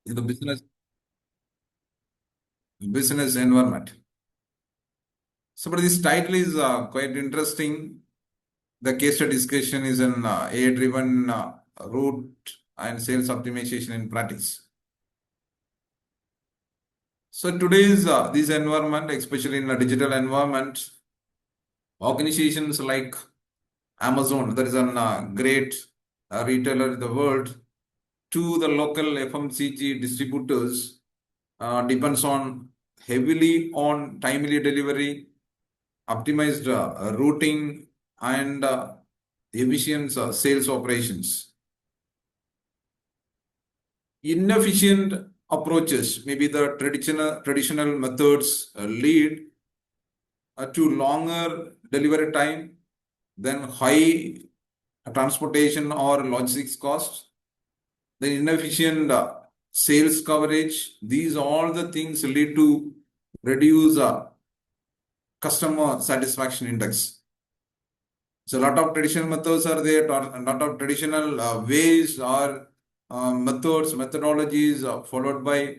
in the business environment. So, but this title is quite interesting. The case study discussion is an AI-driven route and sales optimization in practice. So today's this environment, especially in a digital environment, organizations like Amazon, that is a great retailer in the world, to the local FMCG distributors, depends on heavily on timely delivery, optimized routing, and efficient sales operations. Inefficient approaches, maybe the traditional methods, lead to longer delivery time, then high transportation or logistics costs, then inefficient sales coverage. These all the things lead to reduce customer satisfaction index. So a lot of traditional methods are there, a lot of traditional ways or methodologies followed by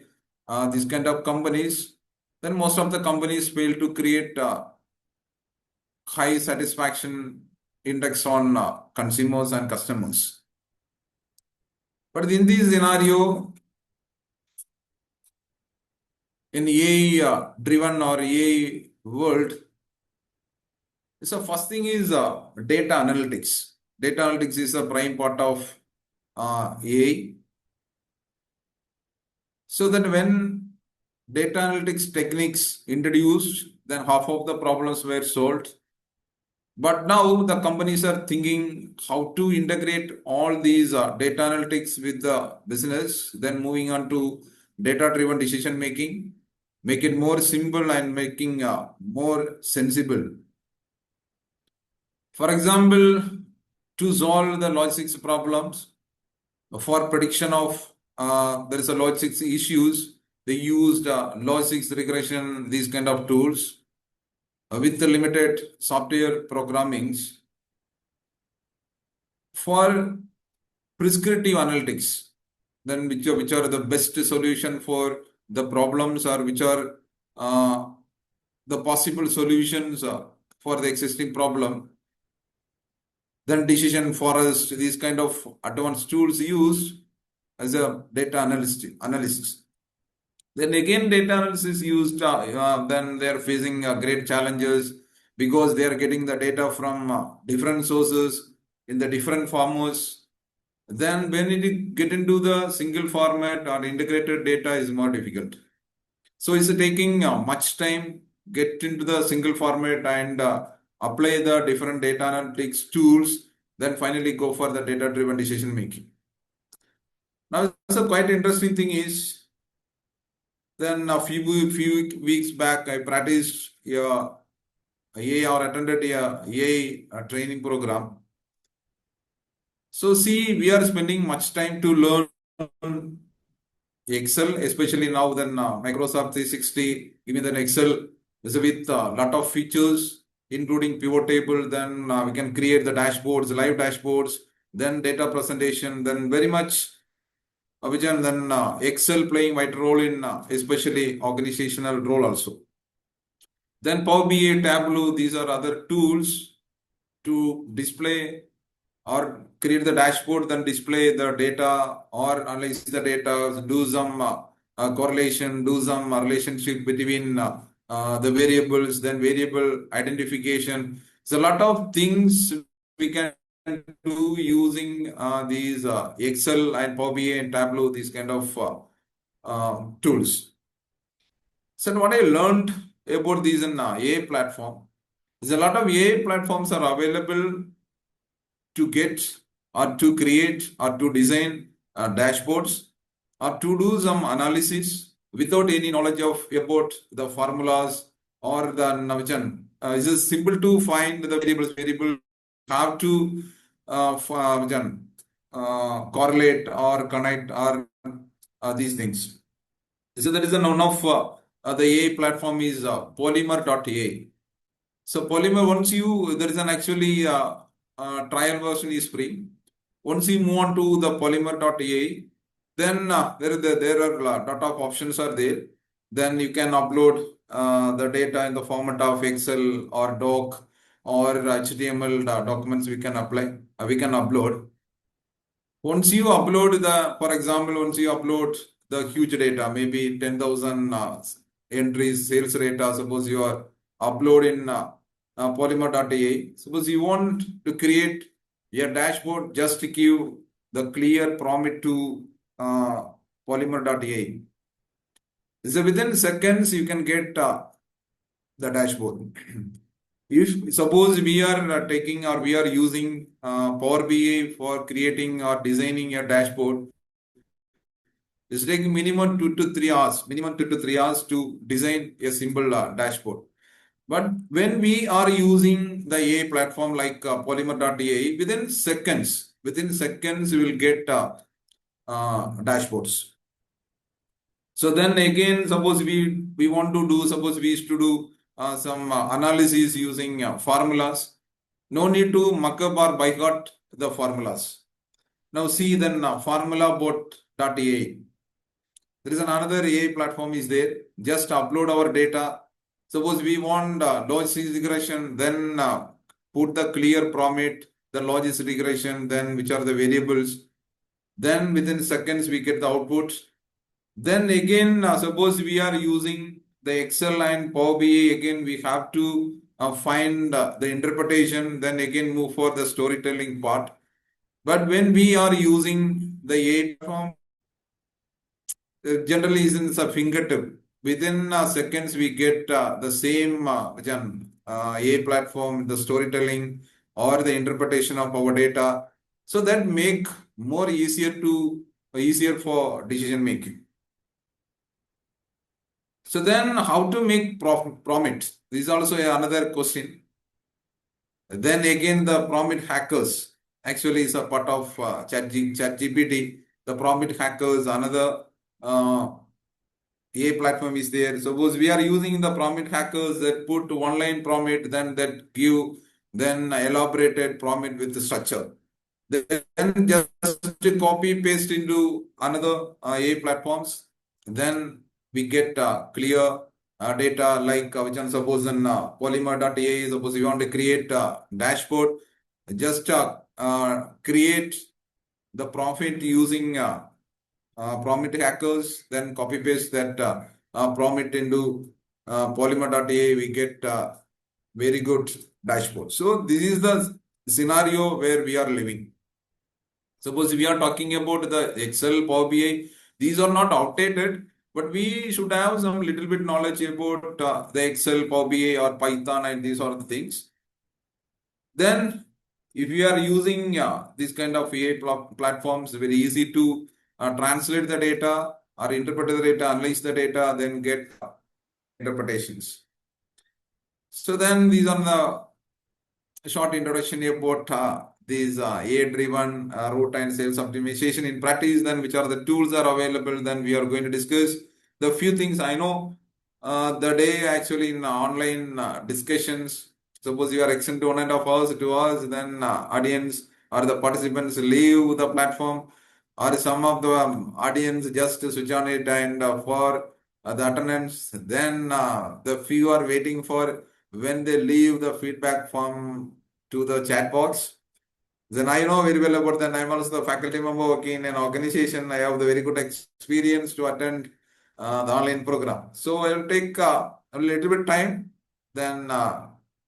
these kind of companies. Then most of the companies fail to create high satisfaction index on consumers and customers. But in this scenario, in AI driven or AI world, so first thing is data analytics. Data analytics is a prime part of AI. So then when data analytics techniques introduced, then half of the problems were solved. But now the companies are thinking how to integrate all these data analytics with the business, then moving on to data-driven decision making, make it more simple and making more sensible. For example, to solve the logistics problems, for prediction of there is a logistics issues, they used logistics regression, these kind of tools with the limited software programmings. For prescriptive analytics, then which are the best solution for the problems, or which are the possible solutions for the existing problem. Then decision forest, these kind of advanced tools used as a data analysts. Then again, data analysis used, then they are facing great challenges because they are getting the data from different sources in the different formats. Then when it get into the single format or integrated data is more difficult. So it's taking much time get into the single format and apply the different data analytics tools, then finally go for the data-driven decision making. Now, it's a quite interesting thing is, then a few weeks back, I practiced AI or attended a AI training program. So see, we are spending much time to learn Excel, especially now then Microsoft 360, even then Excel is with a lot of features, including pivot table. Then we can create the dashboards, live dashboards, then data presentation, then very much Vijan, then Excel playing vital role in especially organizational role also. Then Power BI, Tableau, these are other tools to display or create the dashboard, then display the data or analyze the data, do some correlation, do some relationship between the variables, then variable identification. So a lot of things we can do using these Excel and Power BI and Tableau, these kind of tools. So what I learned about these in AI platform is a lot of AI platforms are available to get or to create or to design dashboards or to do some analysis without any knowledge of about the formulas or the Navijan. It's just simple to find the variable, have to correlate or connect or these things. So there is a none of the AI platform is polymer.ai. So Polymer, once there is an actually trial version is free. Once you move on to the polymer.ai, Then there are a lot of options are there. Then you can upload the data in the format of Excel or doc or HTML documents we can apply. We can upload. Once you upload for example, once you upload the huge data, maybe 10,000 entries, sales data, suppose you are uploading polymer.ai. Suppose you want to create a dashboard, just give the clear prompt to uh, polymer.ai. So within seconds, you can get the dashboard. If suppose we are taking or we are using Power BI for creating or designing a dashboard, it's taking minimum 2 to 3 hours to design a simple dashboard. But when we are using the AI platform like Polymer.ai, within seconds, you will get dashboards. So then again, suppose we want to do, suppose we used to do some analysis using formulas. No need to muck up or by heart the formulas. Now see then formulabot.ai. There is another AI platform is there. Just upload our data. Suppose we want logistic regression, then put the clear prompt, the logistic regression, then which are the variables. Then within seconds we get the output. Then again, suppose we are using the Excel and Power BI, again we have to find the interpretation, then again move for the storytelling part. But when we are using the AI platform, generally is in the fingertip. Within seconds, we get the same AI platform, the storytelling or the interpretation of our data. So that make more easier for decision making. So then how to make prompts? This is also another question. Then again, the prompt hackers actually is a part of ChatGPT. The prompt hackers, another AI platform is there. Suppose we are using the prompt hackers that put one line prompt, then that give then elaborated prompt with the structure. Then just to copy paste into another AI platforms. Then we get clear data like which one suppose in polymer.ai. Suppose you want to create a dashboard, just create the profit using prompt hackers, then copy paste that prompt into polymer.ai. We get very good dashboard. So this is the scenario where we are living. Suppose we are talking about the Excel, Power BI, these are not outdated, but we should have some little bit knowledge about the Excel, Power BI or Python and these are the things. Then if we are using this kind of AI platforms, very easy to translate the data or interpret the data, analyze the data, then get interpretations. So then these are the short introduction about these AI-driven route and sales optimization in practice, then which are the tools are available, then we are going to discuss the few things I know. The day actually in online discussions, suppose you are extended 1.5 hours, 2 hours, then audience or the participants leave the platform, or some of the audience just switch on it and for the attendance, then the few are waiting for when they leave the feedback form to the chat box. Then I know very well about that. I'm also the faculty member working in an organization. I have the very good experience to attend the online program. So I will take a little bit time. Then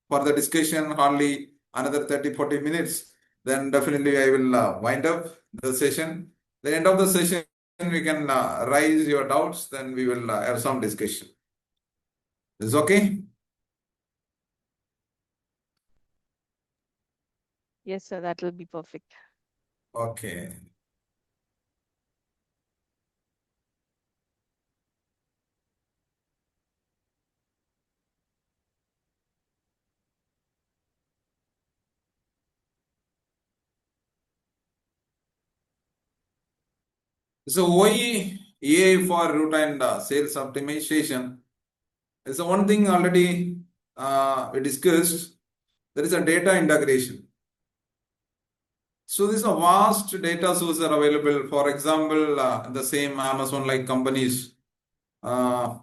for the discussion, hardly another 30-40 minutes. Then definitely I will wind up the session. The end of the session, we can raise your doubts. Then we will have some discussion. Is okay? Yes, sir, that will be perfect. Okay. So why AI for route and sales optimization? So one thing already we discussed. There is a data integration. So this is a vast data sources are available. For example, the same Amazon-like companies. Uh,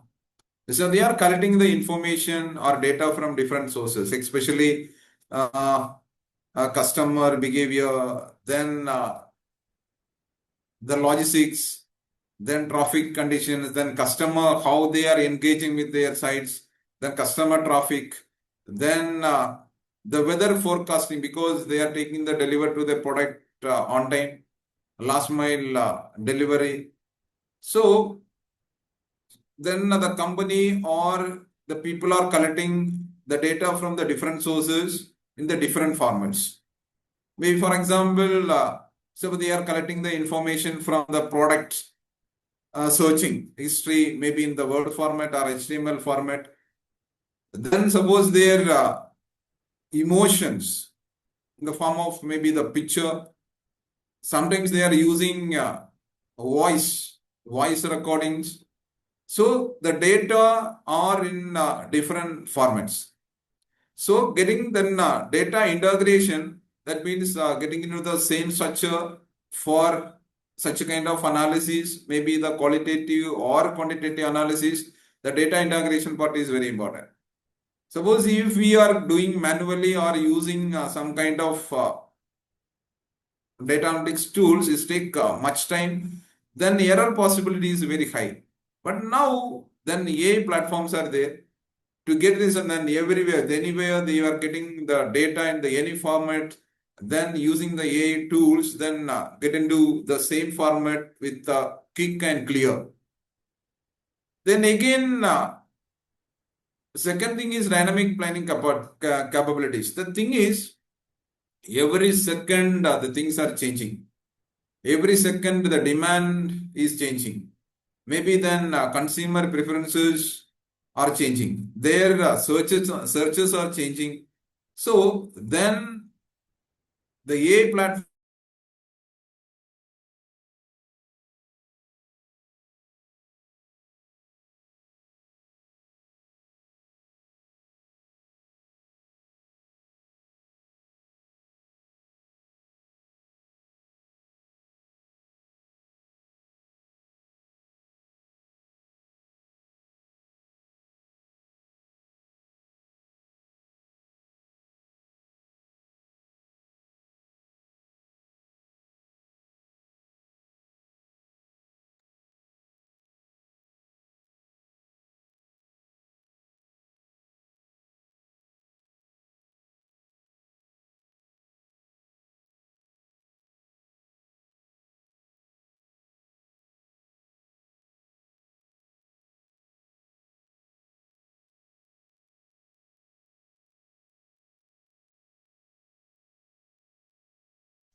so they are collecting the information or data from different sources, especially customer behavior, then the logistics, then traffic conditions, then customer, how they are engaging with their sites, then customer traffic, then the weather forecasting because they are taking the deliver to the product on time, last mile delivery. So then the company or the people are collecting the data from the different sources in the different formats. Maybe for example, so they are collecting the information from the product searching history, maybe in the Word format or HTML format. Then suppose their emotions in the form of maybe the picture. Sometimes they are using voice recordings. So the data are in different formats. So getting then data integration, that means getting into the same structure for such a kind of analysis, maybe the qualitative or quantitative analysis, the data integration part is very important. Suppose if we are doing manually or using some kind of data analytics tools, is take much time, then error possibility is very high. But now, then AI platforms are there to get this, and then everywhere, anywhere they are getting the data in the any format, then using the AI tools, then get into the same format with quick and clear. Then again, second thing is dynamic planning capabilities. The thing is, every second the things are changing. Every second the demand is changing. Maybe then consumer preferences are changing. Their searches are changing. So then the AI platform.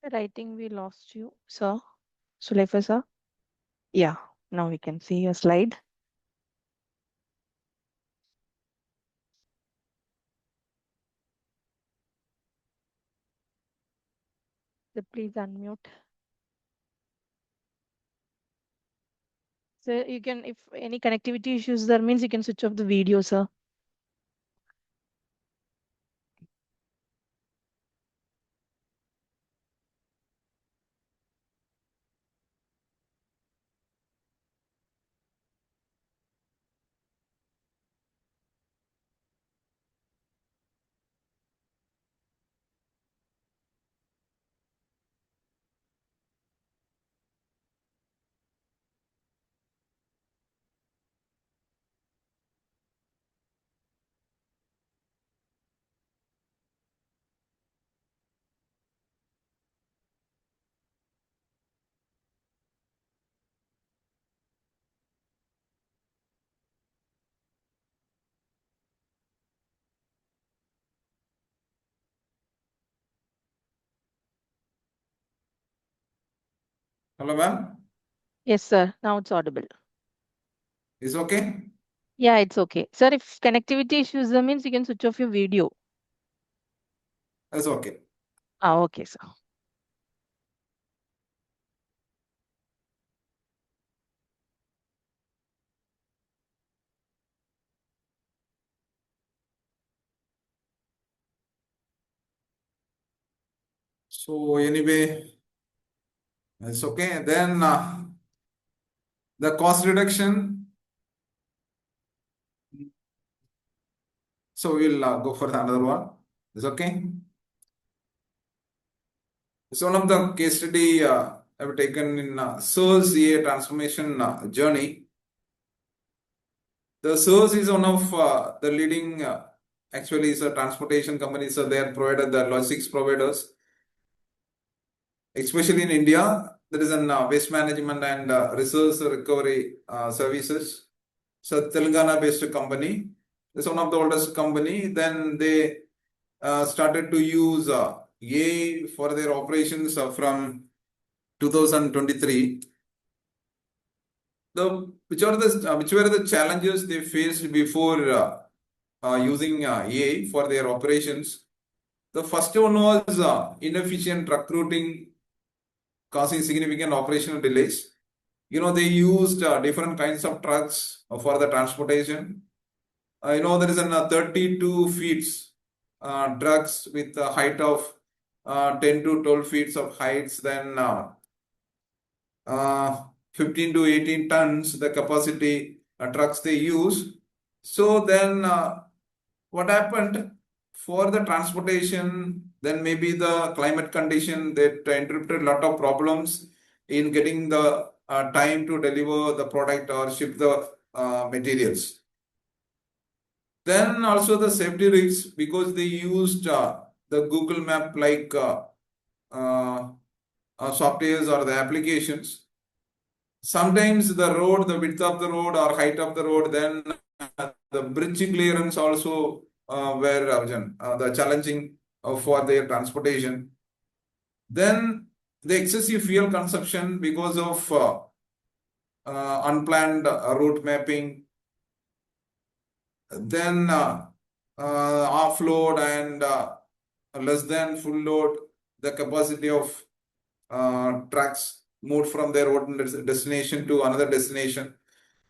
Sir, I think we lost you, sir. Sulaifa, sir. Yeah, now we can see your slide. So please unmute. So you can, if any connectivity issues there means you can switch off the video, sir. Hello, ma'am. Yes, sir. Now it's audible. Is okay? Yeah, it's okay. Sir, if connectivity issues there means you can switch off your video. That's okay. Ah, okay, sir. So anyway, it's okay. Then the cost reduction. So we'll go for the another one. It's okay. It's one of the case study I've taken in SOURCE EA transformation journey. The SOURCE is one of the leading, actually, is a transportation company. So they are provided the logistics providers, especially in India. There is an waste management and resource recovery services. So Telangana-based company. It's one of the oldest company. Then they started to use AI for their operations from 2023. Which were the challenges they faced before using AI for their operations? The first one was inefficient truck routing, causing significant operational delays. They used different kinds of trucks for the transportation. There is a 32 feet trucks with a height of 10 to 12 feet of heights, then 15 to 18 tons, the capacity trucks they use. So then what happened for the transportation, then maybe the climate condition that interrupted a lot of problems in getting the time to deliver the product or ship the materials. Then also the safety risks, because they used the Google Map like softwares or the applications. Sometimes the width of the road or height of the road, then the bridge clearance also were the challenging for their transportation. Then the excessive fuel consumption because of unplanned route mapping. Then offload and less than full load, the capacity of trucks moved from their own destination to another destination.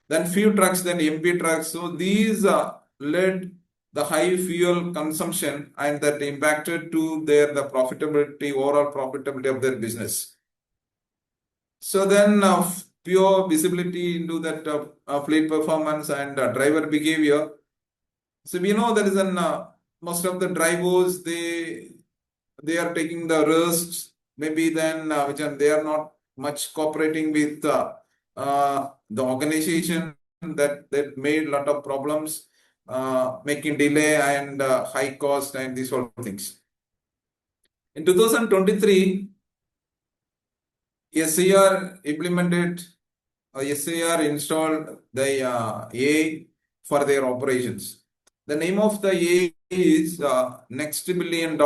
Then few trucks, then MP trucks. So these led the high fuel consumption, and that impacted to the profitability, overall profitability of their business. So then pure visibility into that fleet performance and driver behavior. So we know there is most of the drivers, they are taking the risks. Maybe then they are not much cooperating with the organization, that made a lot of problems, making delay and high cost and these sort of things. In 2023, SAR implemented, SAR installed the AI for their operations. The name of the AI is Next Billion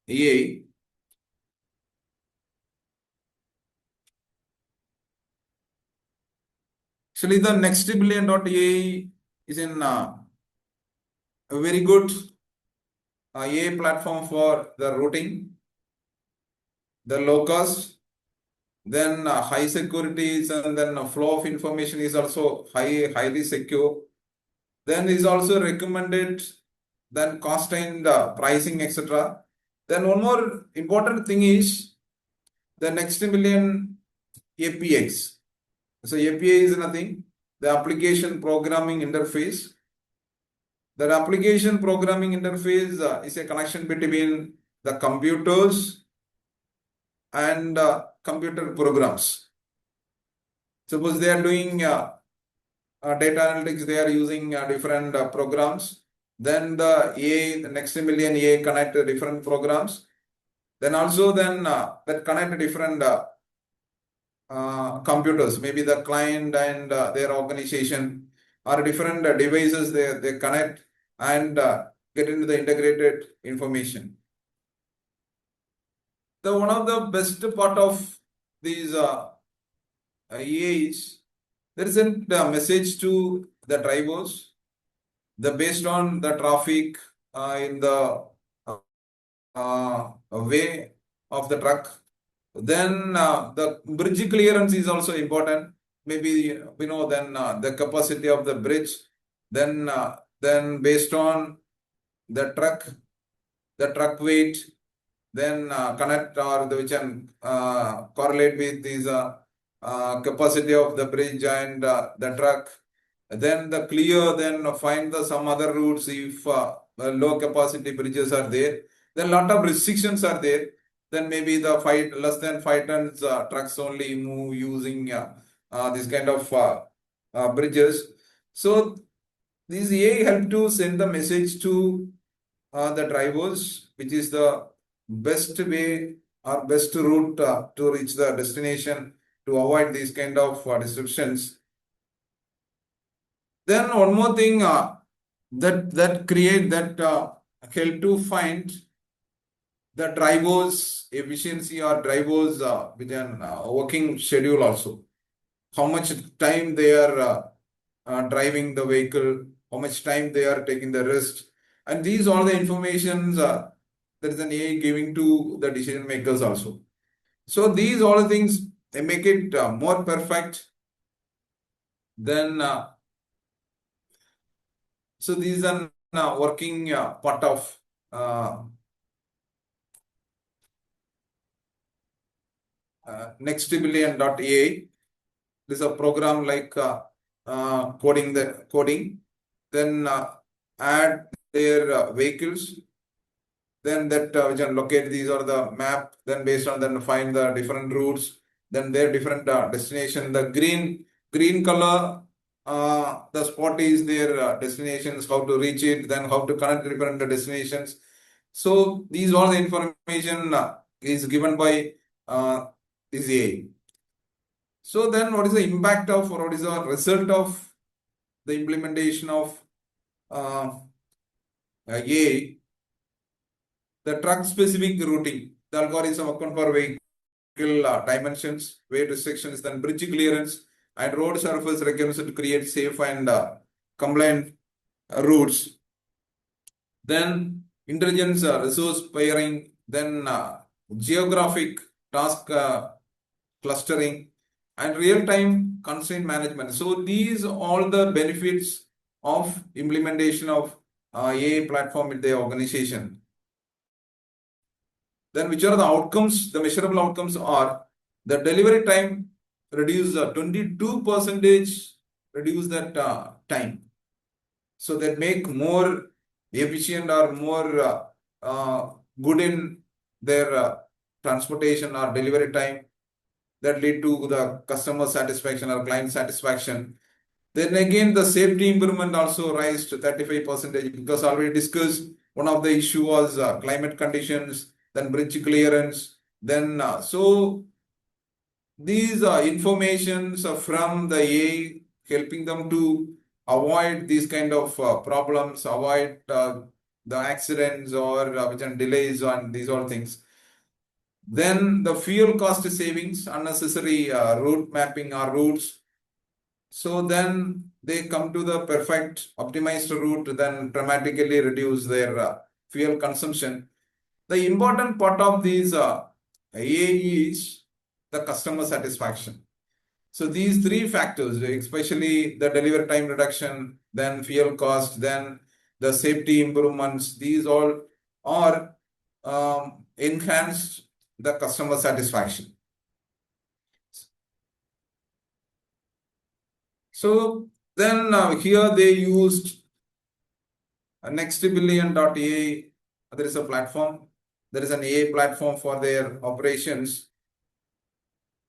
AI. Actually, the Next Billion AI is in a very good AI platform for the routing, the low cost, then high securities, and then flow of information is also highly secure. Then is also recommended, then cost and pricing, etc. Then one more important thing is the Next Million APIs. So API is nothing, the application programming interface. That application programming interface is a connection between the computers and computer programs. Suppose they are doing data analytics, they are using different programs. Then the AI, the Next Million AI connect different programs. Then also that connect different computers, maybe the client and their organization, or different devices they connect and get into the integrated information. One of the best part of these EAs, there isn't a message to the drivers. Based on the traffic in the way of the truck. Then the bridge clearance is also important. Maybe then the capacity of the bridge. Then based on the truck weight, then connect or which can correlate with these capacity of the bridge and the truck. Then the clear, then find the some other routes if low capacity bridges are there. Then lot of restrictions are there. Then maybe the less than 5 tons trucks only move using this kind of bridges. So these AI help to send the message to the drivers, which is the best way or best route to reach the destination to avoid these kind of disruptions. Then one more thing that help to find the drivers efficiency or drivers with an working schedule also. How much time they are driving the vehicle, how much time they are taking the rest, and these all the informations there is an AI giving to the decision makers also. So these all the things they make it more perfect. Then so these are working part of next billion.ai. This is a program like coding, then add their vehicles, then that we can locate these are the map, then based on then find the different routes, then their different destination. The green color, the spot is their destinations, how to reach it, then how to connect different destinations. So these all the information is given by this AI. So then what is the impact of, or what is the result of the implementation of AI? The truck specific routing, the algorithm account for vehicle dimensions, weight restrictions, then bridge clearance and road surface requirements to create safe and compliant routes. Then intelligence resource pairing, then geographic task clustering, and real-time constraint management. So these all the benefits of implementation of AI platform in the organization. Then which are the outcomes? The measurable outcomes are the delivery time reduce 22% reduce that time. So that make more efficient or more good in their transportation or delivery time, that lead to the customer satisfaction or client satisfaction. Then again, the safety improvement also rise to 35% because already discussed one of the issue was climate conditions, then bridge clearance. Then so these informations from the AI helping them to avoid these kind of problems, avoid the accidents or which are delays on these all things. Then the fuel cost savings, unnecessary route mapping or routes. So then they come to the perfect optimized route, then dramatically reduce their fuel consumption. The important part of these AI is the customer satisfaction. So these three factors, especially the delivery time reduction, then fuel cost, then the safety improvements, these all are enhanced the customer satisfaction. So then here they used next billion.ai. There is a platform. There is an AI platform for their operations.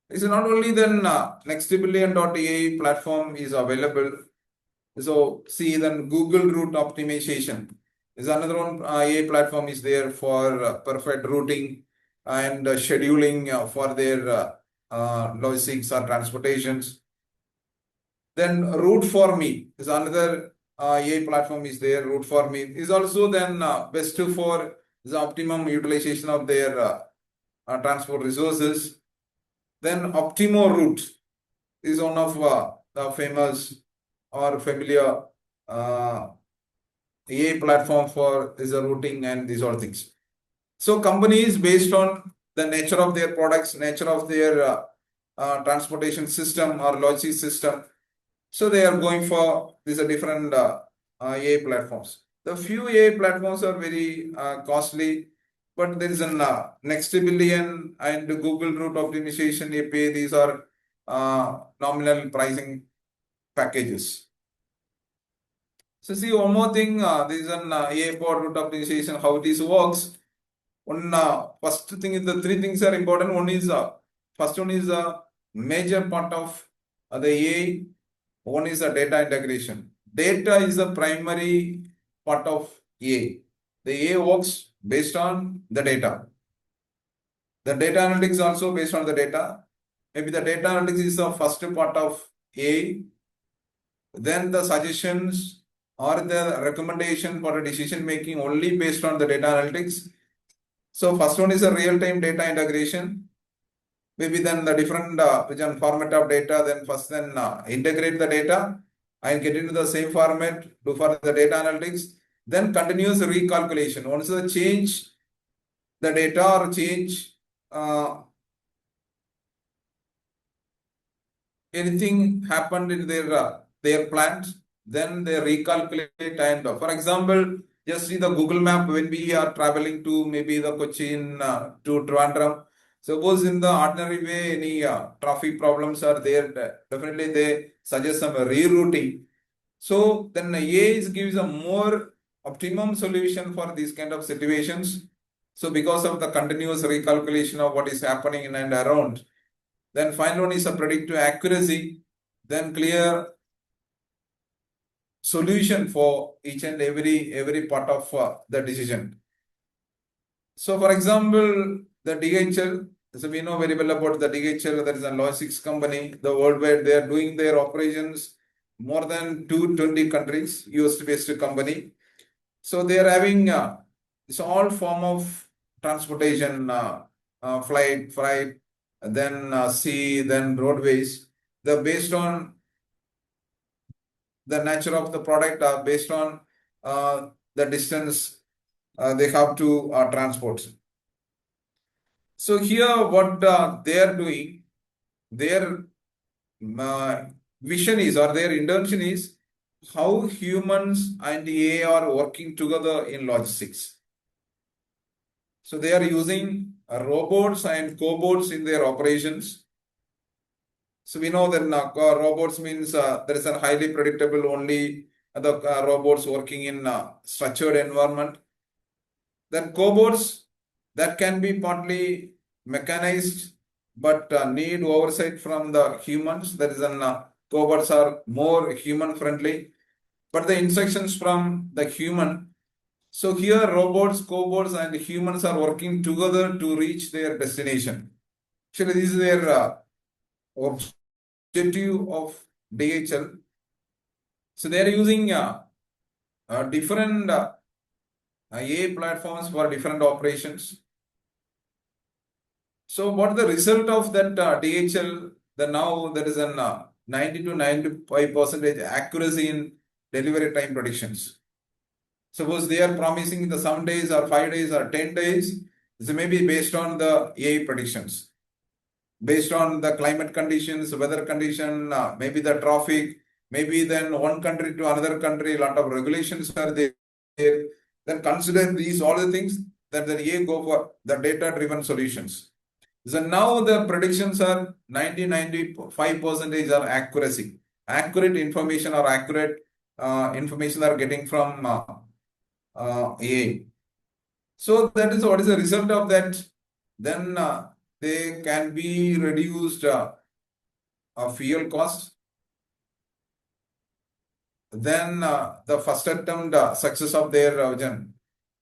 It's not only then next billion.ai platform is available. So see then Google route optimization is another one. AI platform is there for perfect routing and scheduling for their logistics or transportations. Then Route for Me is another AI platform is there. Route for Me is also then best for the optimum utilization of their transport resources. Then Optimo Route is one of the famous or familiar AI platform for this routing and these all things. So companies based on the nature of their products, nature of their transportation system or logistics system, so they are going for these are different AI platforms. The few AI platforms are very costly. but there is an next billion and Google route optimization API. These are nominal pricing packages. So see one more thing, this is an AI powered route optimization, how this works. One first thing is the three things are important. One is first one is a major part of the AI. One is the data integration. Data is the primary part of AI. The AI works based on the data. The data analytics also based on the data. Maybe the data analytics is the first part of AI. Then the suggestions or the recommendation for a decision making only based on the data analytics. So first one is a real-time data integration. Maybe then the different vision format of data, then first then integrate the data and get into the same format, do for the data analytics, then continuous recalculation. Once the change the data or change anything happened in their plans, then they recalculate and for example, just see the Google map when we are traveling to maybe the Cochin to Trivandrum. Suppose in the ordinary way any traffic problems are there, definitely they suggest some rerouting. So then AI gives a more optimum solution for these kind of situations. So because of the continuous recalculation of what is happening in and around, then final one is a predictive accuracy, then clear solution for each and every part of the decision. So for example, the DHL, so we know very well about the DHL, that is a logistics company, the worldwide, they are doing their operations more than 220 countries, US-based company. So they are having it's all form of transportation, freight, then sea, then roadways. They're based on the nature of the product, based on the distance they have to transport. So here, what they are doing, their vision is, or their intention is, how humans and AI are working together in logistics. So they are using robots and cobots in their operations. So we know that robots means there is a highly predictable only the robots working in structured environment. Then cobots that can be partly mechanized but need oversight from the humans. That is an cobots are more human friendly, but the instructions from the human. So here robots, cobots and humans are working together to reach their destination. Actually, this is their objective of DHL. So they are using different AI platforms for different operations. So what the result of that DHL? The now there is an 90 to 95% accuracy in delivery time predictions. Suppose they are promising the 7 days or 5 days or 10 days, this may be based on the AI predictions, based on the climate conditions, weather condition, maybe the traffic, maybe then one country to another country, a lot of regulations are there. Then consider these all the things that the AI go for the data-driven solutions. So now the predictions are 95% are accuracy. Accurate information or accurate information are getting from AI. So that is what is the result of that. Then they can be reduced fuel cost. Then the first attempt success of their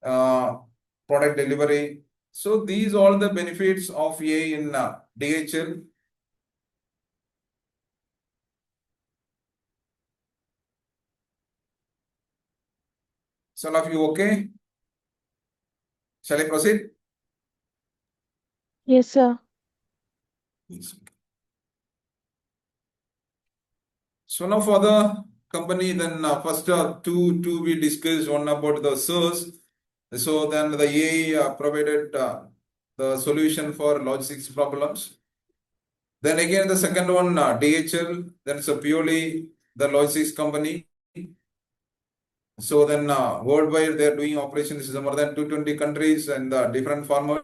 product delivery. So these all the benefits of AI in DHL. So all of you okay? Shall I proceed? Yes, sir. Yes. So now for the company, then first two we discussed, one about the source. So then the AI provided the solution for logistics problems. Then again the second one, DHL, then it's a purely the logistics company. So then worldwide they are doing operations in more than 220 countries and different formats,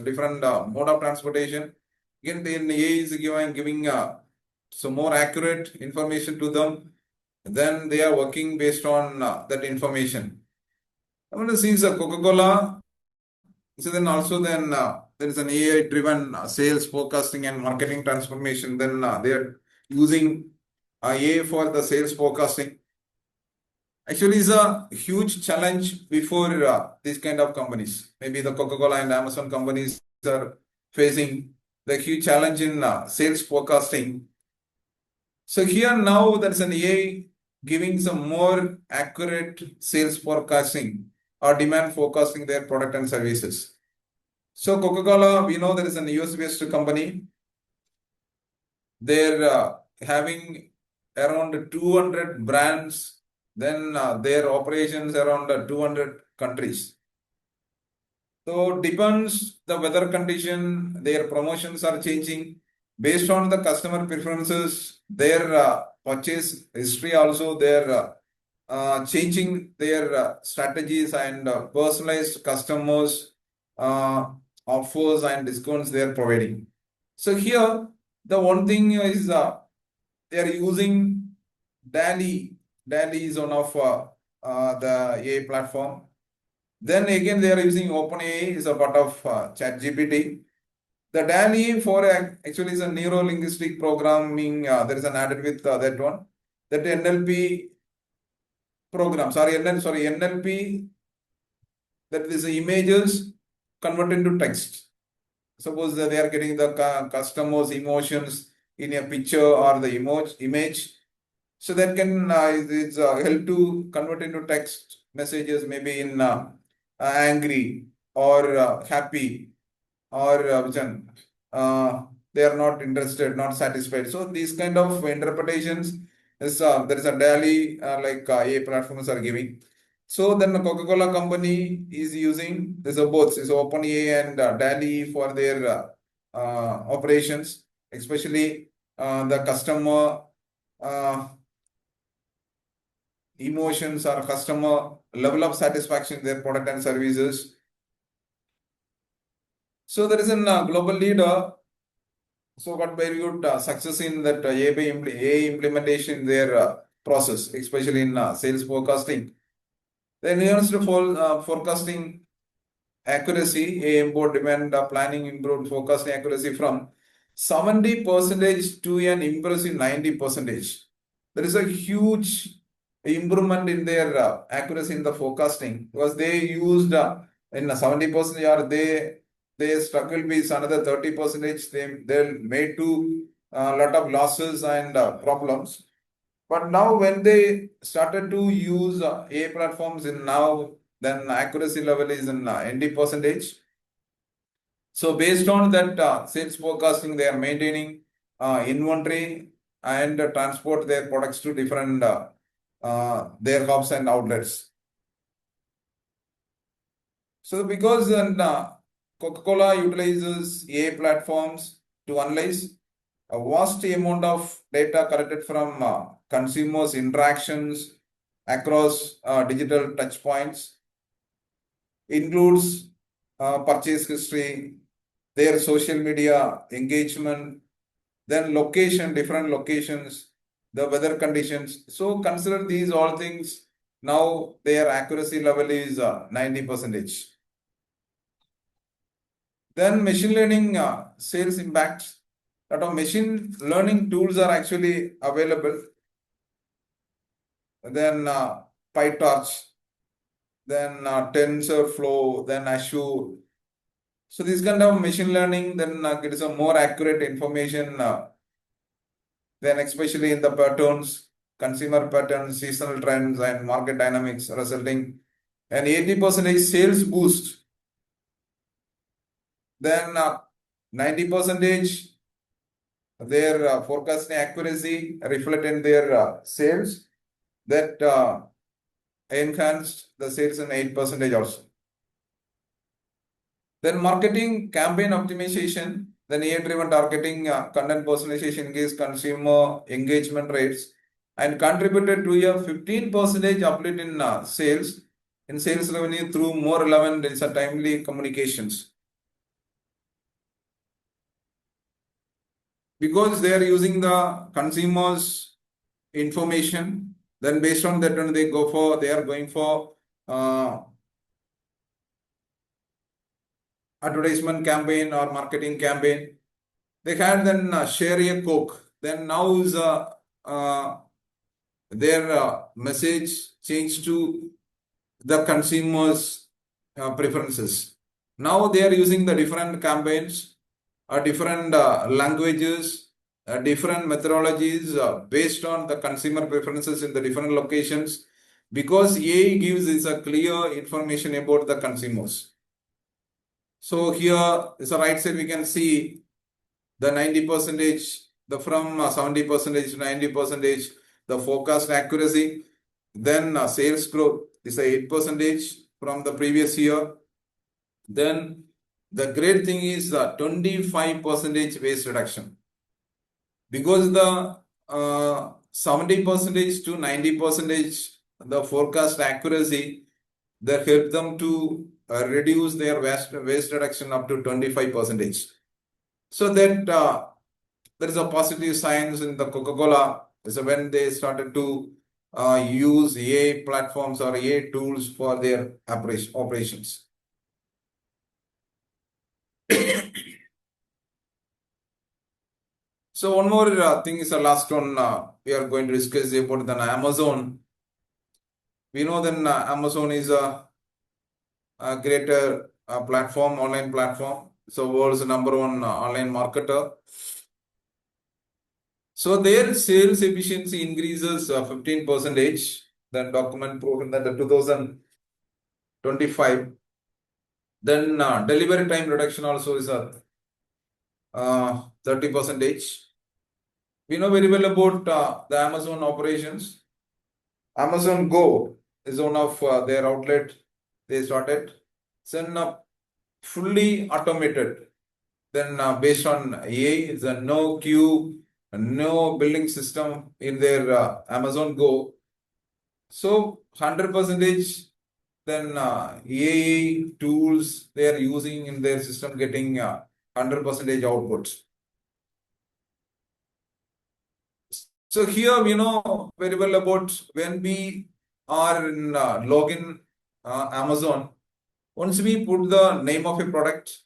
different mode of transportation. Again, the AI is giving some more accurate information to them. Then they are working based on that information. I want to see Coca-Cola. So then also then there is an AI-driven sales forecasting and marketing transformation. Then they are using AI for the sales forecasting. Actually, it's a huge challenge before these kind of companies. Maybe the Coca-Cola and Amazon companies are facing the huge challenge in sales forecasting. So here now there's an AI giving some more accurate sales forecasting or demand forecasting their product and services. So Coca-Cola, we know there is an US-based company. They're having around 200 brands, then their operations around 200 countries. So depends the weather condition, their promotions are changing based on the customer preferences, their purchase history also, they're changing their strategies and personalized customers offers and discounts they are providing. So here the one thing is they are using DALI. DALI is one of the AI platform. Then again, they are using OpenAI is a part of ChatGPT. The DALI for actually is a neuro-linguistic programming. There is an added with that one. That NLP program. NLP. That is images converted into text. Suppose that they are getting the customer's emotions in a picture or the image. So that can it's help to convert into text messages, maybe in angry or happy or which one they are not interested, not satisfied. So these kind of interpretations is there is a daily like AI platforms are giving. So then the Coca-Cola company is using this both is OpenAI and DALI for their operations, especially the customer emotions or customer level of satisfaction their product and services. So there is a global leader. So got very good success in that AI implementation in their process, especially in sales forecasting. The enhanced forecasting accuracy, AI import demand planning improved forecasting accuracy from 70% to an impressive 90%. There is a huge improvement in their accuracy in the forecasting because they used in 70% or they struggled with another 30%. They made to a lot of losses and problems. But now when they started to use AI platforms in now, then accuracy level is in 90%. So based on that sales forecasting, they are maintaining inventory and transport their products to different their hubs and outlets. So because Coca-Cola utilizes AI platforms to analyze a vast amount of data collected from consumers' interactions across digital touchpoints, includes purchase history, their social media engagement, then location, different locations, the weather conditions. So consider these all things. Now their accuracy level is 90%. Then machine learning sales impact. A lot of machine learning tools are actually available. Then PyTorch, then TensorFlow, then Azure. So this kind of machine learning then gives a more accurate information then especially in the patterns, consumer patterns, seasonal trends and market dynamics resulting an 80% sales boost. Then 90% their forecasting accuracy reflect in their sales that enhanced the sales in 8% also. Then marketing campaign optimization, then AI-driven targeting, content personalization, increase consumer engagement rates. and contributed to a 15% uplift in sales revenue through more relevant and timely communications. Because they are using the consumers' information, then based on that, when they are going for advertisement campaign or marketing campaign. They had then share a Coke. Then now is their message changed to the consumers' preferences. Now they are using the different campaigns, different languages, different methodologies based on the consumer preferences in the different locations, because AI gives us a clear information about the consumers. So here is the right side, we can see the 90%, the from 70% to 90%, the forecast accuracy. Then sales growth is 8% from the previous year. Then the great thing is 25% waste reduction, because the 70% to 90% the forecast accuracy that help them to reduce their waste reduction up to 25%. So that there is a positive signs in the Coca-Cola. So when they started to use AI platforms or AI tools for their operations. So one more thing is the last one we are going to discuss about the Amazon. We know that Amazon is a greater platform, online platform. So world's number one online marketer. So their sales efficiency increases 15%. Then document proven that the 2025. Then delivery time reduction also is 30%. We know very well about the Amazon operations. Amazon Go is one of their outlet they started. Then fully automated. Then based on AI, is a no queue, no billing system in their Amazon Go. So 100%, then AI tools they are using in their system, getting 100% outputs. So here we know very well about when we are in login Amazon. Once we put the name of a product,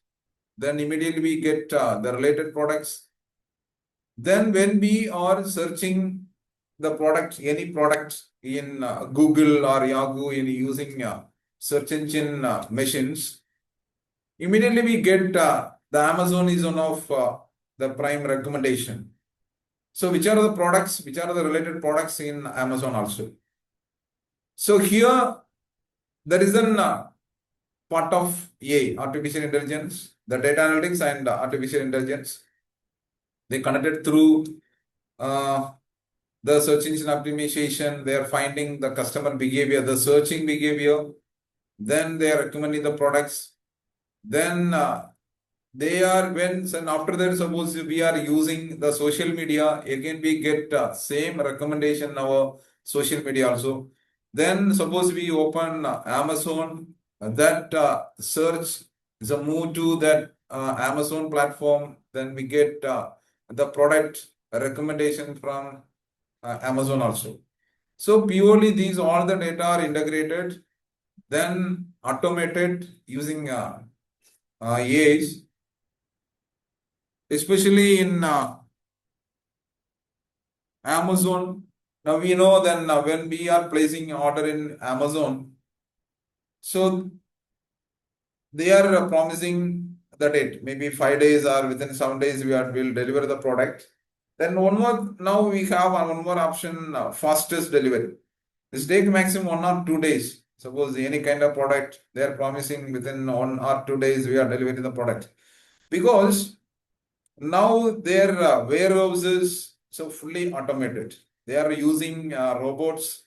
then immediately we get the related products. Then when we are searching the product, any product in Google or Yahoo, in using search engine machines, immediately we get the Amazon is one of the prime recommendation. So which are the products, which are the related products in Amazon also. So here there is a part of AI, artificial intelligence, the data analytics and artificial intelligence. They connected through the search engine optimization. They are finding the customer behavior, the searching behavior. Then they are recommending the products. Then they are and after that, suppose we are using the social media, again we get same recommendation our social media also. Then suppose we open Amazon, that search is a move to that Amazon platform. Then we get the product recommendation from Amazon also. So purely these all the data are integrated, then automated using AIs, especially in Amazon. Now we know then when we are placing order in Amazon, so they are promising the date, maybe 5 days or within 7 days will deliver the product. Then one more, now we have one more option, fastest delivery. This take maximum 1 or 2 days. Suppose any kind of product, they are promising within 1 or 2 days we are delivering the product. Because now their warehouses so fully automated. They are using robots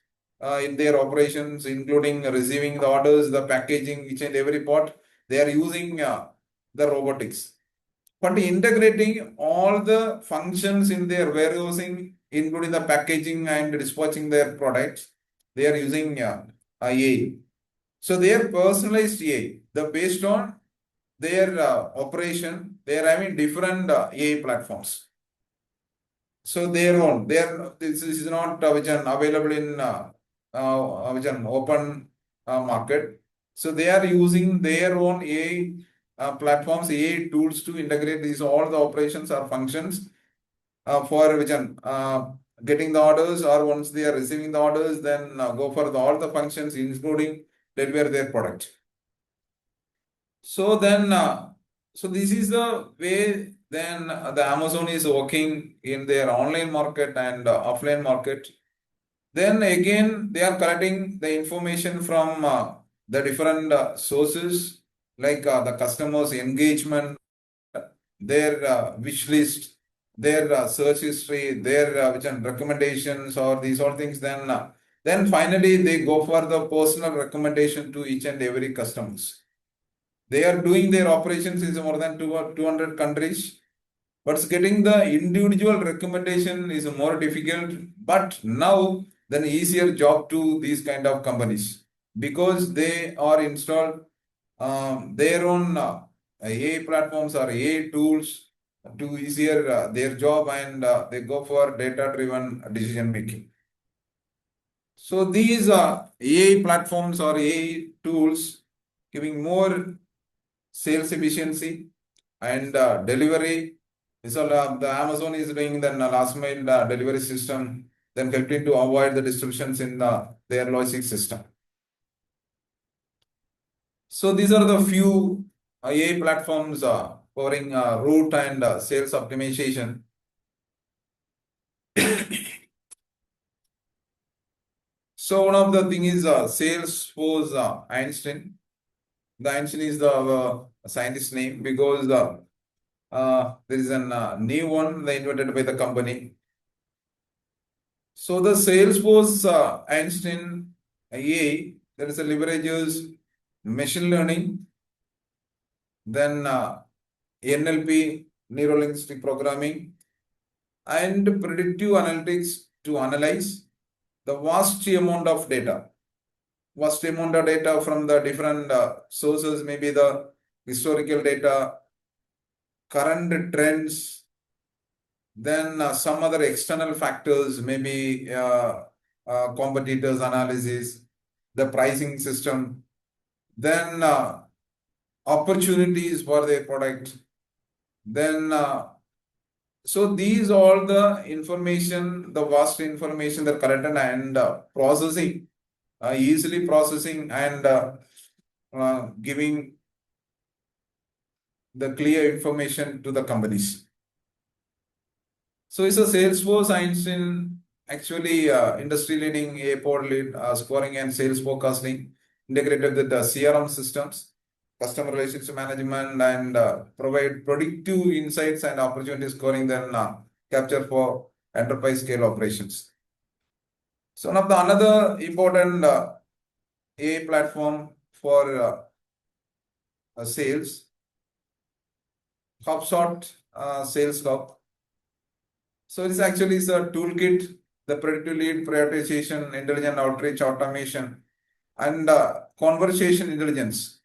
in their operations, including receiving the orders, the packaging, each and every part. They are using the robotics. But integrating all the functions in their warehousing including the packaging and dispatching their products. They are using AI. So they are personalized AI. The based on their operation, they are having different AI platforms. So their own, this is not which are available in which are open market. So they are using their own AI platforms, AI tools to integrate these all the operations or functions for which are getting the orders, or once they are receiving the orders, then go for all the functions including deliver their product. So then, so this is the way then the Amazon is working in their online market and offline market. Then again, they are collecting the information from the different sources like the customers' engagement, their wish list, their search history, their which are recommendations, or these all things. Then finally they go for the personal recommendation to each and every customers. They are doing their operations in more than 200 countries, but getting the individual recommendation is more difficult. But now, then easier job to these kind of companies because they are installed their own AI platforms or AI tools to easier their job, and they go for data-driven decision making. So these AI platforms or AI tools giving more sales efficiency and delivery. So the Amazon is doing the last mile delivery system, then helping to avoid the disruptions in their logistics system. So these are the few AI platforms powering route and sales optimization. So one of the thing is Salesforce Einstein. The Einstein is the scientist name because there is a new one they invented by the company. So the Salesforce Einstein AI, there is a leverages machine learning, then NLP, neuro linguistic programming, and predictive analytics to analyze the vast amount of data. Vast amount of data from the different sources, maybe the historical data, current trends, then some other external factors, maybe competitors analysis, the pricing system, then opportunities for their product, then so these all the information, the vast information that collected and processing, easily processing and giving the clear information to the companies. So it's a Salesforce Einstein, actually industry leading a port lead scoring and sales forecasting integrated with the CRM systems, customer relationship management, and provide predictive insights and opportunity scoring, then capture for enterprise scale operations. So one of the another important AI platform for sales, HubSpot Sales Hub. So this actually is a toolkit, the predictive lead prioritization, intelligent outreach automation, and conversation intelligence.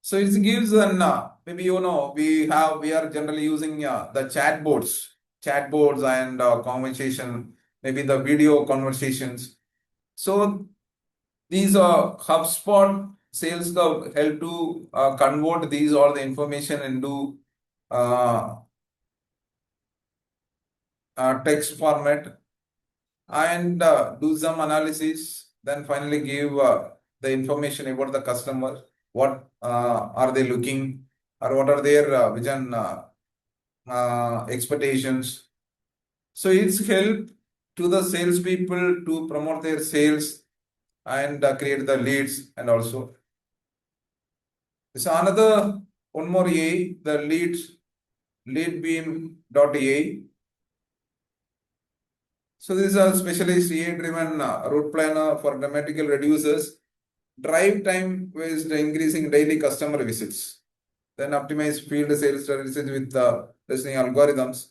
So it gives an maybe we are generally using the chatbots and conversation, maybe the video conversations. So these HubSpot Sales Hub help to convert these all the information into text format and do some analysis, then finally give the information about the customer, what are they looking, or what are their vision expectations. So it's help to the salespeople to promote their sales and create the leads, and also so another one more AI, the leadbeam.ai. So this is a specialized AI driven route planner for grammatical reducers drive time based increasing daily customer visits. Then optimize field sales strategies with listening algorithms.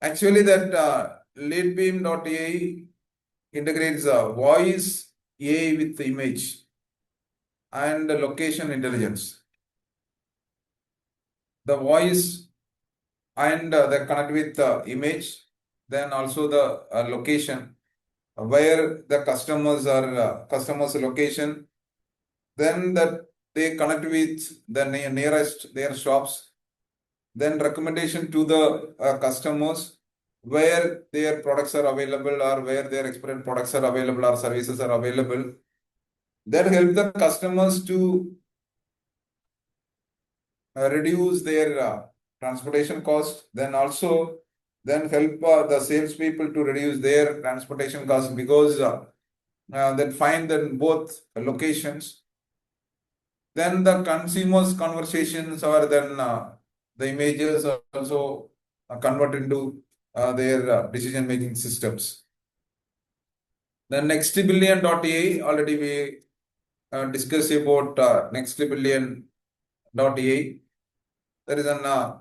Actually, that leadbeam.ai integrates voice AI with image and location intelligence. The voice and the connect with image, then also the location where the customers are customers location, then that they connect with the nearest their shops, then recommendation to the customers where their products are available or where their expired products are available or services are available, that help the customers to reduce their transportation cost, then also then help the salespeople to reduce their transportation cost because then find then both locations. Then the consumers conversations or then the images are also converted into their decision making systems. The next billion.ai already we discussed about next billion.ai. There is an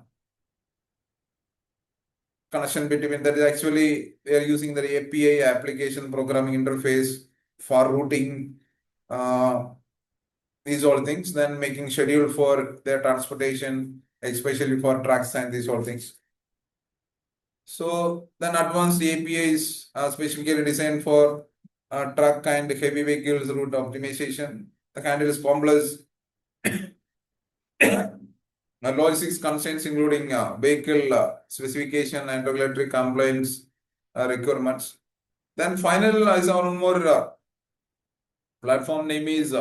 connection between that is actually they are using the API application programming interface for routing these all things, then making schedule for their transportation, especially for trucks and these all things. So then advanced APIs are specifically designed for truck and heavy vehicles route optimization. The handles complex logistics constraints including vehicle specification and regulatory compliance requirements. Then final is our one more platform name is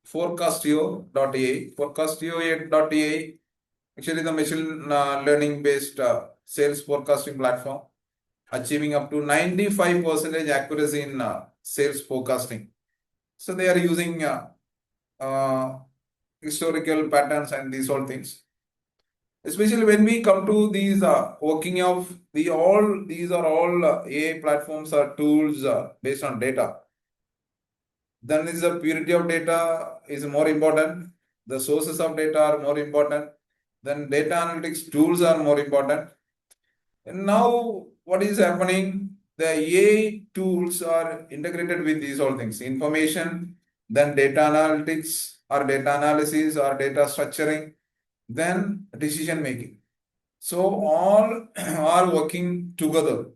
forecastio.ai. Forecastio.ai actually the machine learning based sales forecasting platform achieving up to 95% accuracy in sales forecasting. So they are using historical patterns and these all things. Especially when we come to these working of these are all AI platforms are tools based on data. Then is the purity of data is more important. The sources of data are more important. Then data analytics tools are more important. And now what is happening? The AI tools are integrated with these all things. Information, then data analytics or data analysis or data structuring, then decision making. So all are working together.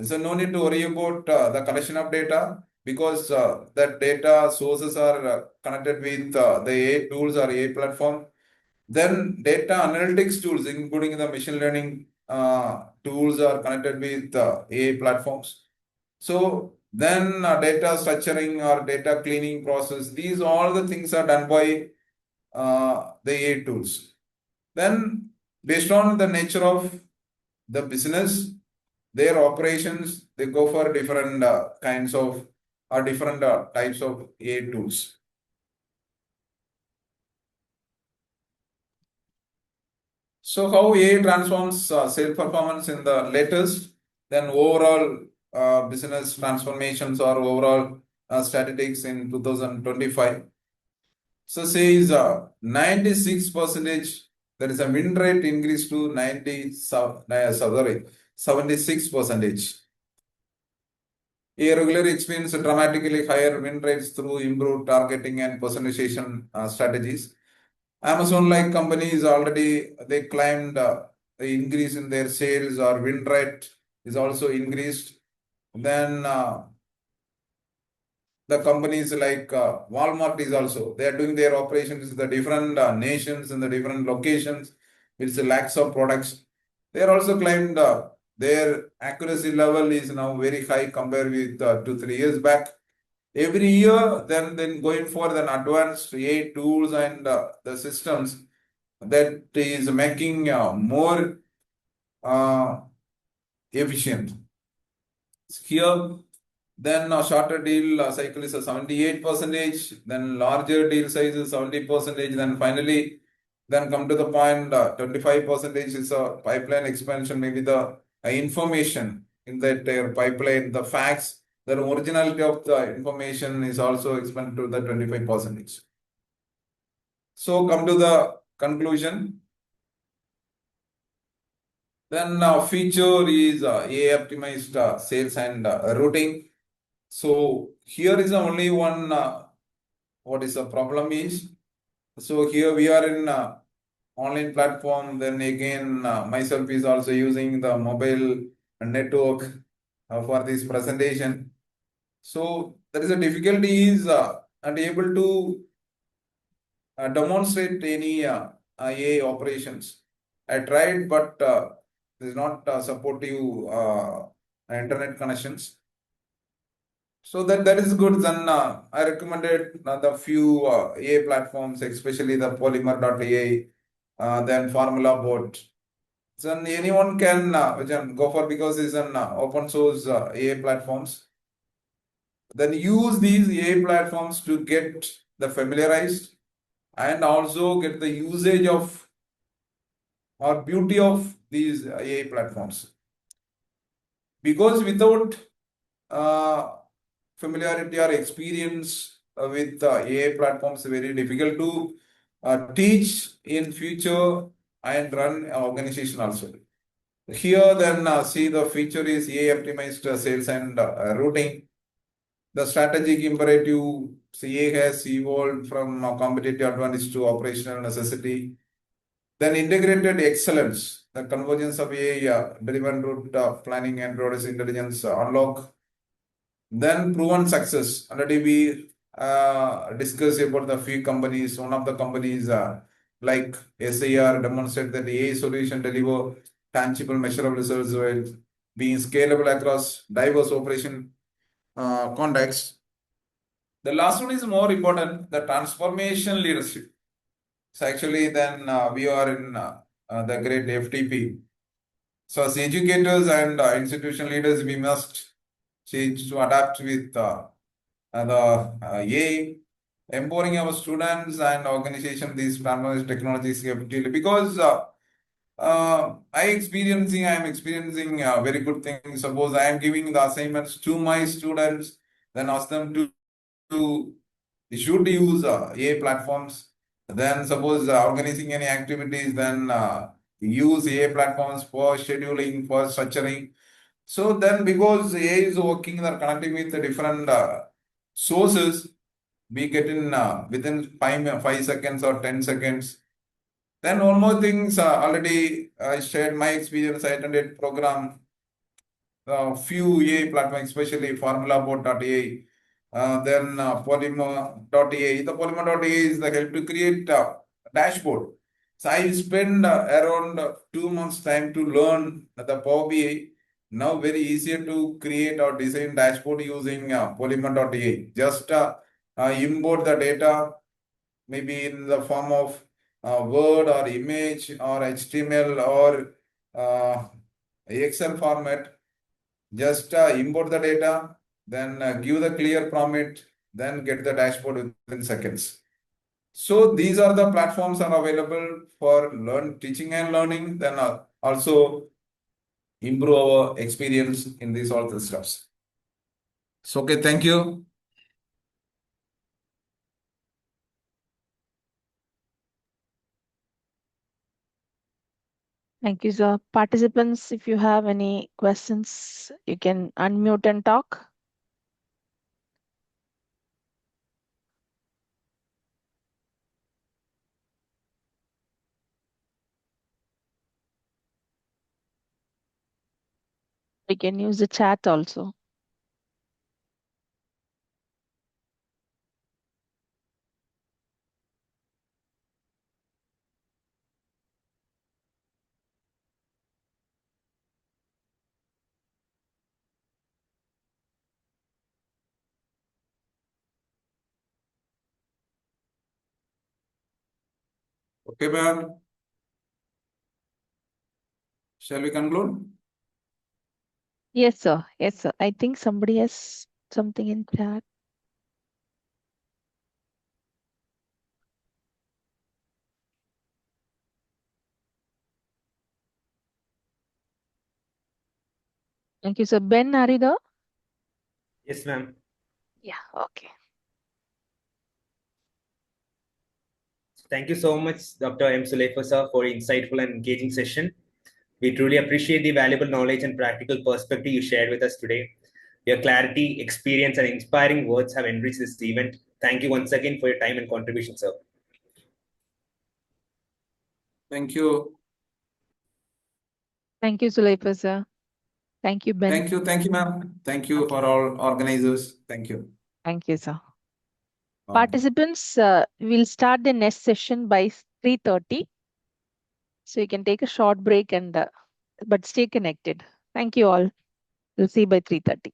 So no need to worry about the collection of data because the data sources are connected with the AI tools or AI platform. Then data analytics tools, including the machine learning tools, are connected with AI platforms. So then data structuring or data cleaning process, these all the things are done by the AI tools. Then based on the nature of the business, their operations, they go for different kinds of or different types of AI tools. So how AI transforms sales performance in the latest, then overall business transformations or overall statistics in 2025. So says 96%, there is a win rate increase to 76%. A regular experience dramatically higher win rates through improved targeting and personalization strategies. Amazon-like companies already they claimed the increase in their sales or win rate is also increased. Then the companies like Walmart is also they are doing their operations in the different nations in the different locations with lakhs of products. They are also claimed their accuracy level is now very high compared with 2-3 years back. Every year, then going for the advanced AI tools and the systems that is making more efficient. Here, then shorter deal cycle is a 78%, then larger deal size is 70%, then finally, then come to the point 25% is a pipeline expansion, maybe the information in that pipeline, the facts the originality of the information is also expanded to the 25%. So come to the conclusion. Then feature is AI optimized sales and routing. So here is the only one. What is the problem is? So here we are in online platform. Then again, myself is also using the mobile network for this presentation. So there is a difficulty is unable to demonstrate any AI operations. I tried, but it is not supportive internet connections. So that is good. Then I recommended the few AI platforms, especially the Polymer.ai, then Formula Bot. Then anyone can which can go for because it's an open source AI platforms. Then use these AI platforms to get the familiarized and also get the usage of or beauty of these AI platforms. Because without uh, familiarity or experience with AI platforms, very difficult to teach in future and run an organization also. Here then see the feature is AI optimized sales and routing. The strategic imperative CA has evolved from competitive advantage to operational necessity. Then integrated excellence, the convergence of AI driven route planning and process intelligence unlock. Then proven success. Already we discussed about the few companies. One of the companies like SAR demonstrate that the AI solution deliver tangible measurable results while being scalable across diverse operation contexts. The last one is more important, the transformation leadership. So actually then we are in the great FDP. So as educators and institution leaders, we must change to adapt with the AI, empowering our students and organization these transformation technologies capability because I am experiencing very good things. Suppose I am giving the assignments to my students, then ask them to should use AI platforms. Then suppose organizing any activities, then use AI platforms for scheduling, for structuring. So then because AI is working or connecting with the different sources, we get in within 5 seconds or 10 seconds. Then one more things already I shared my experience. I attended program few AI platforms, especially formulabot.ai, then polymer.ai. The polymer.ai is the help to create a dashboard. So I spend around 2 months time to learn the Power BI. Now very easier to create or design dashboard using polymer.ai. Just import the data, maybe in the form of Word or image or HTML or Excel format. Just import the data, then give the clear prompt, then get the dashboard within seconds. So these are the platforms are available for teaching and learning, then also improve our experience in these all the stuffs. So okay, thank you. Thank you, sir. Participants, if you have any questions, you can unmute and talk. We can use the chat also. Okay, ma'am. Shall we conclude? Yes, sir. Yes, sir. I think somebody has something in chat. Thank you, sir. Ben, are you there? Yes, ma'am. Yeah, okay. Thank you so much, Dr. M. Sulaifa sir, for an insightful and engaging session. We truly appreciate the valuable knowledge and practical perspective you shared with us today. Your clarity, experience, and inspiring words have enriched this event. Thank you once again for your time and contribution, sir. Thank you. Thank you, Sulaifa sir. Thank you, Ben. Thank you, ma'am. Thank you Okay. for all organizers. Thank you. Thank you, sir. Okay. Participants, we'll start the next session by 3:30. So you can take a short break and but stay connected. Thank you all. We'll see you by 3:30.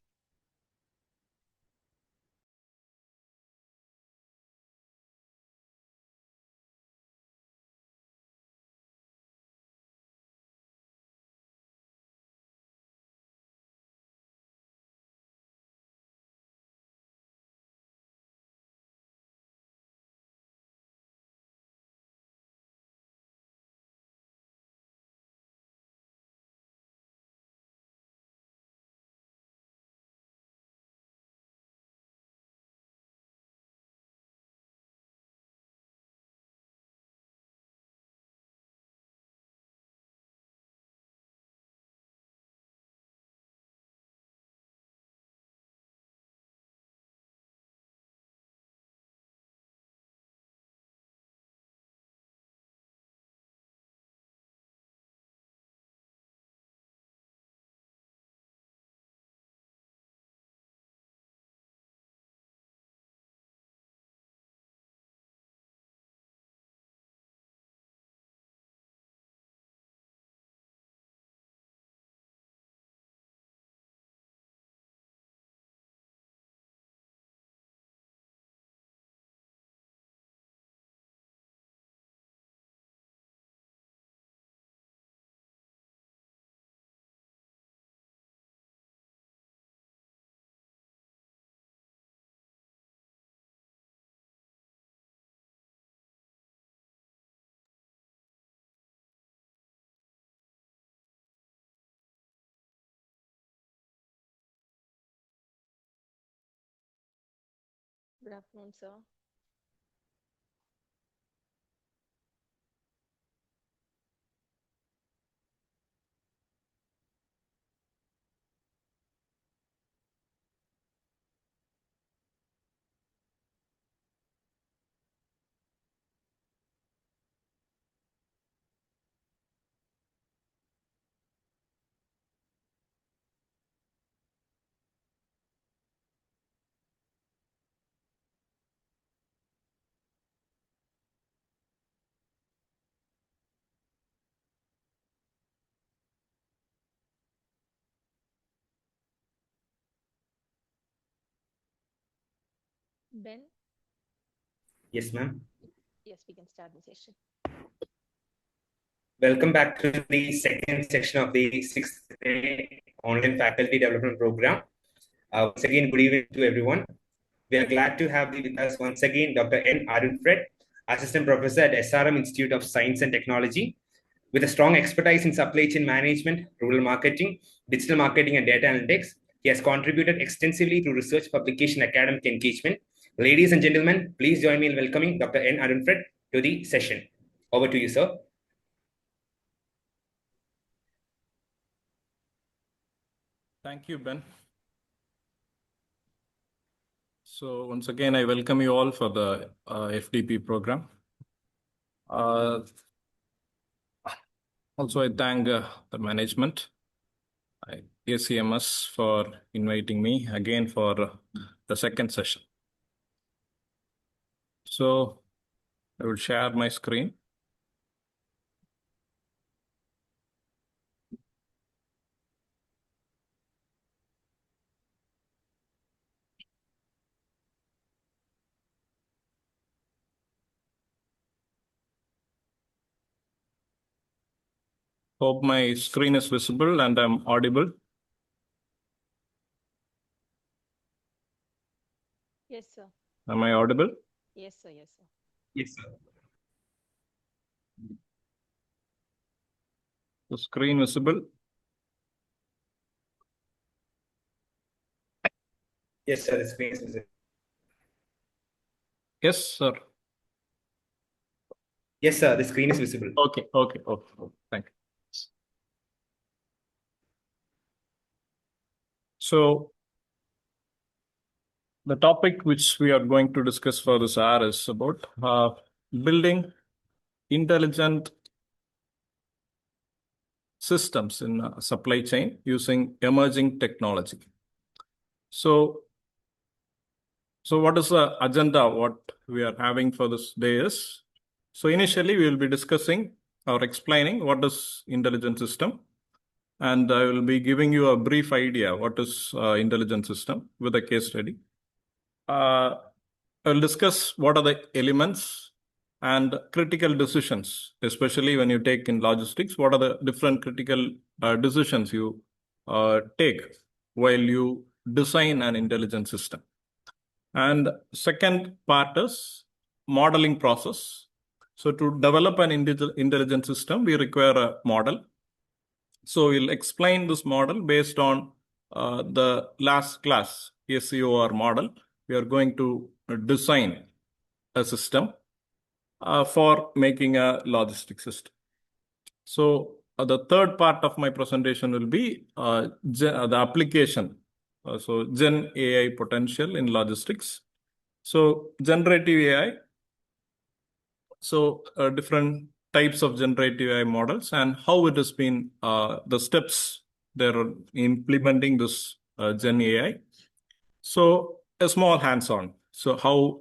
Good afternoon, sir. Ben? Yes, ma'am. Yes, we can start the session. Welcome back to the second section of the sixth day online faculty development program. Once again, good evening to everyone. We are glad to have with us once again Dr. N. Arunfred, Assistant Professor at SRM Institute of Science and Technology. With a strong expertise in supply chain management, rural marketing, digital marketing, and data analytics, he has contributed extensively to research, publication, academic engagement. Ladies and gentlemen, please join me in welcoming Dr. N. Arunfred to the session. Over to you, sir. Thank you, Ben. So once again, I welcome you all for the FDP program. Also, I thank the management, ACMS, for inviting me again for the second session. So I will share my screen. Hope my screen is visible and I'm audible. Yes, sir. Am I audible? Yes, sir. Yes, sir. Yes, sir. The screen visible? Yes, sir. The screen is visible. Yes, sir. Yes, sir. The screen is visible. Okay. Thank you. So the topic which we are going to discuss for this hour is about building intelligent systems in supply chain using emerging technology. So what is the agenda? What we are having for this day is, so initially we will be discussing or explaining what is intelligent system. And I will be giving you a brief idea what is intelligent system with a case study. I will discuss what are the elements and critical decisions, especially when you take in logistics, what are the different critical decisions you take while you design an intelligent system. And second part is modeling process. So to develop an intelligent system, we require a model. So we'll explain this model based on the last class SEOR model. We are going to design a system for making a logistic system. So the third part of my presentation will be the application. So Gen AI potential in logistics. So generative AI. So different types of generative AI models and how it has been the steps they're implementing this Gen AI. So a small hands-on. So how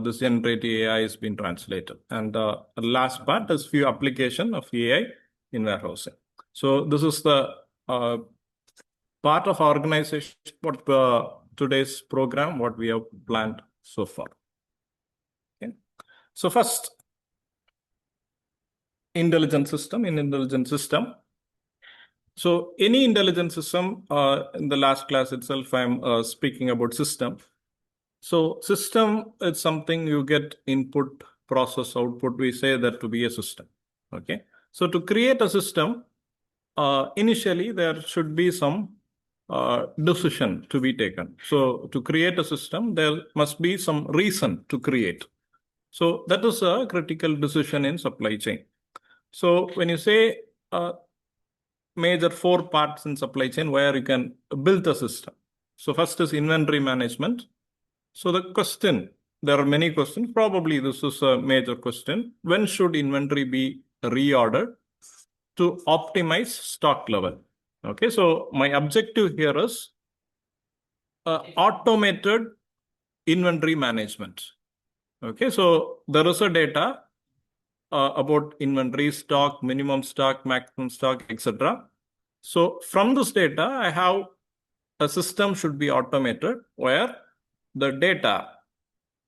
this generative AI has been translated. And the last part is few application of AI in warehousing. So this is the part of organization, what today's program, what we have planned so far. Okay. So first, intelligent system. In intelligent system, so any intelligent system, in the last class itself, I'm speaking about system. So system is something you get input, process, output. We say that to be a system. Okay. So to create a system, initially there should be some decision to be taken. So to create a system, there must be some reason to create. So that is a critical decision in supply chain. So when you say major 4 parts in supply chain where you can build a system. So first is inventory management. So the question, there are many questions. Probably this is a major question. When should inventory be reordered to optimize stock level? Okay, so my objective here is automated inventory management. Okay, so there is a data about inventory stock, minimum stock, maximum stock, etc. So from this data, I have a system should be automated where the data,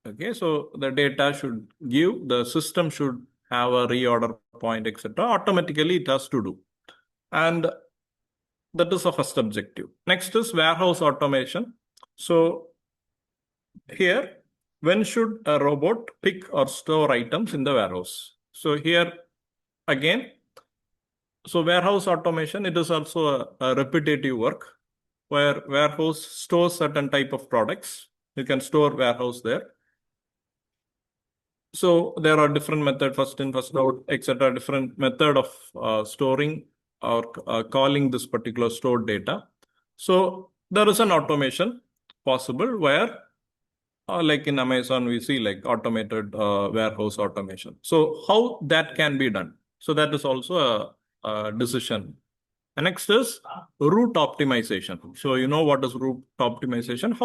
okay, so the data should give, the system should have a reorder point, etc. Automatically it has to do. And that is the first objective. Next is warehouse automation. So here, when should a robot pick or store items in the warehouse? So here again, so warehouse automation, it is also a repetitive work where warehouse stores certain type of products. You can store warehouse there. So there are different method, first in, first out, etc. Different method of storing or calling this particular stored data. So there is an automation possible where like in Amazon, we see like automated warehouse automation. So how that can be done? So that is also a decision. And next is route optimization. So you know what is route optimization?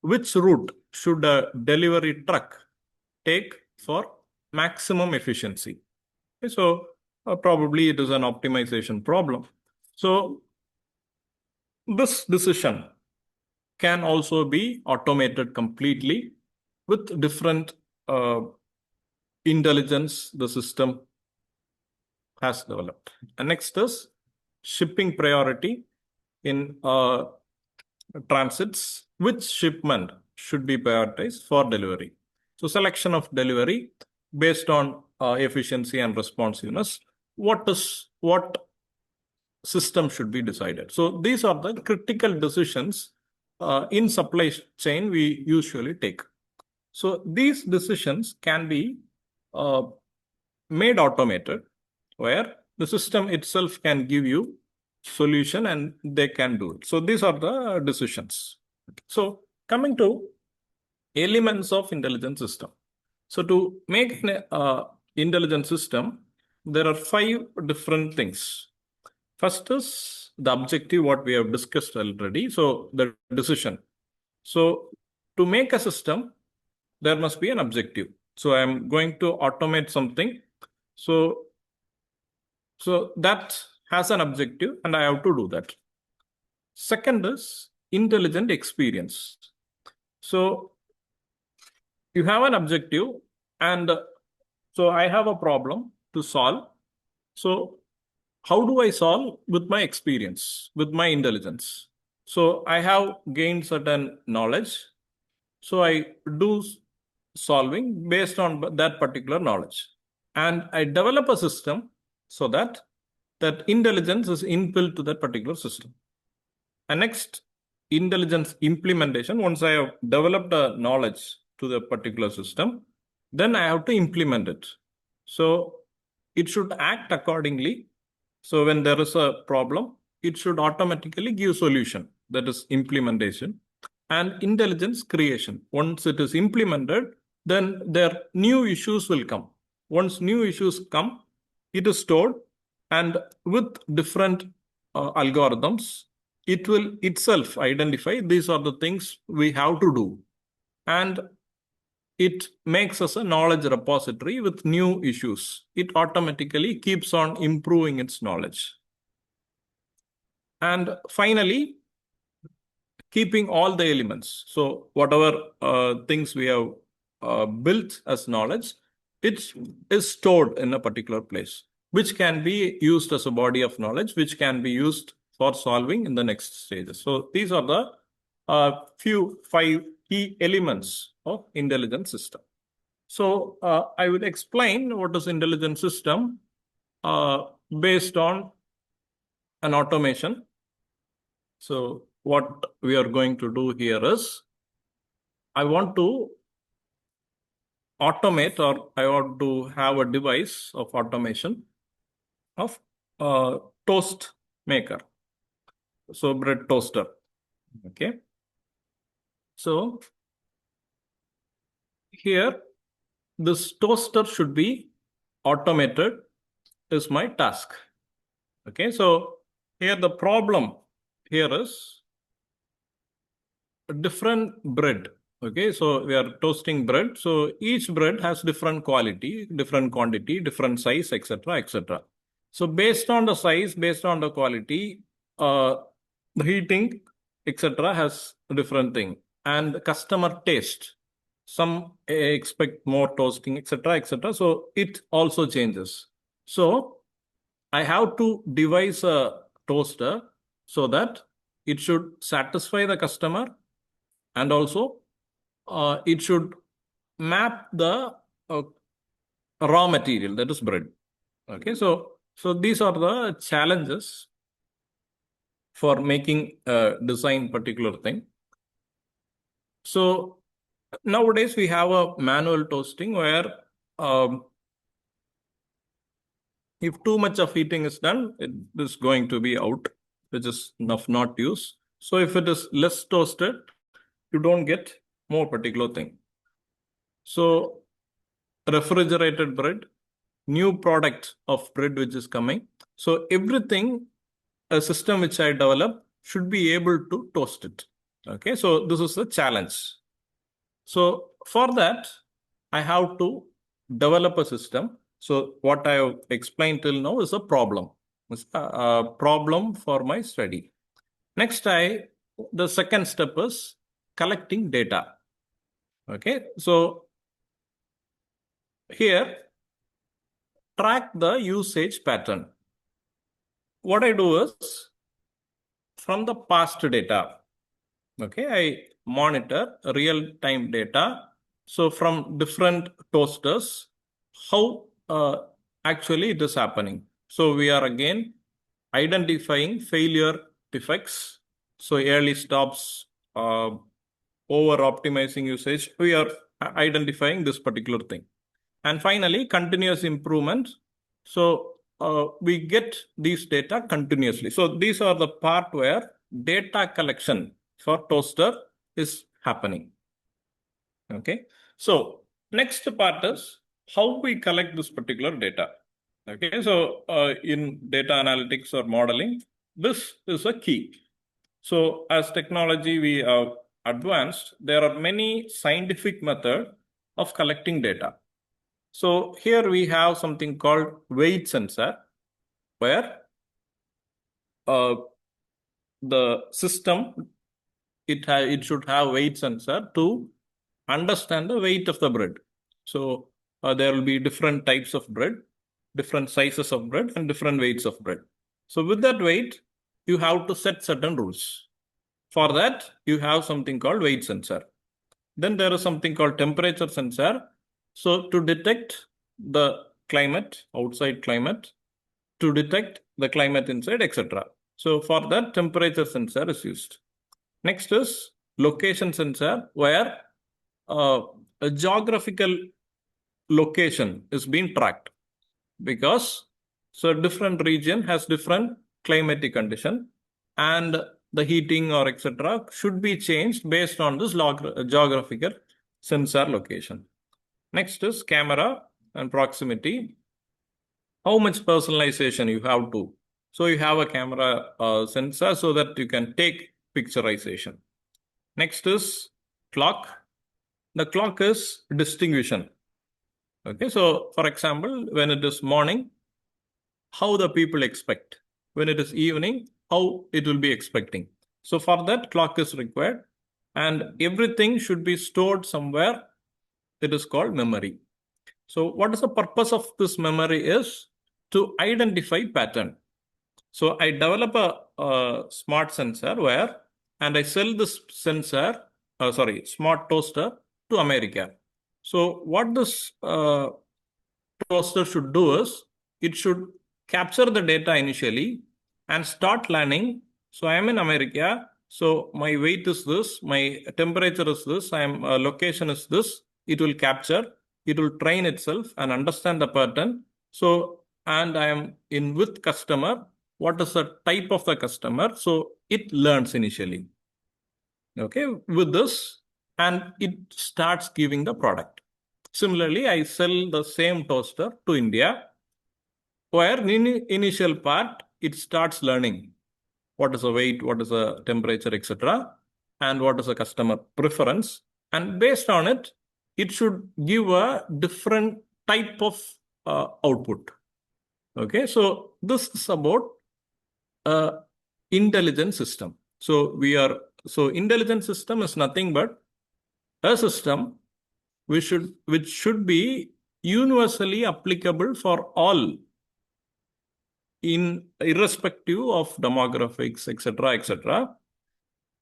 Which route should a delivery truck take for maximum efficiency? Okay, so probably it is an optimization problem. So this decision can also be automated completely with different intelligence the system has developed. And next is shipping priority in transits. Which shipment should be prioritized for delivery? So selection of delivery based on efficiency and responsiveness. What system should be decided? So these are the critical decisions in supply chain we usually take. So these decisions can be made automated, where the system itself can give you solution and they can do it. So these are the decisions. So coming to elements of intelligent system. So to make an intelligent system, there are 5 different things. First is the objective, what we have discussed already. So the decision. So to make a system, there must be an objective. So I'm going to automate something. So that has an objective and I have to do that. Second is intelligent experience. So you have an objective and so I have a problem to solve. So how do I solve? With my experience, with my intelligence. So I have gained certain knowledge. So I do solving based on that particular knowledge. And I develop a system so that intelligence is inbuilt to that particular system. And next, intelligence implementation. Once I have developed a knowledge to the particular system, then I have to implement it. So it should act accordingly. So when there is a problem, it should automatically give solution. That is implementation. And intelligence creation. Once it is implemented, then there new issues will come. Once new issues come, it is stored, and with different algorithms, it will itself identify these are the things we have to do. And it makes us a knowledge repository with new issues. It automatically keeps on improving its knowledge. And finally, keeping all the elements. So whatever things we have built as knowledge, it is stored in a particular place, which can be used as a body of knowledge, which can be used for solving in the next stages. So these are the 5 key elements of intelligent system. So I will explain what is intelligent system based on an automation. So what we are going to do here is, I want to automate, or I want to have a device of automation of toast maker. So bread toaster. Okay. So here, this toaster should be automated is my task. Okay. So here the problem here is a different bread. Okay, so we are toasting bread. So each bread has different quality, different quantity, different size, etc., etc. So based on the size, based on the quality, the heating, etc., has a different thing. And customer taste. Some expect more toasting, etc., etc. So it also changes. So I have to devise a toaster so that it should satisfy the customer, and also it should map the raw material, that is bread. Okay, so these are the challenges for making a design particular thing. So nowadays we have a manual toasting where if too much of heating is done, it is going to be out, which is of not use. So if it is less toasted, you don't get more particular thing. So refrigerated bread, new product of bread which is coming. So everything, a system which I develop should be able to toast it. Okay, so this is a challenge. So for that, I have to develop a system. So what I have explained till now is a problem. It's a problem for my study. Next, the second step is collecting data. Okay, so here, track the usage pattern. What I do is, from the past data, okay, I monitor real-time data. So from different toasters, how actually it is happening. So we are again identifying failure defects. So early stops, over optimizing usage, we are identifying this particular thing. And finally, continuous improvement. So we get these data continuously. So these are the part where data collection for toaster is happening. Okay. So next part is how we collect this particular data. Okay. So in data analytics or modeling, this is a key. So as technology we have advanced, there are many scientific methods of collecting data. So here we have something called weight sensor, where the system, it should have weight sensor to understand the weight of the bread. So there will be different types of bread, different sizes of bread, and different weights of bread. So with that weight, you have to set certain rules. For that, you have something called weight sensor. Then there is something called temperature sensor. So to detect the climate, outside climate, to detect the climate inside, etc. So for that, temperature sensor is used. Next is location sensor, where a geographical location is being tracked, because so different region has different climatic condition, and the heating or etc. should be changed based on this geographical sensor location. Next is camera and proximity. How much personalization you have to. So you have a camera sensor so that you can take picturization. Next is clock. The clock is distinguishing. Okay, so for example, when it is morning, how the people expect. When it is evening, how it will be expecting. So for that, clock is required, and everything should be stored somewhere. It is called memory. So what is the purpose of this memory is to identify pattern. So I develop a smart sensor and I sell this sensor, smart toaster to America. So what this toaster should do is, it should capture the data initially and start learning. So I am in America. So my weight is this, my temperature is this, location is this. It will capture, it will train itself and understand the pattern. So, and I am in with customer. What is the type of the customer? So it learns initially. Okay, with this, and it starts giving the product. Similarly, I sell the same toaster to India, where in initial part, it starts learning what is the weight, what is the temperature, etc., and what is the customer preference. And based on it, it should give a different type of output. Okay, so this is about intelligent system. So intelligent system is nothing but a system which should be universally applicable for all, irrespective of demographics, etc.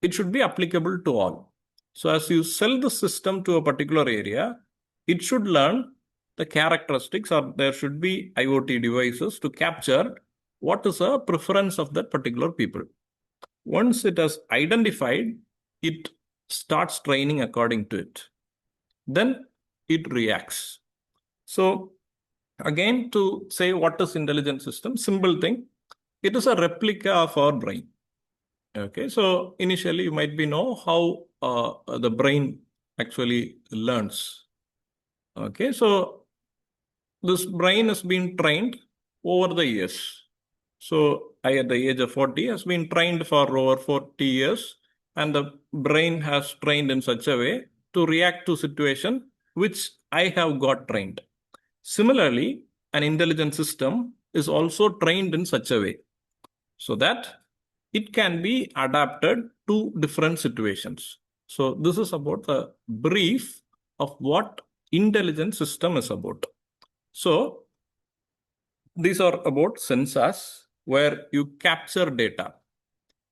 It should be applicable to all. So as you sell the system to a particular area, it should learn the characteristics, or there should be IoT devices to capture what is a preference of that particular people. Once it has identified, it starts training according to it. Then it reacts. So again, to say what is intelligent system, simple thing, it is a replica of our brain. Okay, so initially you might know how the brain actually learns. Okay, so this brain has been trained over the years. So I, at the age of 40, has been trained for over 40 years, and the brain has trained in such a way to react to situation which I have got trained. Similarly, an intelligent system is also trained in such a way so that it can be adapted to different situations. So this is about the brief of what intelligent system is about. So these are about sensors where you capture data.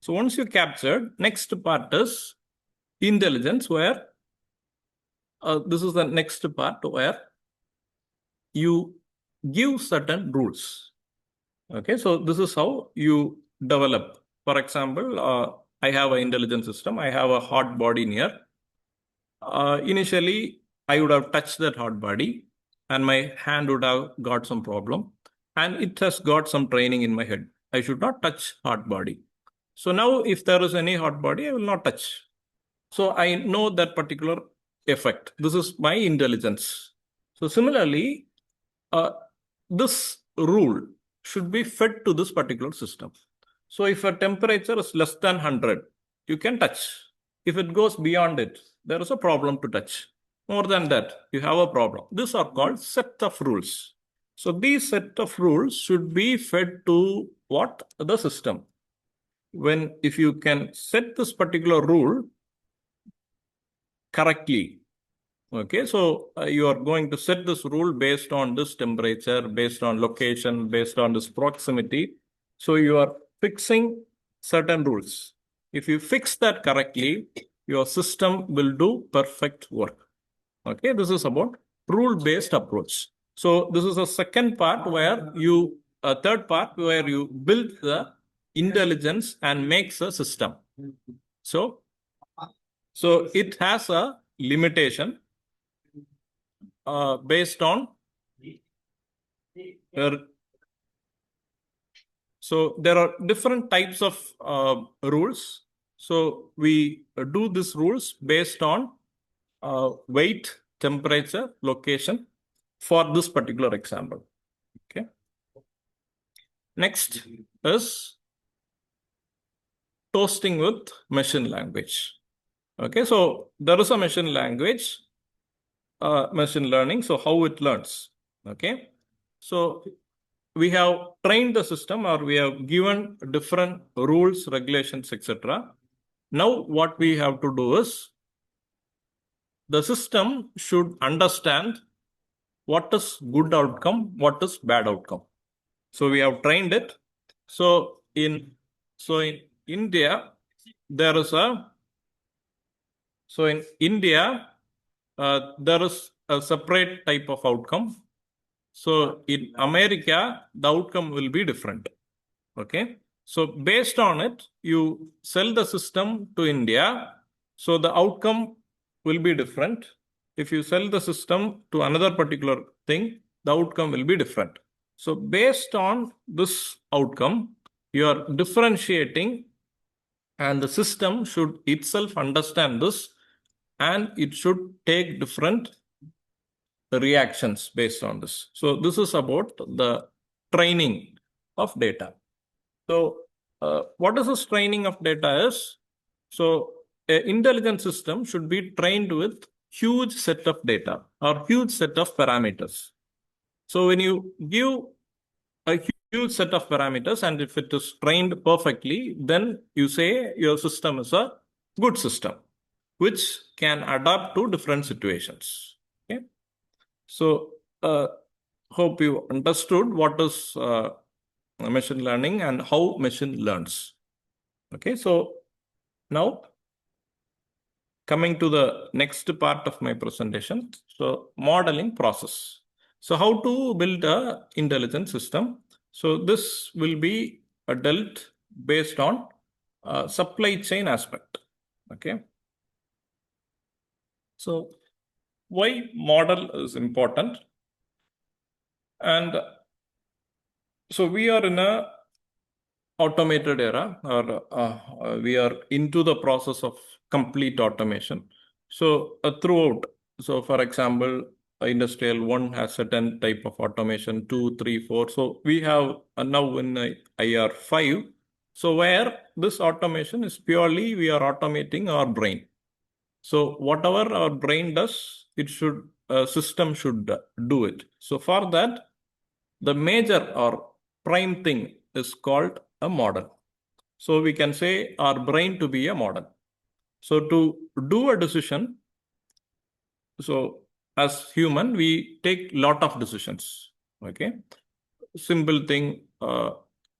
So once you captured, next part is intelligence, where this is the next part where you give certain rules. Okay, so this is how you develop. For example, I have an intelligent system. I have a hot body near. Initially, I would have touched that hot body and my hand would have got some problem. And it has got some training in my head. I should not touch hot body. So now if there is any hot body, I will not touch. So I know that particular effect. This is my intelligence. So similarly, this rule should be fed to this particular system. So if a temperature is less than 100, you can touch. If it goes beyond it, there is a problem to touch. More than that, you have a problem. These are called set of rules. So these set of rules should be fed to what? The system. If you can set this particular rule correctly, okay, so you are going to set this rule based on this temperature, based on location, based on this proximity. So you are fixing certain rules. If you fix that correctly, your system will do perfect work. Okay, this is about rule-based approach. So this is a second part where third part where you build the intelligence and makes a system. So it has a limitation based on so there are different types of rules. So we do these rules based on weight, temperature, location for this particular example. Okay. Next is toasting with machine language. Okay, so there is a machine language, machine learning. So how it learns. Okay, so we have trained the system or we have given different rules, regulations, etc. Now what we have to do is the system should understand what is good outcome, what is bad outcome. So we have trained it. So in India, there is a separate type of outcome. So in America, the outcome will be different. Okay. So based on it, you sell the system to India. So the outcome will be different. If you sell the system to another particular thing, the outcome will be different. So based on this outcome, you are differentiating and the system should itself understand this and it should take different reactions based on this. So this is about the training of data. So what is this training of data is? So an intelligent system should be trained with huge set of data or huge set of parameters. So when you give a huge set of parameters and if it is trained perfectly, then you say your system is a good system, which can adapt to different situations. Okay. So hope you understood what is machine learning and how machine learns. Okay, so now coming to the next part of my presentation. So modeling process. So how to build an intelligent system. So this will be dealt based on supply chain aspect. Okay. So why model is important? And so we are in a automated era, or we are into the process of complete automation. So throughout, so for example, industrial 1 has certain type of automation, 2, 3, 4. So we have now in IR 5. So where this automation is purely we are automating our brain. So whatever our brain does, it should system should do it. So for that, the major or prime thing is called a model. So we can say our brain to be a model. So to do a decision, so as human, we take lot of decisions. Okay. Simple thing,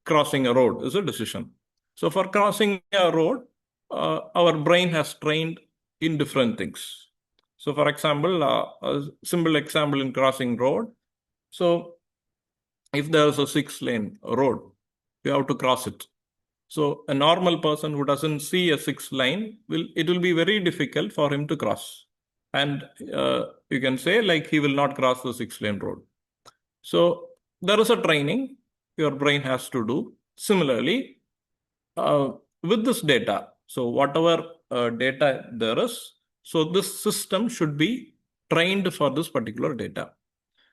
crossing a road is a decision. So for crossing a road, our brain has trained in different things. So for example, a simple example in crossing road. So if there is a 6-lane road, you have to cross it. So a normal person who doesn't see a 6 line, it will be very difficult for him to cross. And you can say like he will not cross the 6-lane road. So there is a training your brain has to do. Similarly, with this data, so whatever data there is, so this system should be trained for this particular data.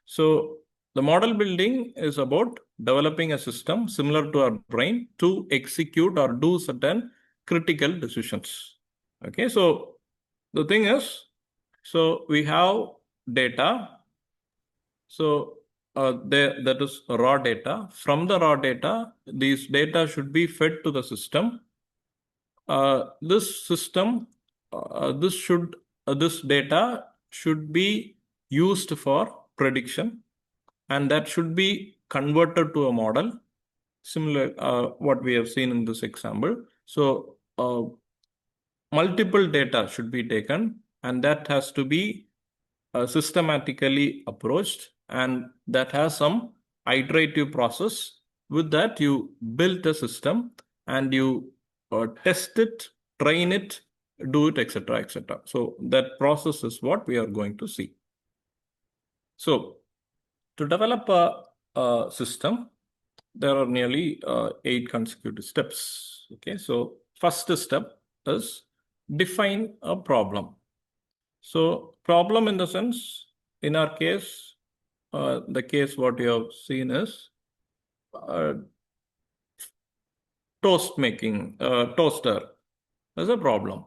So the model building is about developing a system similar to our brain to execute or do certain critical decisions. Okay, so the thing is, so we have data. So that is raw data. From the raw data, these data should be fed to the system. This system, this data should be used for prediction, and that should be converted to a model, similar what we have seen in this example. So multiple data should be taken, and that has to be systematically approached, and that has some iterative process. With that, you build a system and you test it, train it, do it, etc., etc. So that process is what we are going to see. So to develop a system, there are nearly 8 consecutive steps. Okay, so first step is define a problem. So problem in the sense, in our case, the case what you have seen is toast making, toaster is a problem.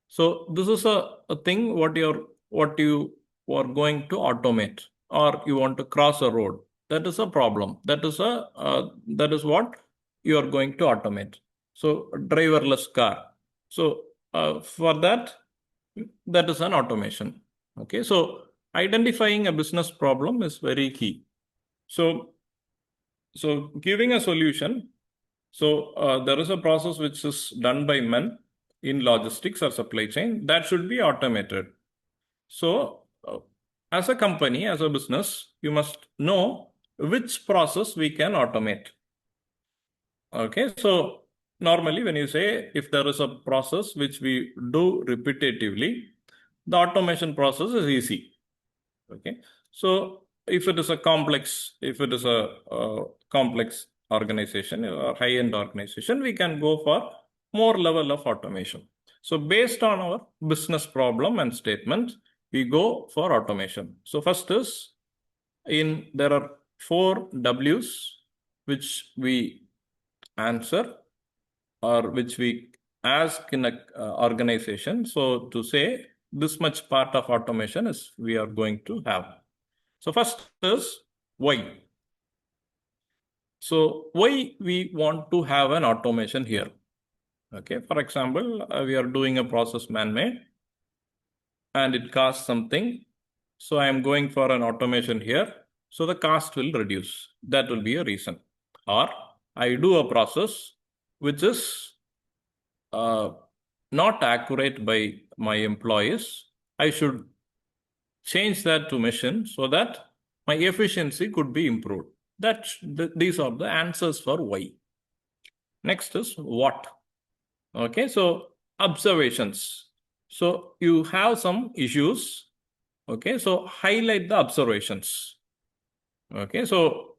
So this is a thing what you are going to automate, or you want to cross a road. That is a problem. That is what you are going to automate. So driverless car. So for that is an automation. Okay, so identifying a business problem is very key. So giving a solution. So there is a process which is done by men in logistics or supply chain that should be automated. So as a company, as a business, you must know which process we can automate. Okay, so normally when you say if there is a process which we do repetitively, the automation process is easy. Okay, so if it is a complex organization or high-end organization, we can go for more level of automation. So based on our business problem and statement, we go for automation. So first is there are 4 W's which we answer or which we ask in a organization. So to say this much part of automation is we are going to have. So first is why. So why we want to have an automation here? Okay, for example, we are doing a process man-made and it costs something. So I am going for an automation here. So the cost will reduce. That will be a reason. Or I do a process which is not accurate by my employees. I should change that to machine so that my efficiency could be improved. These are the answers for why. Next is what. Okay, so observations. So you have some issues. Okay, so highlight the observations. Okay, so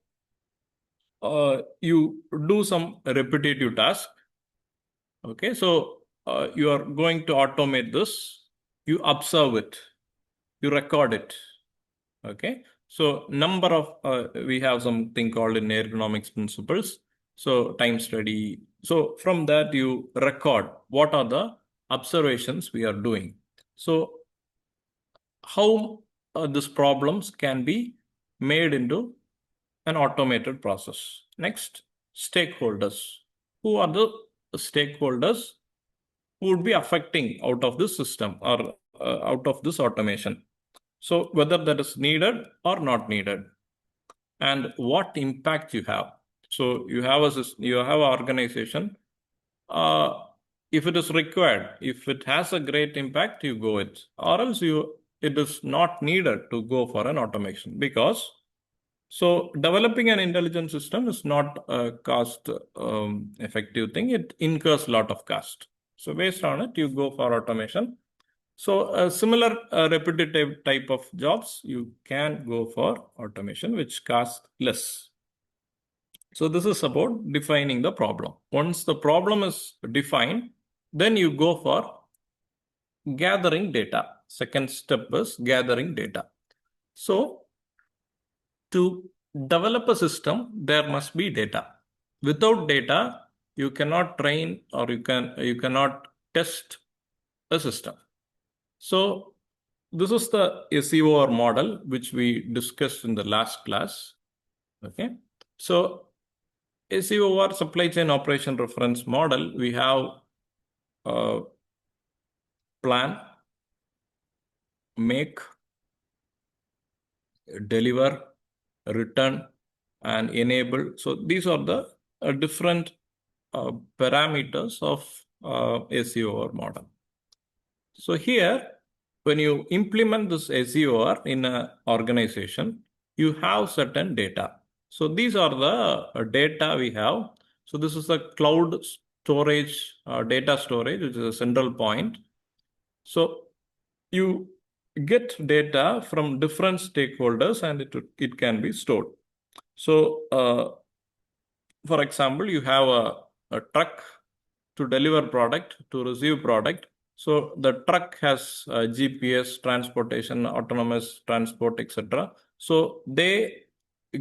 you do some repetitive task. Okay, so you are going to automate this. You observe it. You record it. Okay, so number of we have something called in ergonomics principles. So time study. So from that you record what are the observations we are doing. So how these problems can be made into an automated process. Next, stakeholders. Who are the stakeholders who would be affecting out of this system or out of this automation? So whether that is needed or not needed, and what impact you have. So you have an organization. If it is required, if it has a great impact, you go it, or else it is not needed to go for an automation, because So developing an intelligent system is not a cost effective thing. It incurs a lot of cost. So based on it, you go for automation. So a similar repetitive type of jobs, you can go for automation, which cost less. So this is about defining the problem. Once the problem is defined, then you go for gathering data. Second step is gathering data. So to develop a system, there must be data. Without data, you cannot train or you cannot test a system. So this is the SEOR model which we discussed in the last class. Okay, so SEOR supply chain operation reference model, we have plan, make, deliver, return, and enable. So these are the different parameters of SEOR model. So here, when you implement this SEOR in an organization, you have certain data. So these are the data we have. So this is the cloud storage, data storage, which is a central point. So you get data from different stakeholders and it can be stored. So for example, you have a truck to deliver product, to receive product. So the truck has GPS, transportation, autonomous transport, etc. So they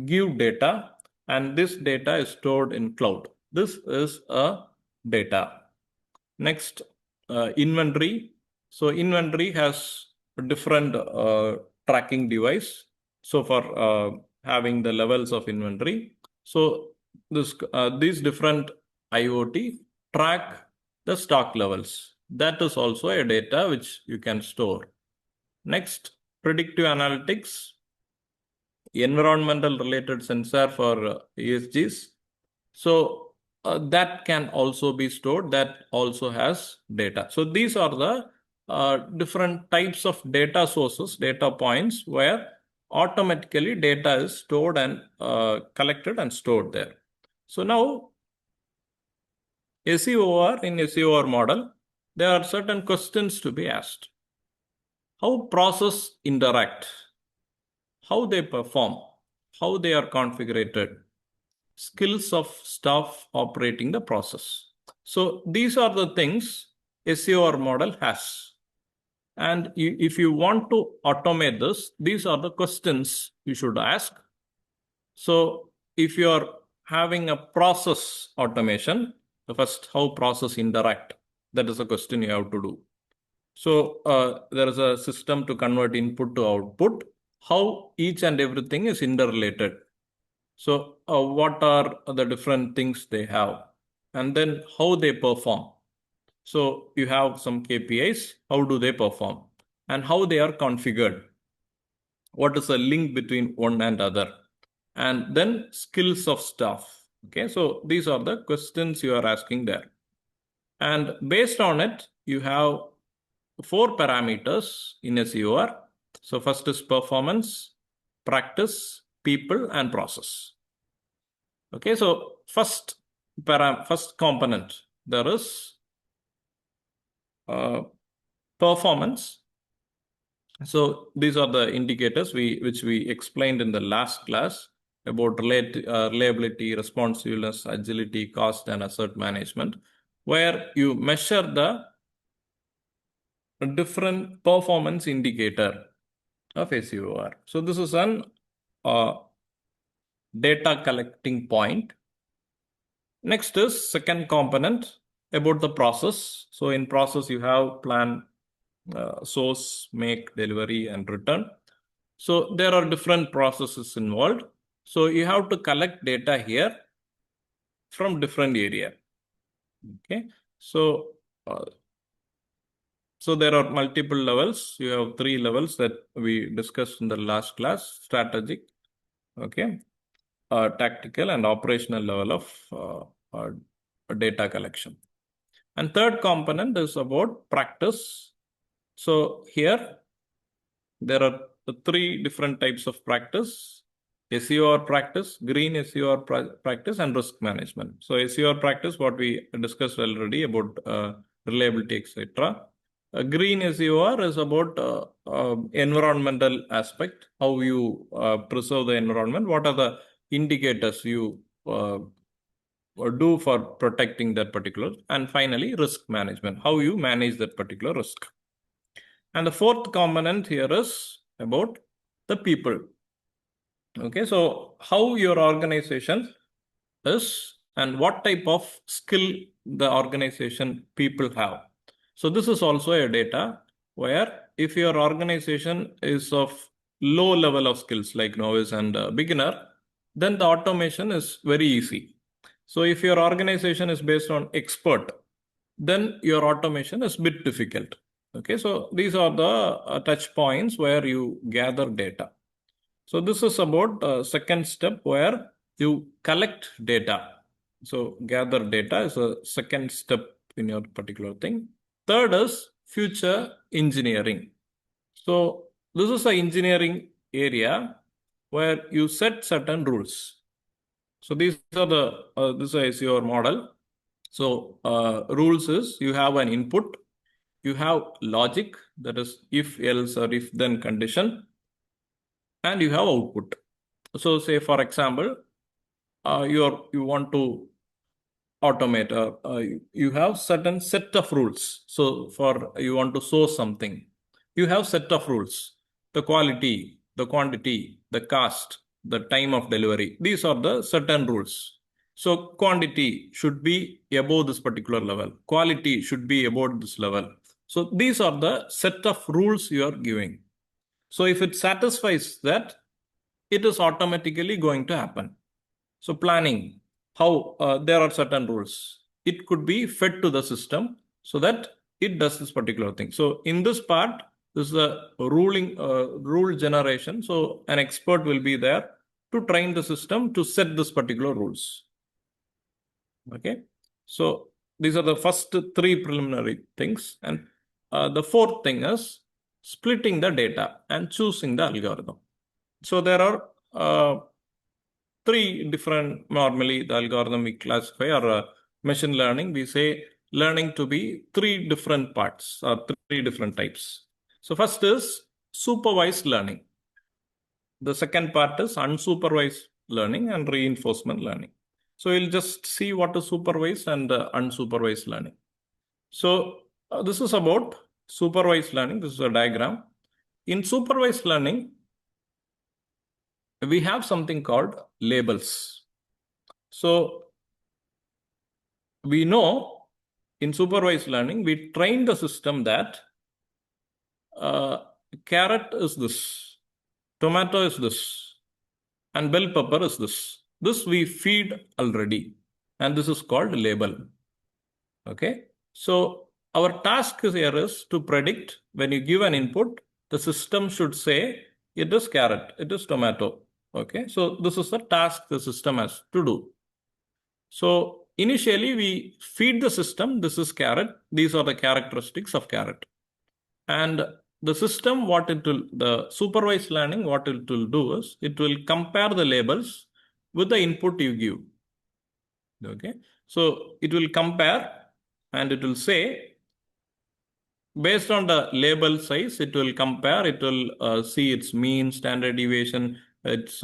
give data and this data is stored in cloud. This is a data. Next, inventory. So inventory has a different tracking device. So for having the levels of inventory. So these different IoT track the stock levels. That is also a data which you can store. Next, predictive analytics, environmental related sensor for ESGs. So that can also be stored, that also has data. So these are the different types of data sources, data points where automatically data is stored and collected and stored there. So now SEOR, in SEOR model, there are certain questions to be asked. How process interact, how they perform, how they are configured, skills of staff operating the process. So these are the things SEOR model has. And if you want to automate this, these are the questions you should ask. So if you are having a process automation, the first, how process interact, that is a question you have to do. So there is a system to convert input to output, how each and everything is interrelated. So what are the different things they have, and then how they perform. So you have some KPIs, how do they perform, and how they are configured. What is the link between one and other, and then skills of staff. Okay, so these are the questions you are asking there. And based on it, you have 4 parameters in SEOR. So first is performance, practice, people, and process. Okay, so first component, there is performance. So these are the indicators which we explained in the last class about reliability, responsiveness, agility, cost, and asset management, where you measure the different performance indicator of SEOR. So this is an data collecting point. Next is second component about the process. So in process, you have plan, source, make, delivery, and return. So there are different processes involved. So you have to collect data here from different area. Okay, so there are multiple levels. You have 3 levels that we discussed in the last class: strategic, okay, tactical, and operational level of data collection. And third component is about practice. So here there are 3 different types of practice. SEO or practice, green SEO or practice, and risk management. So SEO or practice, what we discussed already about reliability, etc. Green SEO is about environmental aspect, how you preserve the environment, what are the indicators you do for protecting that particular, and finally risk management, how you manage that particular risk. And the fourth component here is about the people. Okay, so how your organization is and what type of skill the organization people have. So this is also a data where if your organization is of low level of skills like novice and beginner, then the automation is very easy. So if your organization is based on expert, then your automation is a bit difficult. Okay, so these are the touch points where you gather data. So this is about second step where you collect data. So gather data is a second step in your particular thing. Third is future engineering. So this is an engineering area where you set certain rules. So these are the, this is your model. So rules is you have an input, you have logic, that is if else or if then condition, and you have output. So say for example, you want to automate, you have certain set of rules. So for you want to source something, you have set of rules, the quality, the quantity, the cost, the time of delivery. These are the certain rules. So quantity should be above this particular level. Quality should be above this level. So these are the set of rules you are giving. So if it satisfies that, it is automatically going to happen. So planning, how there are certain rules. It could be fed to the system so that it does this particular thing. So in this part, this is a rule generation. So an expert will be there to train the system to set this particular rules. Okay. So these are the first three preliminary things. And the fourth thing is splitting the data and choosing the algorithm. So there are three different, normally the algorithm we classify, or machine learning, we say learning to be three different parts or three different types. So first is supervised learning. The second part is unsupervised learning and reinforcement learning. So we'll just see what is supervised and unsupervised learning. So this is about supervised learning. This is a diagram. In supervised learning, we have something called labels. So we know in supervised learning, we train the system that carrot is this, tomato is this, and bell pepper is this. This we feed already, and this is called label. Okay. So our task here is to predict when you give an input, the system should say it is carrot, it is tomato. Okay. So this is the task the system has to do. So initially we feed the system, this is carrot, these are the characteristics of carrot. And the system, the supervised learning, what it will do is, it will compare the labels with the input you give. Okay. So it will compare and it will say, based on the label size, it will compare, it will see its mean, standard deviation, its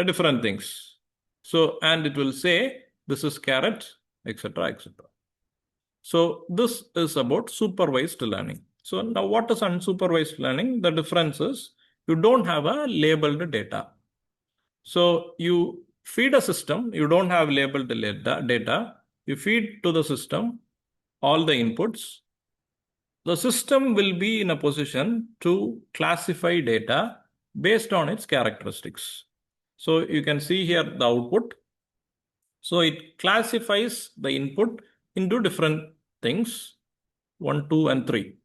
different things. So, and it will say, this is carrot, etc., etc. So this is about supervised learning. So now what is unsupervised learning? The difference is you don't have a labeled data. So you feed a system, you don't have labeled data, you feed to the system all the inputs. The system will be in a position to classify data based on its characteristics. So you can see here the output. So it classifies the input into different things, 1, 2, and 3.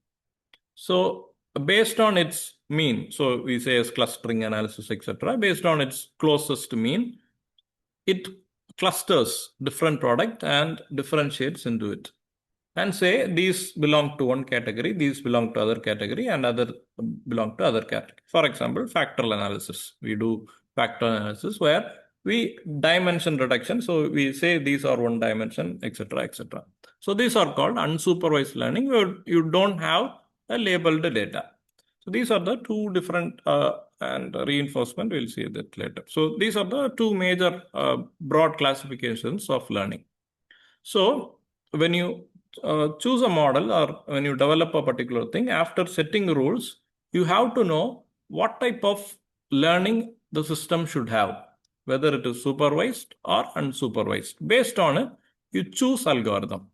So based on its mean, so we say as clustering analysis, etc., based on its closest mean, it clusters different product and differentiates into it. And say these belong to one category, these belong to other category, and other belong to other category. For example, factorial analysis. We do factor analysis, where we dimension reduction. So we say these are one dimension, etc., etc. So these are called unsupervised learning, where you don't have a labeled data. So these are the two different and reinforcement. We'll see that later. So these are the two major broad classifications of learning. So when you choose a model or when you develop a particular thing, after setting rules, you have to know what type of learning the system should have, whether it is supervised or unsupervised. Based on it, you choose algorithm.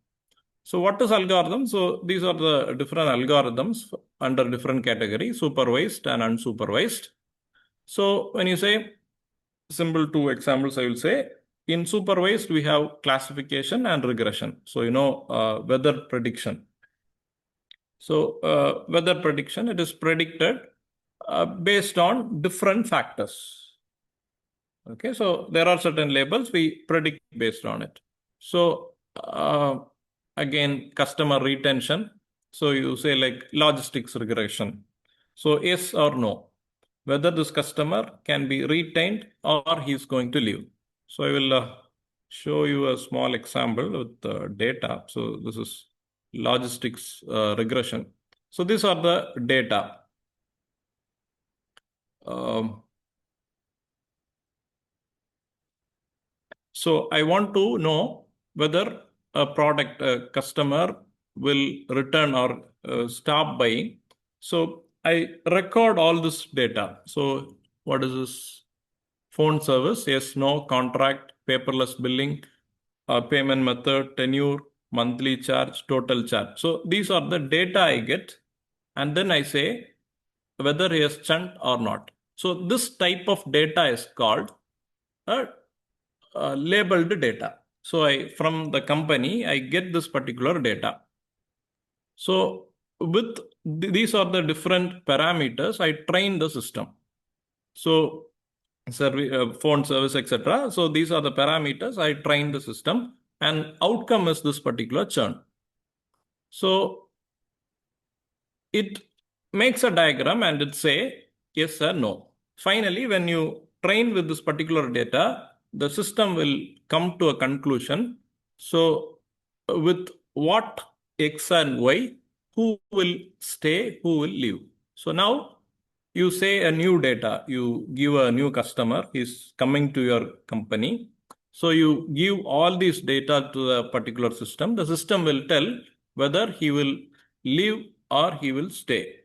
So what is algorithm? So these are the different algorithms under different categories, supervised and unsupervised. So when you say simple two examples, I will say in supervised, we have classification and regression. So, weather prediction. So weather prediction, it is predicted based on different factors. Okay, so there are certain labels we predict based on it. So again, customer retention. So you say like logistics regression. So yes or no, whether this customer can be retained or he's going to leave. So I will show you a small example with data. So this is logistics regression. So these are the data. So I want to know whether a product, a customer will return or stop buying. So I record all this data. So what is this? Phone service, yes, no, contract, paperless billing, payment method, tenure, monthly charge, total charge. So these are the data I get. And then I say whether he has churned or not. So this type of data is called labeled data. So from the company, I get this particular data. So with these are the different parameters, I train the system. So phone service, etc. So these are the parameters I train the system, and outcome is this particular churn. So it makes a diagram and it say yes or no. Finally, when you train with this particular data, the system will come to a conclusion. So with what X and Y, who will stay, who will leave. So now you say a new data, you give a new customer, is coming to your company. So you give all these data to the particular system. The system will tell whether he will leave or he will stay.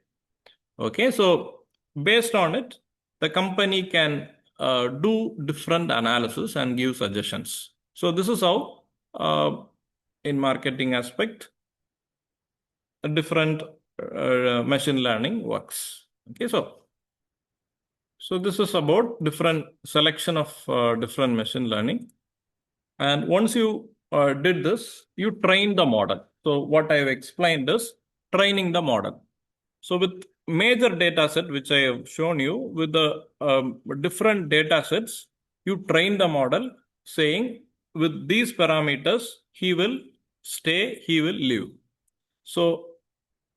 Okay, so based on it, the company can do different analysis and give suggestions. So this is how in marketing aspect, a different machine learning works. Okay, so this is about different selection of different machine learning. And once you did this, you train the model. So what I have explained is training the model. So with major data set, which I have shown you, with the different data sets, you train the model saying with these parameters, he will stay, he will leave. So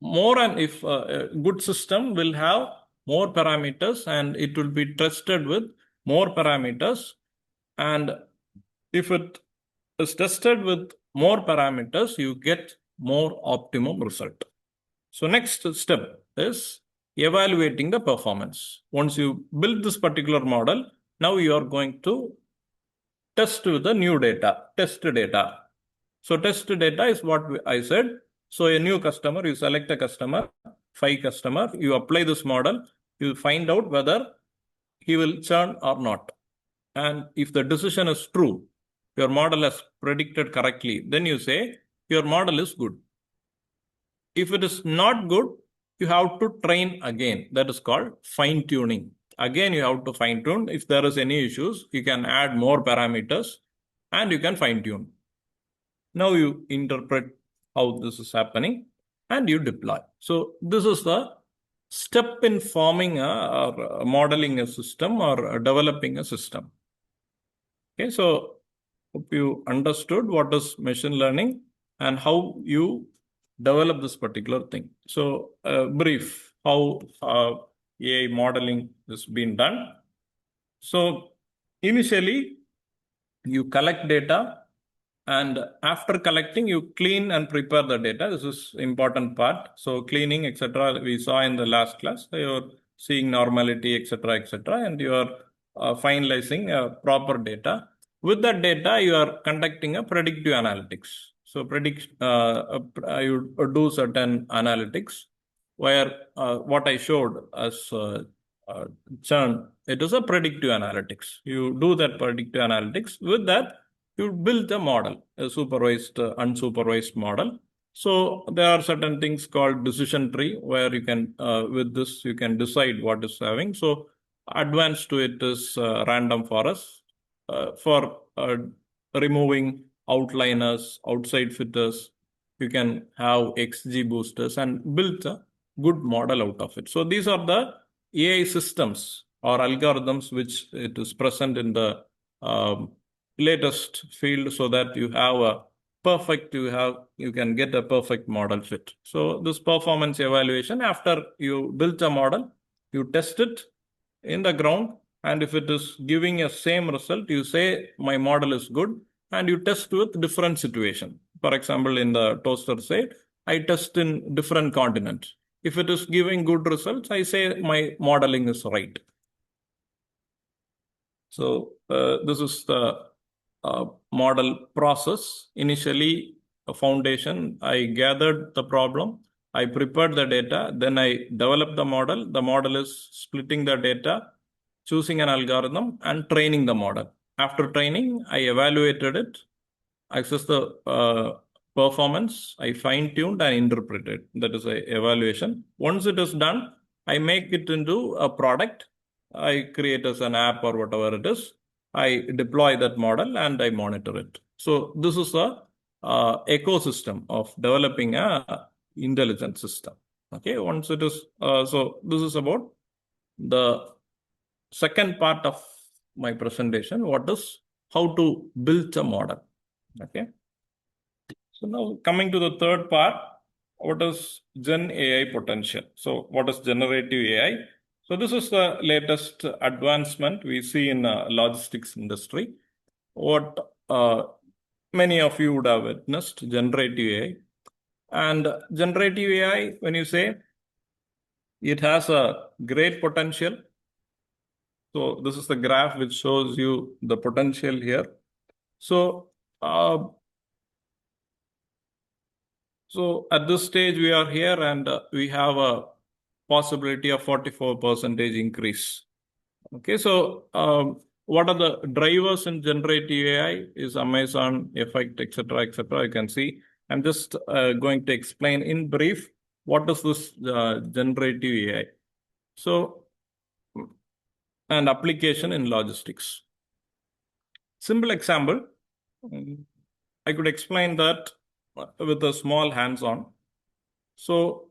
more, and if a good system will have more parameters and it will be tested with more parameters. And if it is tested with more parameters, you get more optimum result. So next step is evaluating the performance. Once you build this particular model, now you are going to test with the new data, test data. So test data is what I said. So a new customer, you select a customer, 5 customer, you apply this model, you find out whether he will churn or not. And if the decision is true, your model has predicted correctly, then you say your model is good. If it is not good, you have to train again. That is called fine tuning. Again, you have to fine tune. If there is any issues, you can add more parameters and you can fine tune. Now you interpret how this is happening and you deploy. So this is the step in forming or modeling a system or developing a system. Okay, so hope you understood what is machine learning and how you develop this particular thing. So brief how AI modeling is being done. So initially, you collect data, and after collecting, you clean and prepare the data. This is important part. So cleaning, etc., we saw in the last class. So you're seeing normality, etc., and you are finalizing proper data. With that data, you are conducting a predictive analytics. So you do certain analytics where what I showed as churn, it is a predictive analytics. You do that predictive analytics. With that, you build a model, a supervised, unsupervised model. So there are certain things called decision tree where you can, with this, you can decide what is having. So advanced to it is random forest for removing outliners, outside fitters. You can have XG boosters and build a good model out of it. So these are the AI systems or algorithms which it is present in the latest field, so that you have a perfect, you can get a perfect model fit. So this performance evaluation, after you build a model, you test it in the ground, and if it is giving a same result, you say my model is good, and you test with different situation. For example, in the toaster side, I test in different continent. If it is giving good results, I say my modeling is right. So this is the model process. Initially, a foundation, I gathered the problem, I prepared the data, then I developed the model. The model is splitting the data, choosing an algorithm, and training the model. After training, I evaluated it, assess the performance, I fine-tuned and interpreted. That is a evaluation. Once it is done, I make it into a product. I create as an app or whatever it is. I deploy that model and I monitor it. So this is a ecosystem of developing a intelligent system. Okay, once it is, so this is about the second part of my presentation. What is how to build a model? Okay. So now coming to the third part, what is Gen AI potential? So what is generative AI? So this is the latest advancement we see in logistics industry. What many of you would have witnessed, generative AI. And generative AI, when you say, it has a great potential. So this is the graph which shows you the potential here. So at this stage, we are here and we have a possibility of 44% increase. Okay, so what are the drivers in generative AI is Amazon, FACTE, etc., etc. You can see. I'm just going to explain in brief what is this generative AI. So, and application in logistics. Simple example, I could explain that with a small hands-on. So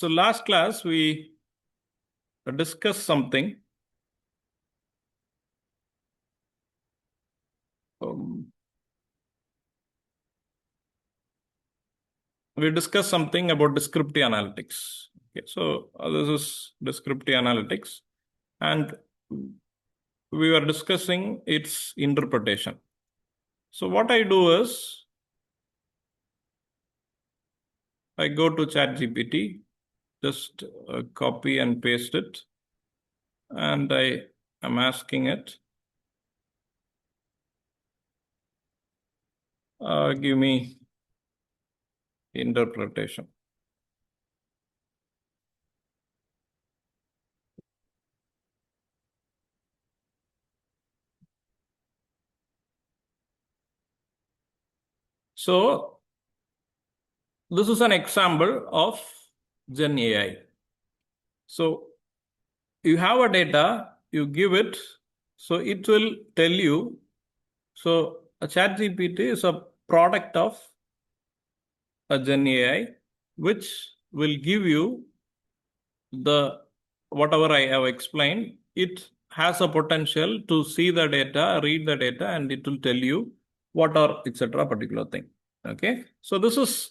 last class we discussed something. We discussed something about descriptive analytics. Okay, so this is descriptive analytics, and we were discussing its interpretation. So what I do is, I go to ChatGPT, just copy and paste it, and I am asking it, give me interpretation. So this is an example of Gen AI. So you have a data, you give it, so it will tell you. So a ChatGPT is a product of a Gen AI, which will give you the whatever I have explained. It has a potential to see the data, read the data, and it will tell you what are etc. particular thing. Okay, so this is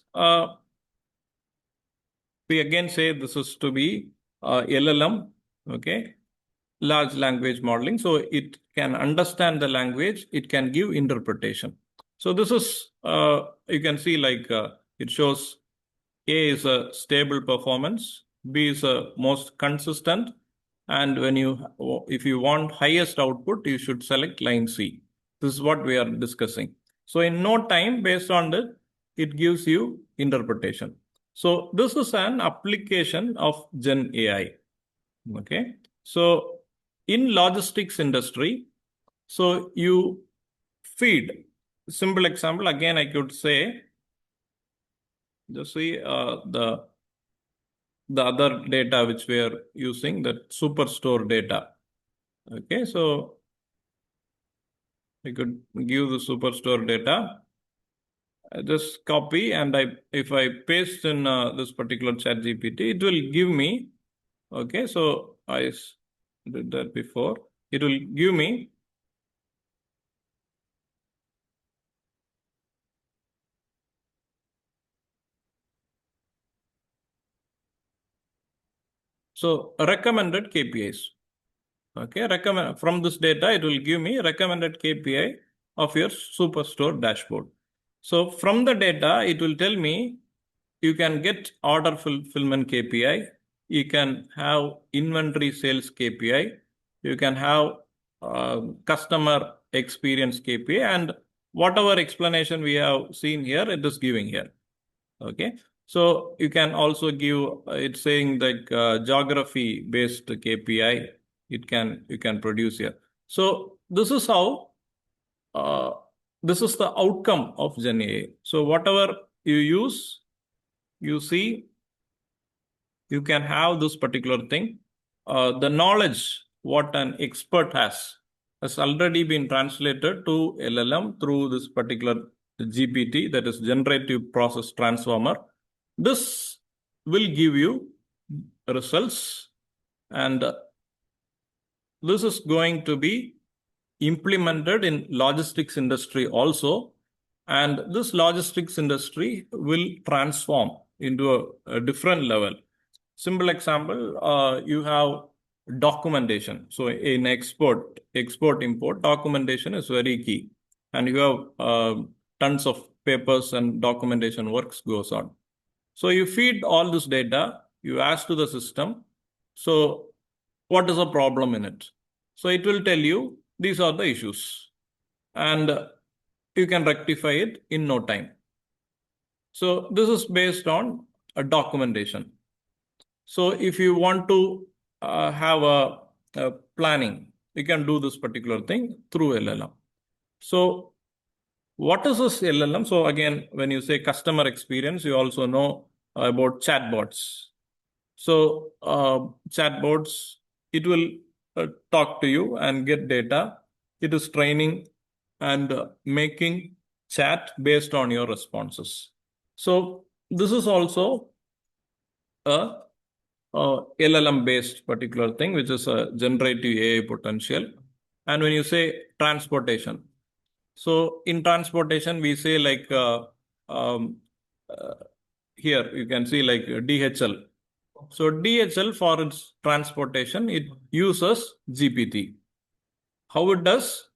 we again say this is to be LLM. Okay, large language modeling. So it can understand the language, it can give interpretation. So this is, you can see like it shows A is a stable performance, B is a most consistent, and if you want highest output, you should select line C. This is what we are discussing. So in no time, based on that, it gives you interpretation. So this is an application of Gen AI. Okay. So in logistics industry, so you feed, simple example, again, I could say, just see the other data which we are using, that superstore data. Okay, so I could give the superstore data. I just copy, and if I paste in this particular chat GPT, it will give me. Okay, so I did that before. It will give me so recommended KPIs. Okay, from this data, it will give me recommended KPI of your superstore dashboard. So from the data, it will tell me you can get order fulfillment KPI, you can have inventory sales KPI, you can have customer experience KPI, and whatever explanation we have seen here, it is giving here. Okay, so you can also give, it's saying like geography based KPI, you can produce here. So this is how this is the outcome of Gen AI. So whatever you use, you see, you can have this particular thing. The knowledge what an expert has already been translated to LLM through this particular GPT, that is generative process transformer. This will give you results, and this is going to be implemented in logistics industry also, and this logistics industry will transform into a different level. Simple example, you have documentation. So in export import, documentation is very key, and you have tons of papers and documentation works goes on. So you feed all this data, you ask to the system, so what is the problem in it? So it will tell you these are the issues, and you can rectify it in no time. So this is based on a documentation. So if you want to have a planning, you can do this particular thing through LLM. So what is this LLM? So again, when you say customer experience, you also know about chatbots. So chatbots, it will talk to you and get data. It is training and making chat based on your responses. So this is also a LLM based particular thing, which is a generative AI potential. And when you say transportation, so in transportation, we say like here you can see like DHL. So DHL, for its transportation, it uses GPT. How it does?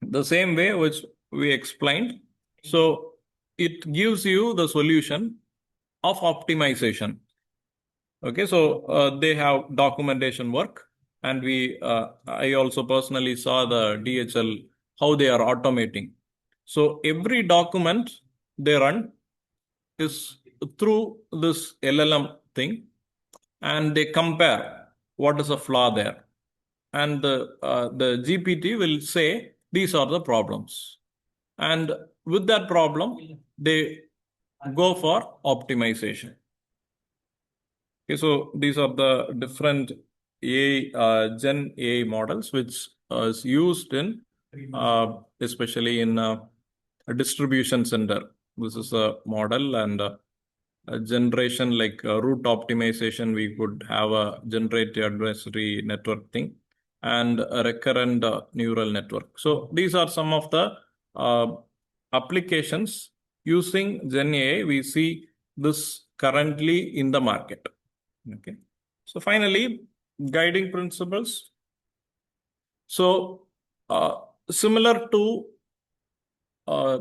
The same way which we explained. So it gives you the solution of optimization. Okay, so they have documentation work, and I also personally saw the DHL, how they are automating. So every document they run is through this LLM thing, and they compare what is a flaw there, and the GPT will say these are the problems, and with that problem they go for optimization. Okay, so these are the different AI Gen AI models which is used in especially in a distribution center. This is a model, and a generation like route optimization, we could have a generative adversary network thing, and a recurrent neural network. So these are some of the applications using Gen AI. We see this currently in the market. Okay. So finally, guiding principles. So similar to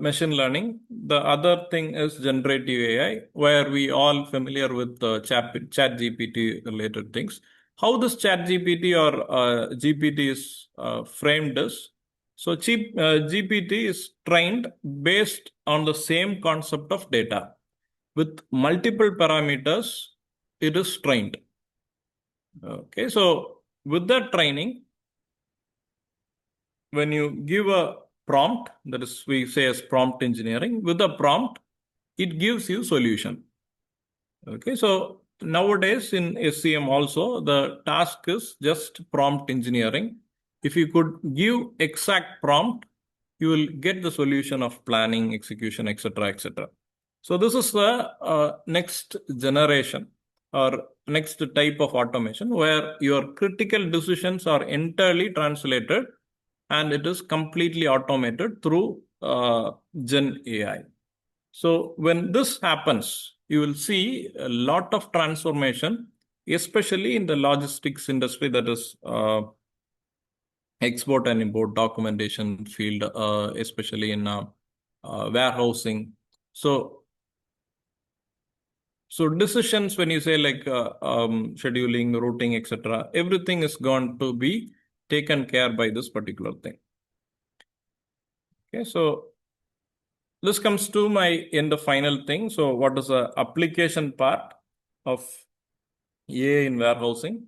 machine learning, the other thing is generative AI, where we all familiar with chat GPT related things. How this chat GPT or GPT is framed is, so GPT is trained based on the same concept of data. With multiple parameters, it is trained. Okay, so with that training, when you give a prompt, that is, we say as prompt engineering, with a prompt, it gives you solution. Okay, so nowadays in SCM also, the task is just prompt engineering. If you could give exact prompt, you will get the solution of planning, execution, etc., etc. So this is the next generation or next type of automation where your critical decisions are entirely translated and it is completely automated through Gen AI. So when this happens, you will see a lot of transformation, especially in the logistics industry, that is export and import documentation field, especially in warehousing. So decisions, when you say like scheduling, routing, etc., everything is going to be taken care by this particular thing. Okay, so this comes to my end of final thing. So what is the application part of AI in warehousing?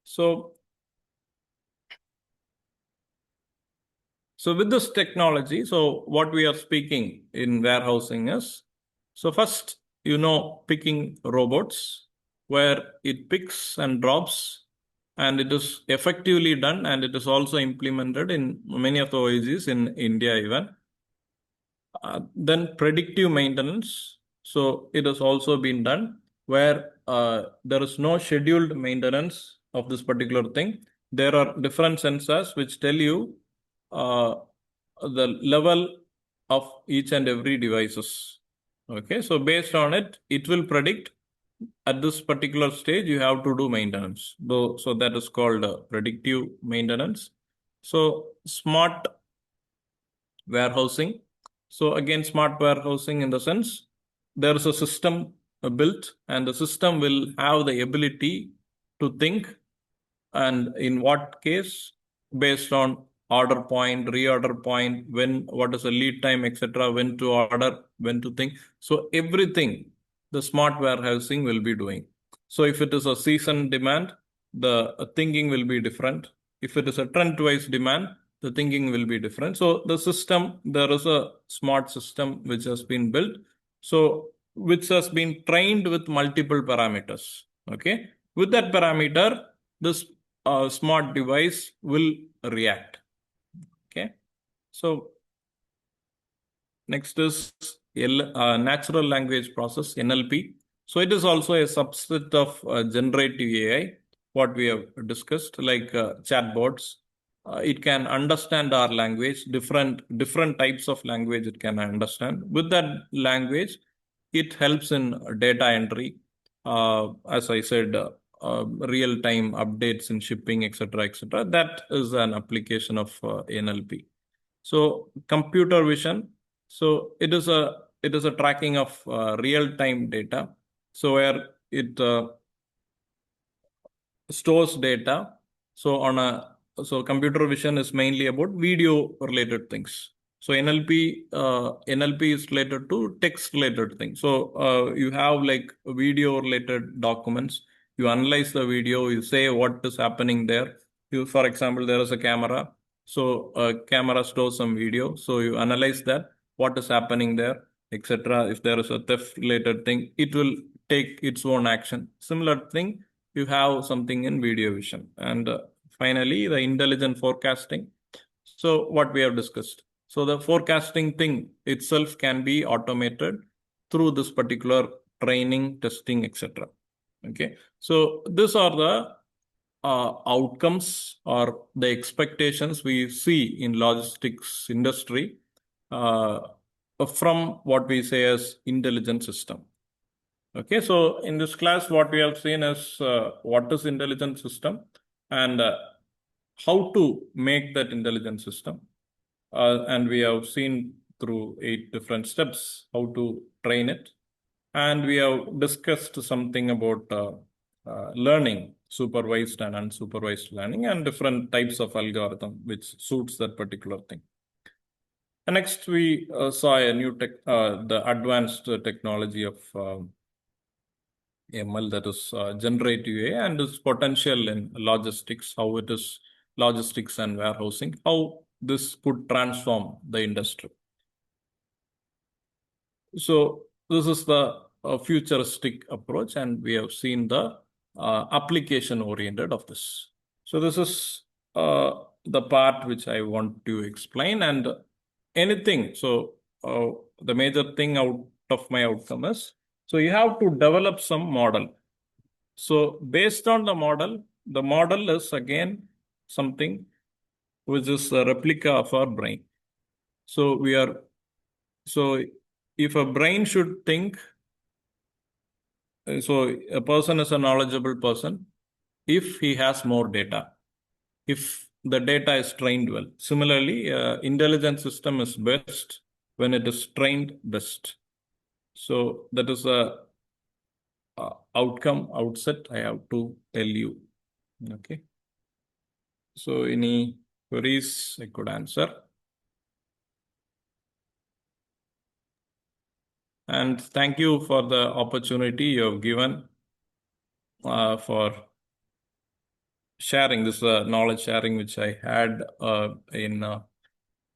So with this technology, so what we are speaking in warehousing is, so first, picking robots, where it picks and drops, and it is effectively done, and it is also implemented in many of the OEGs in India even. Then predictive maintenance. So it has also been done where there is no scheduled maintenance of this particular thing. There are different sensors which tell you the level of each and every devices. Okay, so based on it, it will predict at this particular stage you have to do maintenance. So that is called predictive maintenance. So smart warehousing. So again, smart warehousing in the sense there is a system built, and the system will have the ability to think, and in what case, based on order point, reorder point, what is the lead time, etc., when to order, when to think. So everything the smart warehousing will be doing. So if it is a season demand, the thinking will be different. If it is a trend-wise demand, the thinking will be different. So the system, there is a smart system which has been built, so which has been trained with multiple parameters. Okay, with that parameter, this smart device will react. Okay, so next is natural language process, NLP. So it is also a subset of generative AI, what we have discussed, like chatbots. It can understand our language, different types of language it can understand. With that language, it helps in data entry. As I said, real-time updates in shipping, etc., etc. That is an application of NLP. So computer vision. So it is a tracking of real-time data. So where it stores data. So computer vision is mainly about video related things. So NLP is related to text related things. So you have like video related documents. You analyze the video. You say what is happening there. For example, there is a camera. So a camera stores some video. So you analyze that, what is happening there, etc. If there is a theft related thing, it will take its own action. Similar thing, you have something in video vision. And finally, the intelligent forecasting. So what we have discussed. So the forecasting thing itself can be automated through this particular training, testing, etc. Okay. So these are the outcomes or the expectations we see in logistics industry from what we say as intelligent system. Okay, so in this class, what we have seen is what is intelligent system, and how to make that intelligent system. And we have seen through 8 different steps how to train it. And we have discussed something about learning, supervised and unsupervised learning, and different types of algorithm which suits that particular thing. And next, we saw a new the advanced technology of ML, that is generative AI, and its potential in logistics, how it is logistics and warehousing, how this could transform the industry. So this is the futuristic approach, and we have seen the application oriented of this. So this is the part which I want to explain, and anything. So the major thing out of my outcome is, so you have to develop some model. So based on the model is again something which is a replica of our brain. So if a brain should think, so a person is a knowledgeable person if he has more data, if the data is trained well. Similarly, intelligent system is best when it is trained best. So that is a outcome outset I have to tell you. Okay. So any queries I could answer. And thank you for the opportunity you have given for sharing this knowledge sharing, which I had in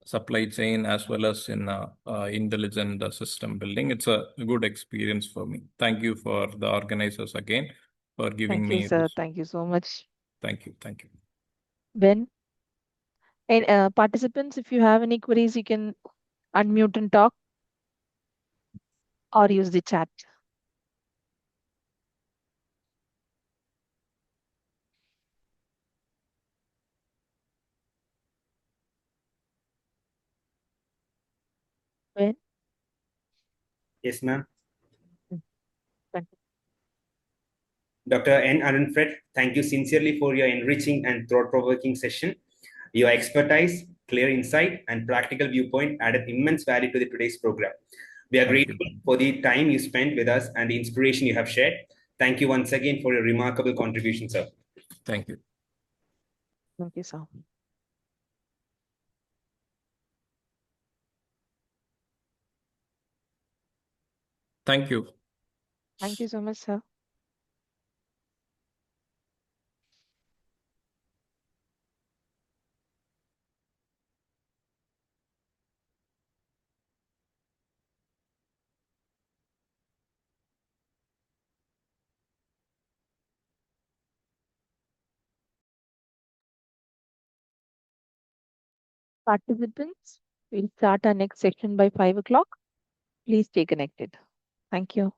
supply chain as well as in intelligent system building. It's a good experience for me. Thank you for the organizers again for giving Thank you, me sir. this. Thank you so much. Thank you. Thank you. Ben, and participants, if you have any queries, you can unmute and talk or use the chat. Ben? Yes, ma'am. Thank you. Dr. N. Arunfred, thank you sincerely for your enriching and thought-provoking session. Your expertise, clear insight, and practical viewpoint added immense value to today's program. We are grateful for the time you spent with us and the inspiration you have shared. Thank you once again for your remarkable contribution, sir. Thank you. Thank you, sir. Thank you. Thank you so much, sir. Participants, we'll start our next session by 5 o'clock. Please stay connected. Thank you.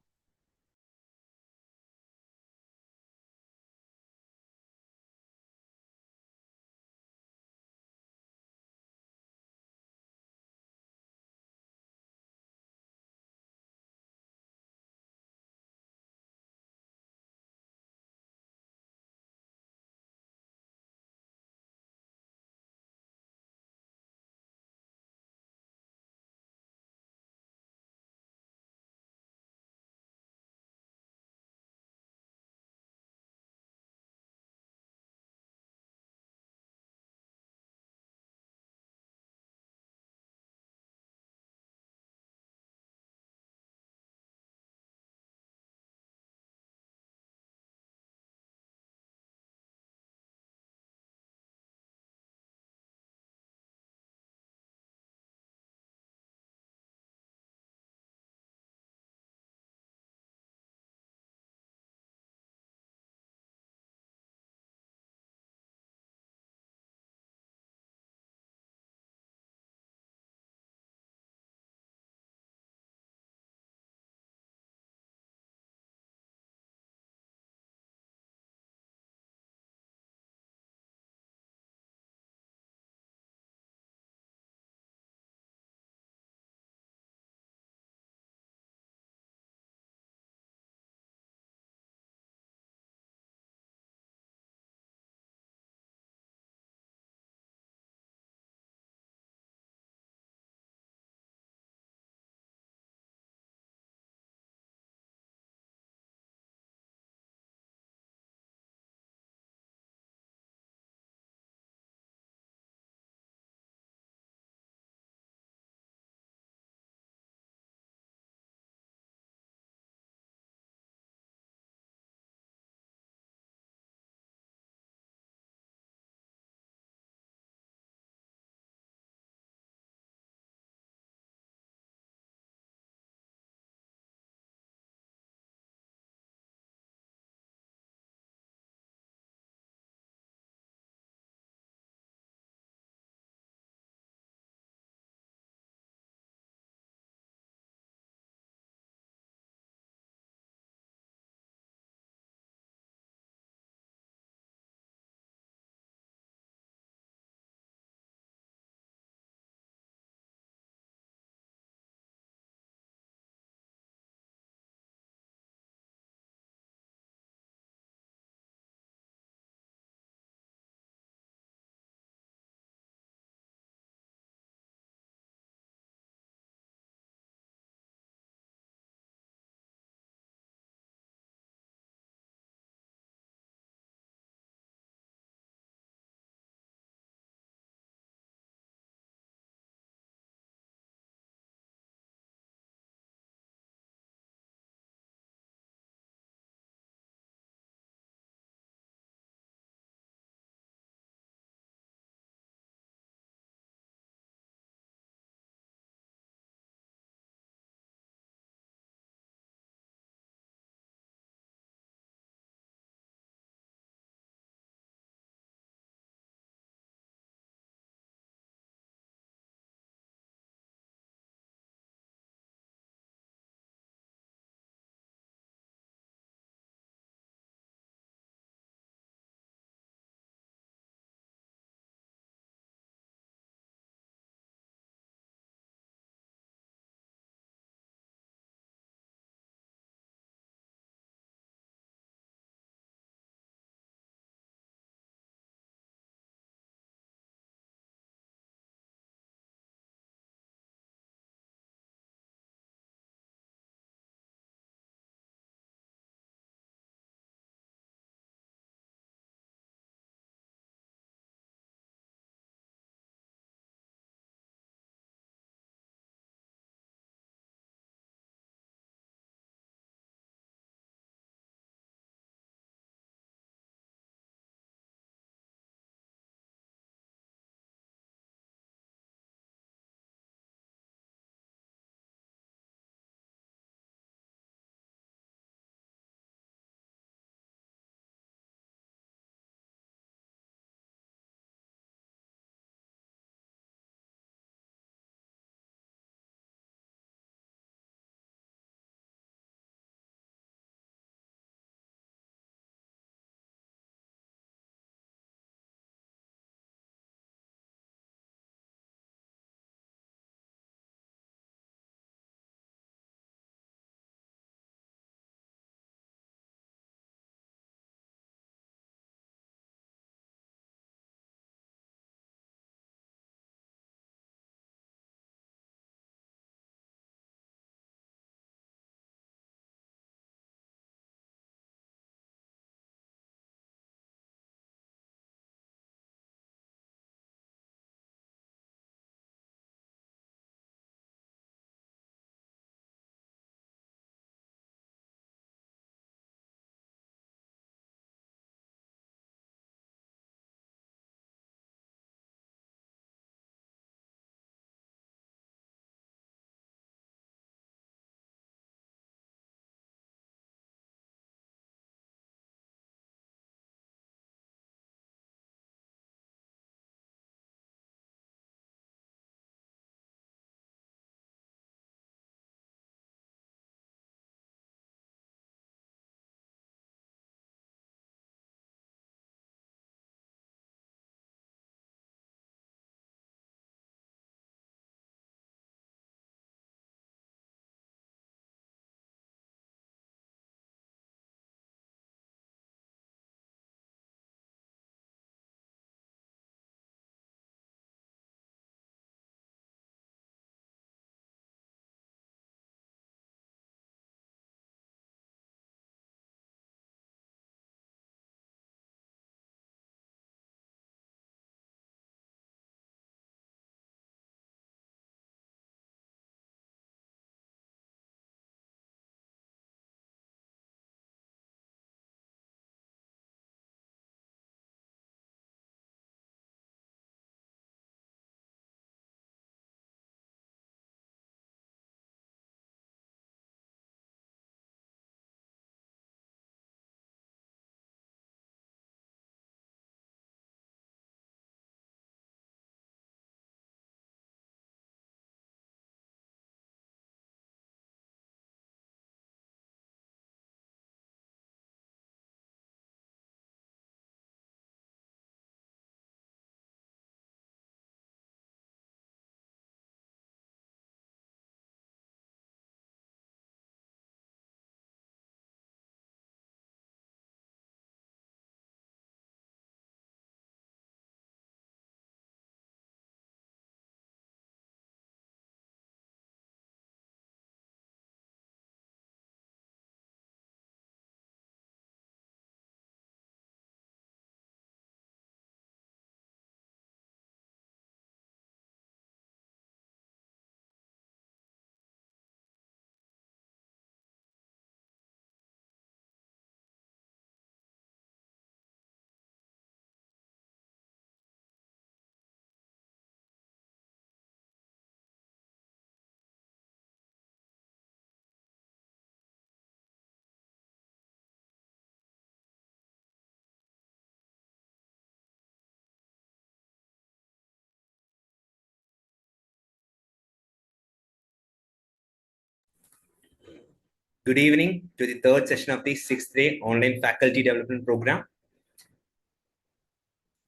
Good evening to the third session of the 6th day online faculty development program.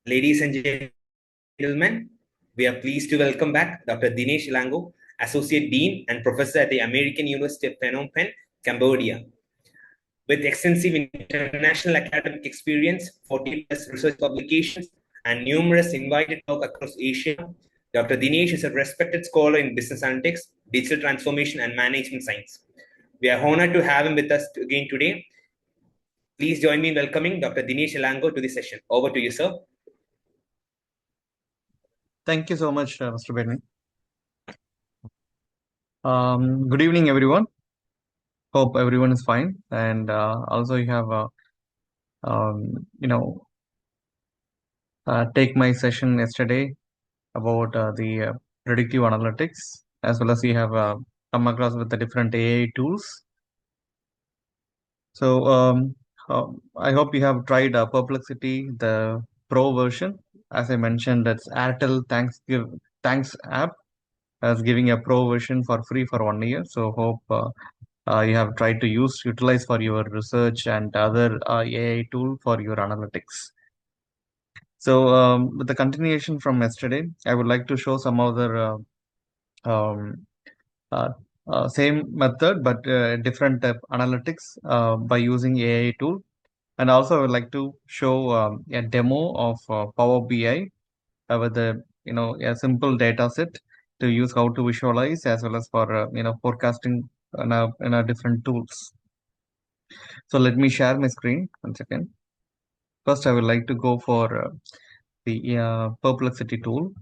Ladies and gentlemen, we are pleased to welcome back Dr. Dinesh Lango, Associate Dean and Professor at the American University of Phnom Penh, Cambodia. With extensive international academic experience, 40 plus research publications, and numerous invited talks across Asia, Dr. Dinesh is a respected scholar in business analytics, digital transformation, and management science. We are honored to have him with us again today. Please join me in welcoming Dr. Dinesh Lango to the session. Over to you, sir. Thank you so much, Mr. Benny. Good evening, everyone. Hope everyone is fine. And also you have, take my session yesterday about the predictive analytics, as well as you have come across with the different AI tools. So I hope you have tried Perplexity, the Pro version. As I mentioned, that's ATAL Thanks app as giving a Pro version for free for 1 year. So hope you have tried to utilize for your research and other AI tool for your analytics. So with the continuation from yesterday, I would like to show some other same method but different type analytics by using AI tool. And also I would like to show a demo of Power BI with a simple data set to use how to visualize as well as for forecasting in a different tools. So let me share my screen 1 second. First, I would like to go for the Perplexity tool.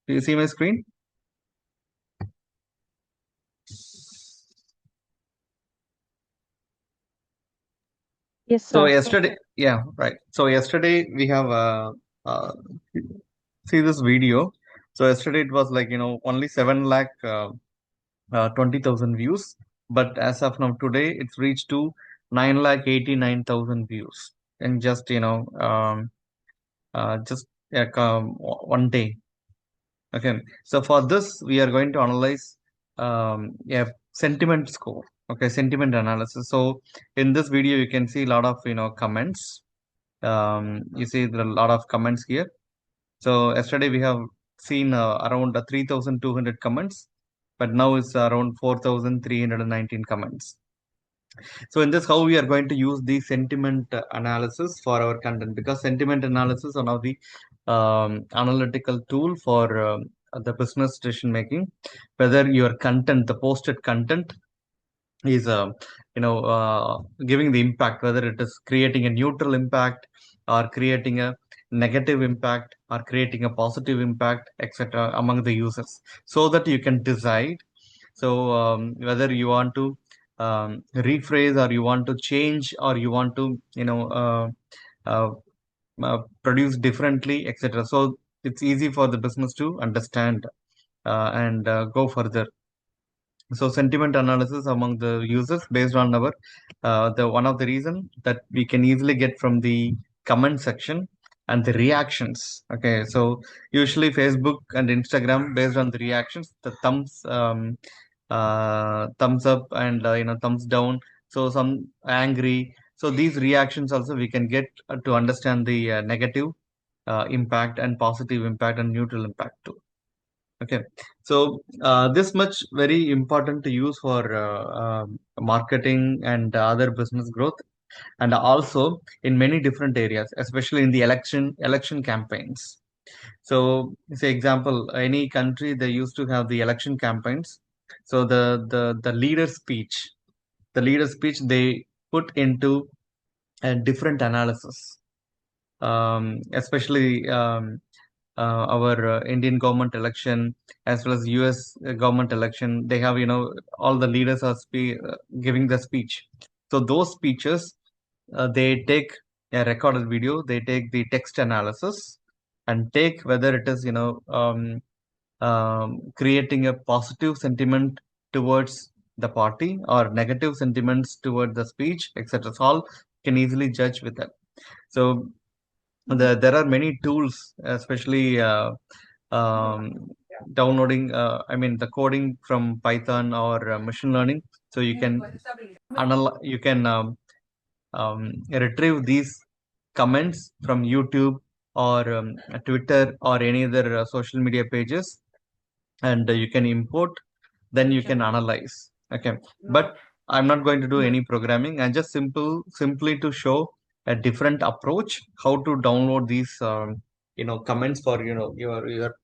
Do you see my screen? Yes, So sir. yesterday, yeah, right. So yesterday we have uh, see this video. So yesterday it was like only 7 lakh 20,000 views, but as of now today it's reached to 9 lakh 89,000 views in just just 1 day. Okay, so for this we are going to analyze a sentiment score. Okay, sentiment analysis. So in this video you can see a lot of comments. You see there are a lot of comments here. So yesterday we have seen around 3,200 comments, but now it's around 4,319 comments. So in this, how we are going to use the sentiment analysis for our content, because sentiment analysis is one of the analytical tool for the business decision making, whether your content, the posted content is giving the impact, whether it is creating a neutral impact or creating a negative impact or creating a positive impact, etc., among the users, so that you can decide. So whether you want to rephrase or you want to change or you want to uh, produce differently, etc. So it's easy for the business to understand and go further. So sentiment analysis among the users based on our the one of the reason that we can easily get from the comment section and the reactions. Okay, so usually Facebook and Instagram, based on the reactions, the thumbs up and thumbs down, so some angry, so these reactions also we can get to understand the negative impact and positive impact and neutral impact too. Okay, so this much very important to use for marketing and other business growth, and also in many different areas, especially in the election campaigns. So, say example, any country they used to have the election campaigns. So the leader speech they put into a different analysis, especially our Indian government election as well as US government election. They have all the leaders are giving the speech. So those speeches they take a recorded video, they take the text analysis and take whether it is creating a positive sentiment towards the party or negative sentiments toward the speech, etc. So all can easily judge with that. So there are many tools, especially downloading, the coding from Python or machine learning. So you can retrieve these comments from YouTube or Twitter or any other social media pages, and you can import, then you can analyze. Okay, but I'm not going to do any programming, and just simply to show a different approach how to download these comments for your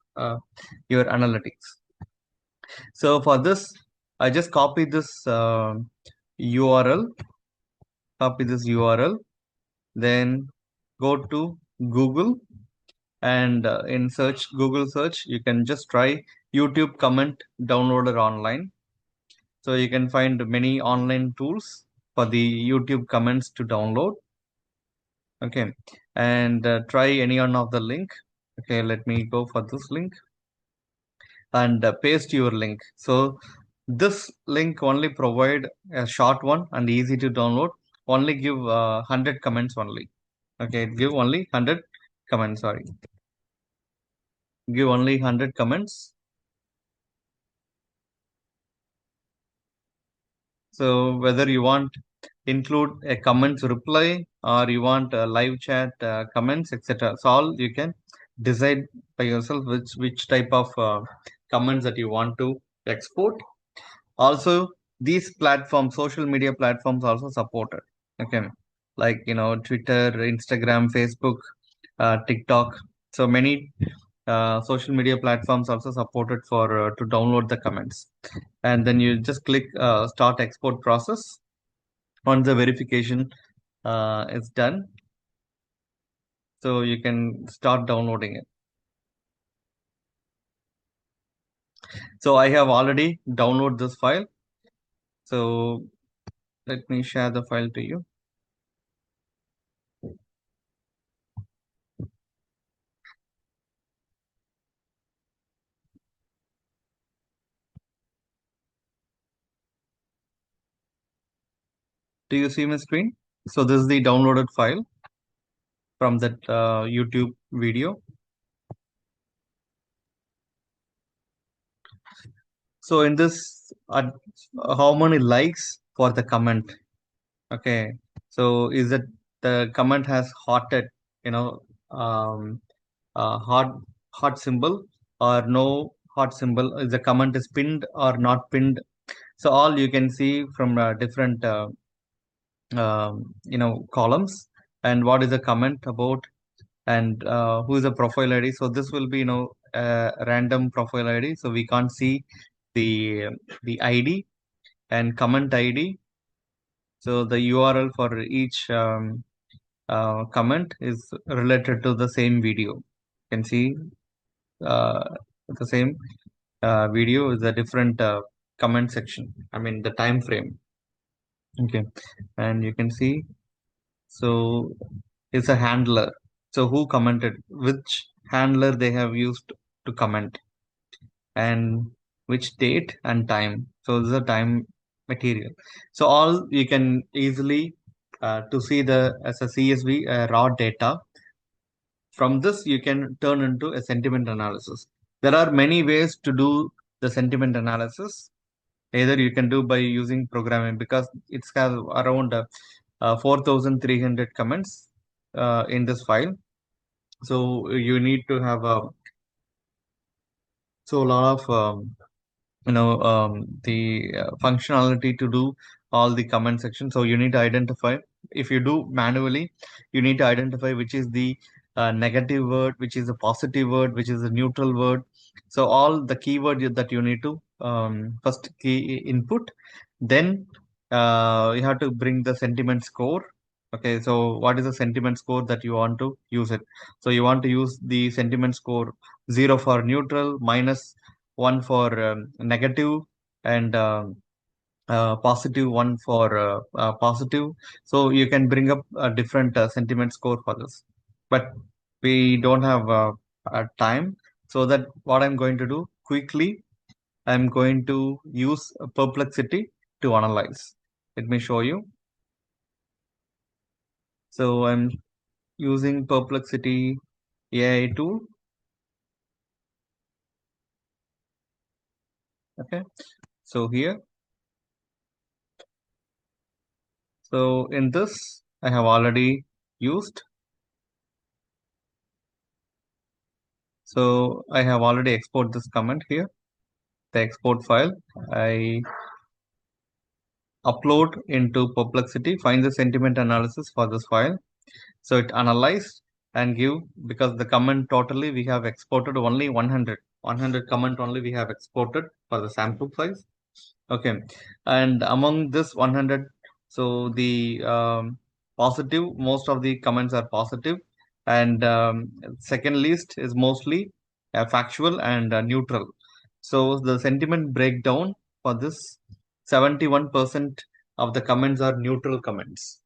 analytics. So for this, I just copy this URL, then go to Google, and in Google search, you can just try YouTube comment downloader online. So you can find many online tools for the YouTube comments to download. Okay, and try any one of the link. Okay, let me go for this link and paste your link. So this link only provide a short one and easy to download. Only give 100 comments only. Okay, give only 100 comments. Sorry, give only 100 comments. So whether you want include a comments reply or you want a live chat comments, etc. So all you can decide by yourself which type of comments that you want to export. Also, these platforms, social media platforms, also supported. Okay, like Twitter, Instagram, Facebook, TikTok. So many social media platforms also supported for to download the comments, and then you just click start export process. Once the verification is done, so you can start downloading it. So I have already downloaded this file. So let me share the file to you. Do you see my screen? So this is the downloaded file from that YouTube video. So in this, how many likes for the comment? Okay, so is it the comment has hearted, um, heart symbol, or no heart symbol? Is the comment is pinned or not pinned? So all you can see from different columns, and what is the comment about, and who is the profile ID. So this will be random profile ID, so we can't see the ID and comment ID. So the URL for each comment is related to the same video. You can see the same video is a different comment section. The time frame. Okay, and you can see. So it's a handler. So who commented? Which handler they have used to comment, and which date and time. So this is a time material. So all you can easily to see the as a CSV raw data. From this you can turn into a sentiment analysis. There are many ways to do the sentiment analysis. Either you can do by using programming, because it's has around 4,300 comments in this file. So you need to have a lot of the functionality to do all the comment section. So you need to identify, if you do manually, you need to identify which is the negative word, which is a positive word, which is a neutral word. So all the keyword that you need to first key input, then you have to bring the sentiment score. Okay, so what is the sentiment score that you want to use it? So you want to use the sentiment score 0 for neutral, -1 for negative, and +1 for positive. So you can bring up a different sentiment score for this, but we don't have time. So that what I'm going to do quickly, I'm going to use Perplexity to analyze. Let me show you. So I'm using Perplexity AI tool. Okay, so here, so in this I have already used. So I have already exported this comment here, the export file. I upload into Perplexity, find the sentiment analysis for this file. So it analyzed and give, because the comment totally we have exported only 100 comment only we have exported for the sample size. Okay, and among this 100, so the positive, most of the comments are positive, and second list is mostly factual and neutral. So the sentiment breakdown for this, 71% of the comments are neutral comments,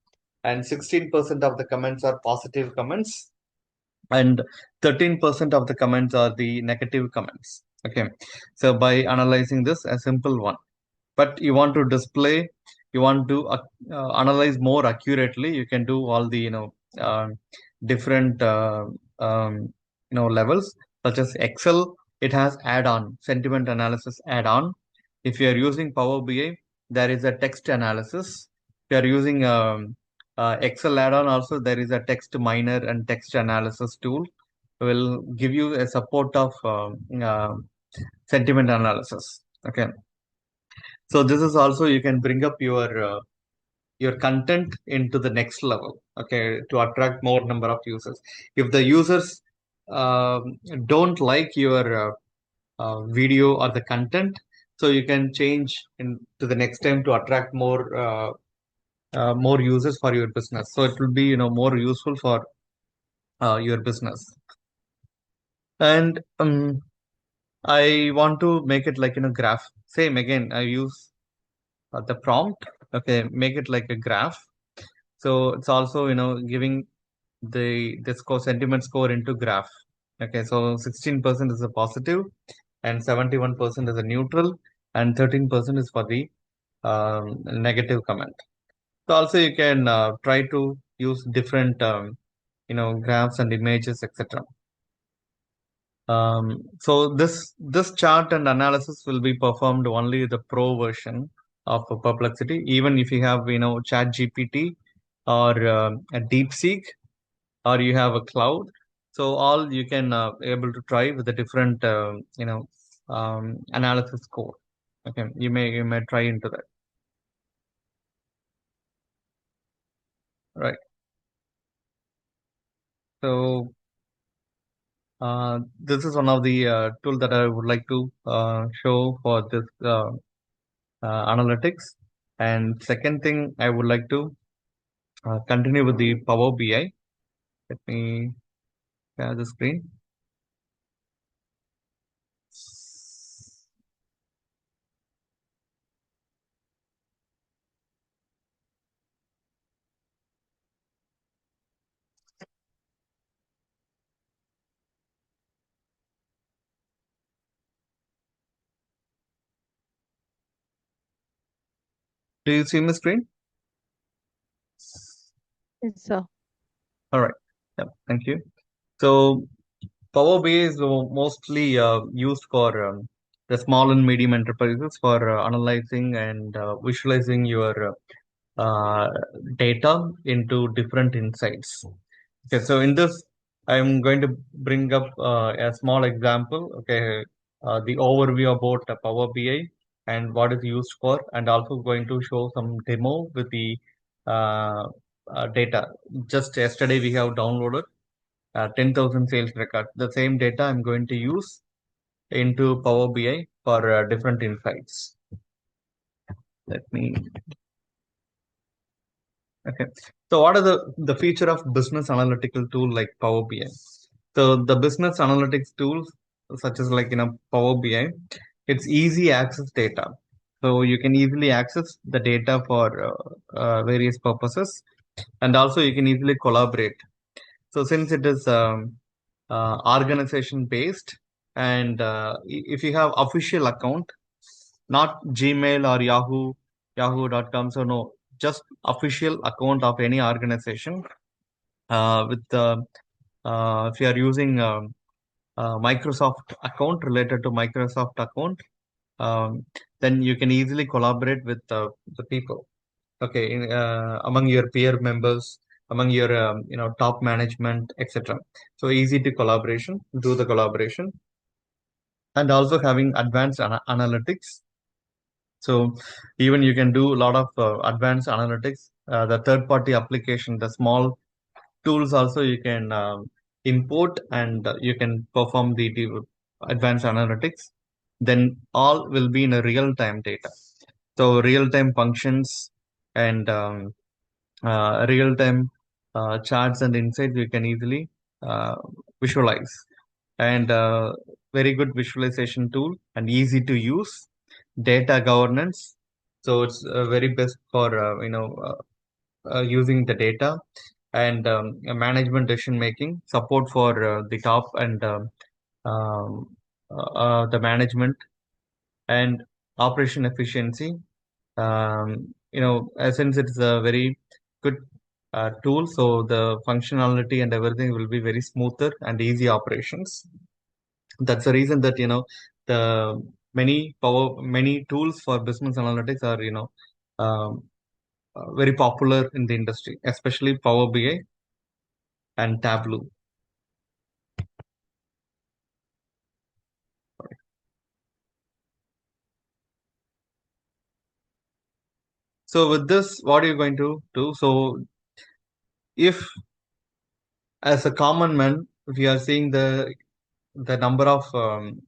and 16% of the comments are positive comments, and 13% of the comments are the negative comments. Okay, so by analyzing this, a simple one, but you want to display, you want to analyze more accurately, you can do all the different levels, such as Excel. It has add-on, sentiment analysis add-on. If you are using Power BI, there is a text analysis. If you are using Excel add-on, also there is a text miner and text analysis tool, will give you a support of sentiment analysis. Okay, so this is also, you can bring up your content into the next level, okay, to attract more number of users. If the users don't like your video or the content, so you can change into the next time to attract more users for your business. So it will be more useful for your business. And I want to make it like graph. Same again, I use the prompt. Okay, make it like a graph. So it's also giving the score, sentiment score into graph. Okay, so 16% is a positive, and 71% is a neutral, and 13% is for the negative comment. So also you can try to use different graphs and images, etc. So this chart and analysis will be performed only the pro version of Perplexity. Even if you have Chat GPT or a DeepSeek, or you have a cloud, so all you can able to try with the different analysis score. Okay, you may try into that. Right. So this is one of the tool that I would like to show for this analytics. And second thing, I would like to continue with the Power BI. Let me share the screen. Do you see my screen? Yes, sir. All right. Yeah, thank you. So Power BI is mostly used for the small and medium enterprises for analyzing and visualizing your data into different insights. Okay, so in this, I'm going to bring up a small example. Okay, the overview about Power BI and what is used for, and also going to show some demo with the uh, data. Just yesterday, we have downloaded 10,000 sales records. The same data I'm going to use into Power BI for different insights. Let me. Okay. So what are the feature of business analytical tool like Power BI? So the business analytics tools such as like Power BI, it's easy access data. So you can easily access the data for various purposes, and also you can easily collaborate. So since it is organization based, and if you have official account, not Gmail or Yahoo.com, so no, just official account of any organization, with if you are using Microsoft account related to Microsoft account, then you can easily collaborate with the people. Okay, among your peer members, among your top management, etc. So easy to do the collaboration, and also having advanced analytics. So even you can do a lot of advanced analytics. The third-party application, the small tools also you can import, and you can perform the advanced analytics. Then all will be in a real-time data. So real-time functions and real-time charts and insights you can easily visualize. And very good visualization tool and easy to use. Data governance. So it's very best for using the data, and management decision making, support for the top and the management, and operation efficiency. Since it's a very good tool, so the functionality and everything will be very smoother and easy operations. That's the reason that the many tools for business analytics are um, very popular in the industry, especially Power BI and Tableau. So with this, what are you going to do? So if as a common man, we are seeing the number of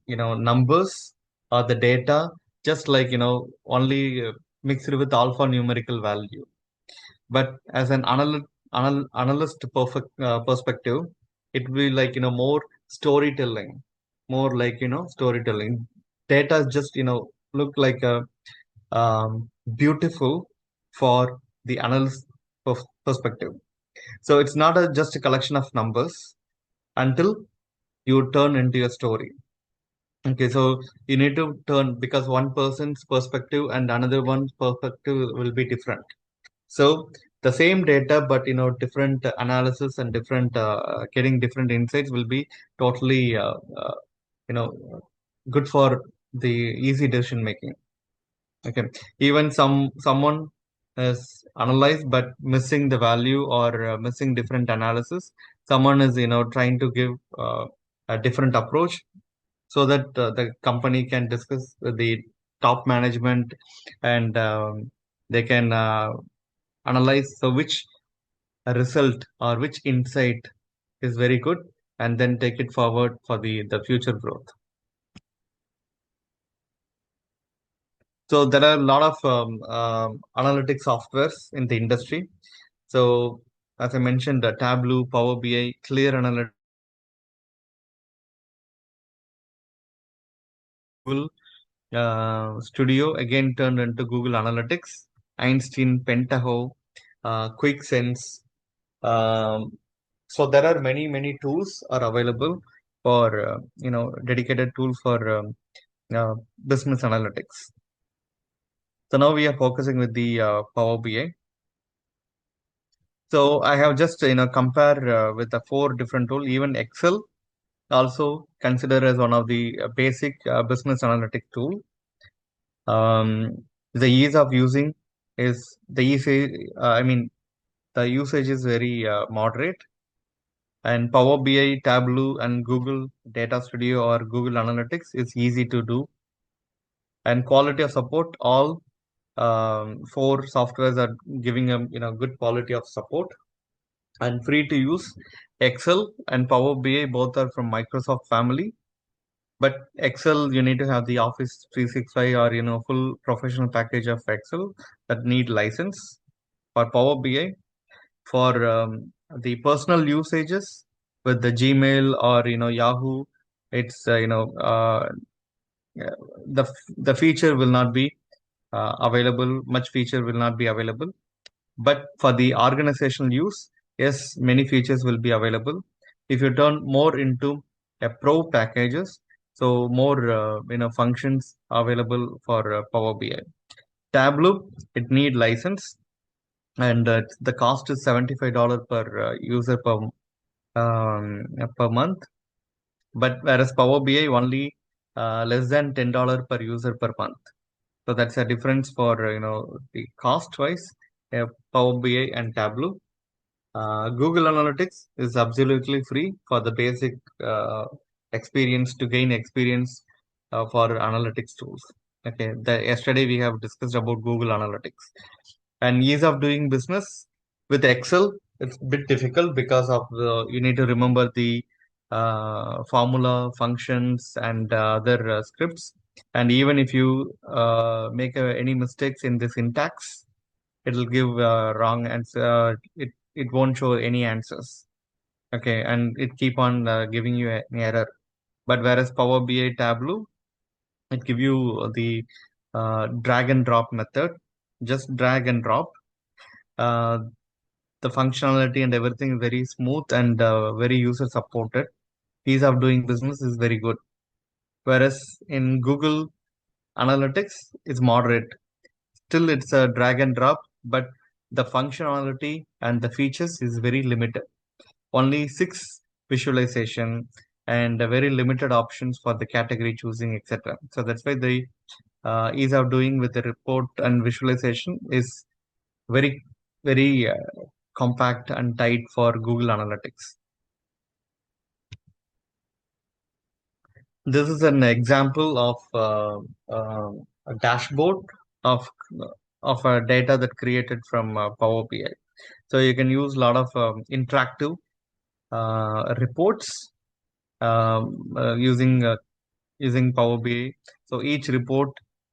numbers or the data, just like only mixed with alphanumerical value. But as an analyst perspective, it will be like more storytelling, more like storytelling. Data just look like a beautiful for the analyst perspective. So it's not just a collection of numbers until you turn into a story. Okay, so you need to turn, because one person's perspective and another one's perspective will be different. So the same data, but different analysis and different getting different insights will be totally you know good for the easy decision making. Okay, even someone is analyzed but missing the value, or missing different analysis. Someone is trying to give a different approach, so that the company can discuss with the top management, and they can analyze so which result or which insight is very good, and then take it forward for the future growth. So there are a lot of analytic softwares in the industry. So as I mentioned, Tableau, Power BI, Clear Analytics, Google Studio again turned into Google Analytics, Einstein, Pentaho, QuickSense. So there are many tools are available for dedicated tools for business analytics. So now we are focusing with the Power BI. So I have just compare with the 4 different tools. Even Excel also considered as one of the basic business analytic tool. The ease of using is the easy. The usage is very moderate. And Power BI, Tableau, and Google Data Studio or Google Analytics is easy to do. And quality of support, all 4 softwares are giving a good quality of support, and free to use. Excel and Power BI both are from Microsoft family, but Excel you need to have the Office 365 or full professional package of Excel that need license. For Power BI, for the personal usages with the Gmail or Yahoo, it's the feature will not be available. Much feature will not be available. But for the organizational use, yes, many features will be available. If you turn more into a pro packages, so more functions available for Power BI. Tableau, it need license. and the cost is $75 per user per month. But whereas Power BI only less than $10 per user per month. So that's a difference for the cost wise, Power BI and Tableau. Google Analytics is absolutely free for the basic experience to gain experience for analytics tools. Okay, yesterday we have discussed about Google Analytics and ease of doing business with Excel. It's a bit difficult because of you need to remember the formula functions and other scripts. And even if you make any mistakes in the syntax, it will give wrong answer. It won't show any answers. Okay, and it keep on giving you an error. But whereas Power BI Tableau, it give you the drag and drop method. Just drag and drop. The functionality and everything is very smooth and very user supported. Ease of doing business is very good. Whereas in Google Analytics, it's moderate. Still, it's a drag and drop, but the functionality and the features is very limited. Only 6 visualization and very limited options for the category choosing, etc. So that's why the ease of doing with the report and visualization is very, very compact and tight for Google Analytics. This is an example of a dashboard of data that created from Power BI. So you can use a lot of interactive reports using Power BI. So each report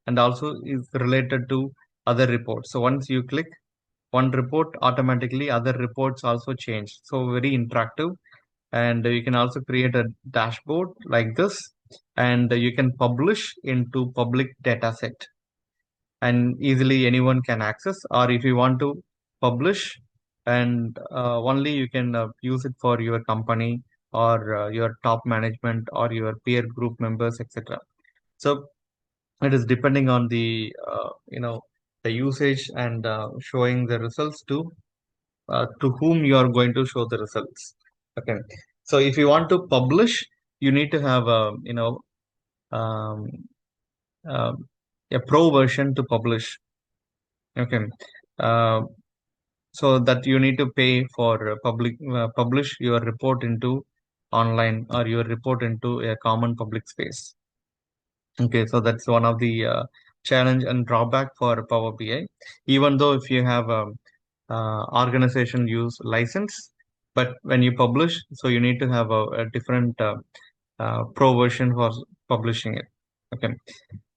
and also is related to other reports. So once you click one report, automatically other reports also change. So very interactive, and you can also create a dashboard like this, and you can publish into public data set, and easily anyone can access. Or if you want to publish and only you can use it for your company or your top management or your peer group members, etc. So it is depending on the the usage and showing the results to whom you are going to show the results. Okay, so if you want to publish, you need to have a um, a pro version to publish. Okay, uh, so that you need to pay for publish your report into online or your report into a common public space. Okay, so that's one of the challenge and drawback for Power BI. Even though if you have a organization use license, but when you publish, so you need to have a different pro version for publishing it. Okay,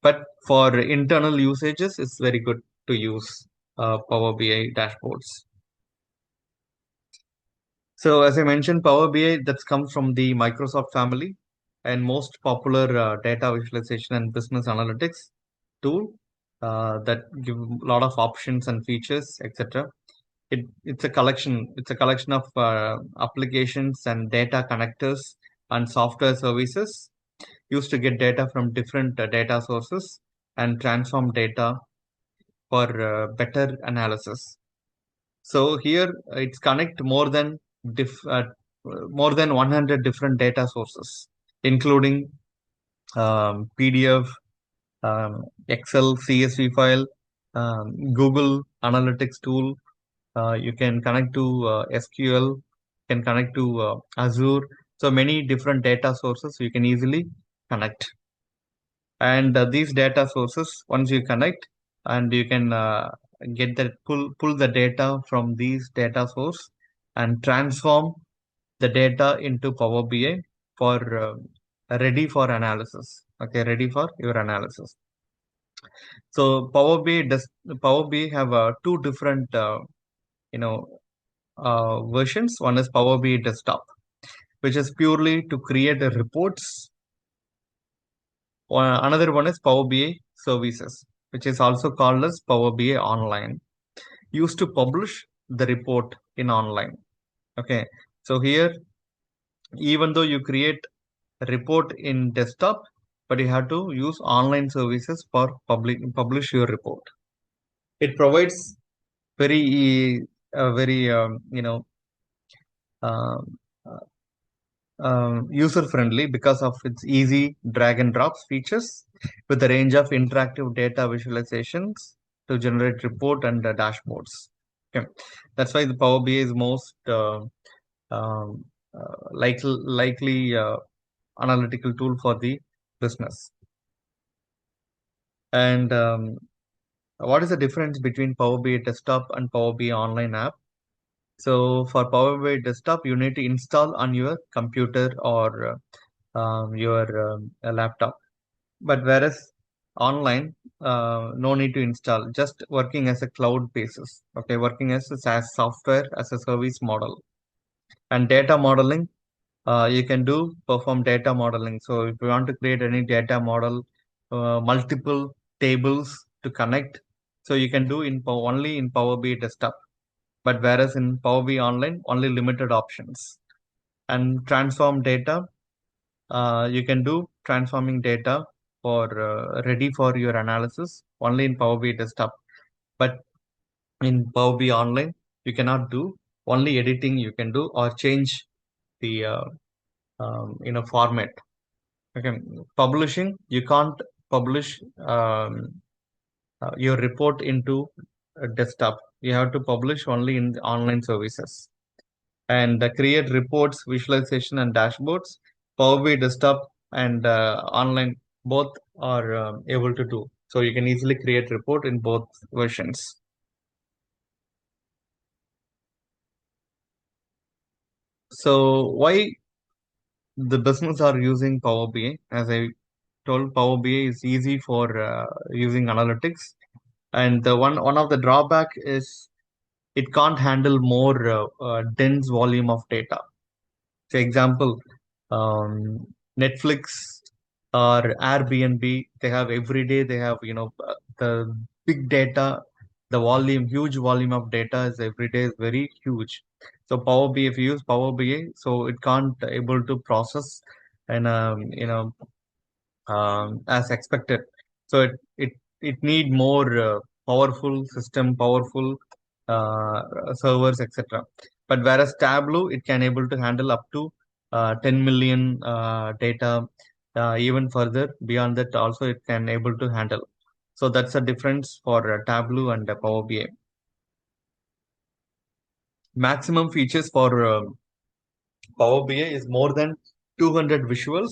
but for internal usages, it's very good to use Power BI dashboards. So as I mentioned, Power BI that comes from the Microsoft family and most popular data visualization and business analytics tool that give a lot of options and features, etc. It's a collection. It's a collection of applications and data connectors and software services used to get data from different data sources and transform data for better analysis. So here it's connect more than 100 different data sources, including PDF, Excel, CSV file, Google Analytics tool. You can connect to SQL, can connect to Azure. So many different data sources you can easily connect. And these data sources, once you connect, and you can get that pull the data from these data source and transform the data into Power BI for ready for analysis. Okay, ready for your analysis. So Power BI have two different versions. One is Power BI Desktop, which is purely to create reports. Another one is Power BI Services, which is also called as Power BI Online, used to publish the report in online. Okay, so here, even though you create a report in desktop, but you have to use online services for publish your report. It provides very very um, user friendly because of its easy drag and drops features with a range of interactive data visualizations to generate report and dashboards. Okay, that's why the Power BI is most um, likely analytical tool for the business. And what is the difference between Power BI desktop and Power BI online app? So for Power BI desktop, you need to install on your computer or your laptop. But whereas online, no need to install, just working as a cloud basis. Okay, working as a SaaS software as a service model. And data modeling, you can do perform data modeling. So if you want to create any data model, multiple tables to connect, so you can do only in Power BI desktop. But whereas in Power BI online, only limited options. And transform data, you can do transforming data for ready for your analysis only in Power BI desktop. But in Power BI online, you cannot do, only editing you can do or change the format. Okay, publishing, you can't publish your report into a desktop. You have to publish only in the online services. And create reports, visualization, and dashboards. Power BI desktop and online both are able to do. So you can easily create report in both versions. So why the business are using Power BI? As I told, Power BI is easy for using analytics, and the one of the drawback is it can't handle more dense volume of data. For example, Netflix or Airbnb, they have every day they have the big data, the volume, huge volume of data is every day is very huge. So Power BI, if you use Power BI, so it can't able to process and as expected. So it need more powerful system, powerful servers, etc. But whereas Tableau, it can able to handle up to 10 million data, even further beyond that also it can able to handle. So that's a difference for Tableau and Power BI. Maximum features for Power BI is more than 200 visuals.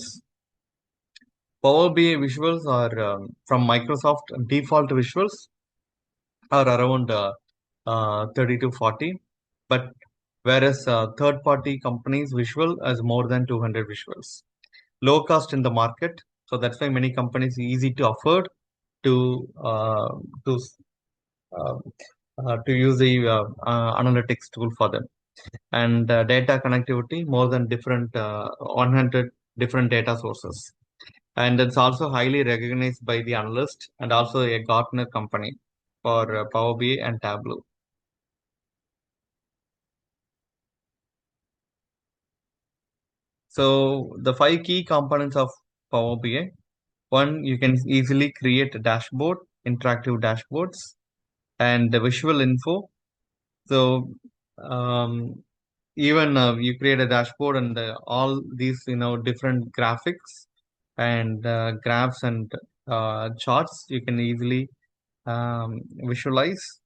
Power BI visuals are from Microsoft. Default visuals are around 30 to 40, but whereas third-party companies visual has more than 200 visuals. Low cost in the market, so that's why many companies easy to afford to uh, to uh, to use the analytics tool for them. And data connectivity, more than different 100 different data sources. And it's also highly recognized by the analyst and also a Gartner company for Power BI and Tableau. So the 5 key components of Power BI. One, you can easily create a dashboard, interactive dashboards, and the visual info. So even you create a dashboard and all these different graphics and graphs and charts you can easily visualize.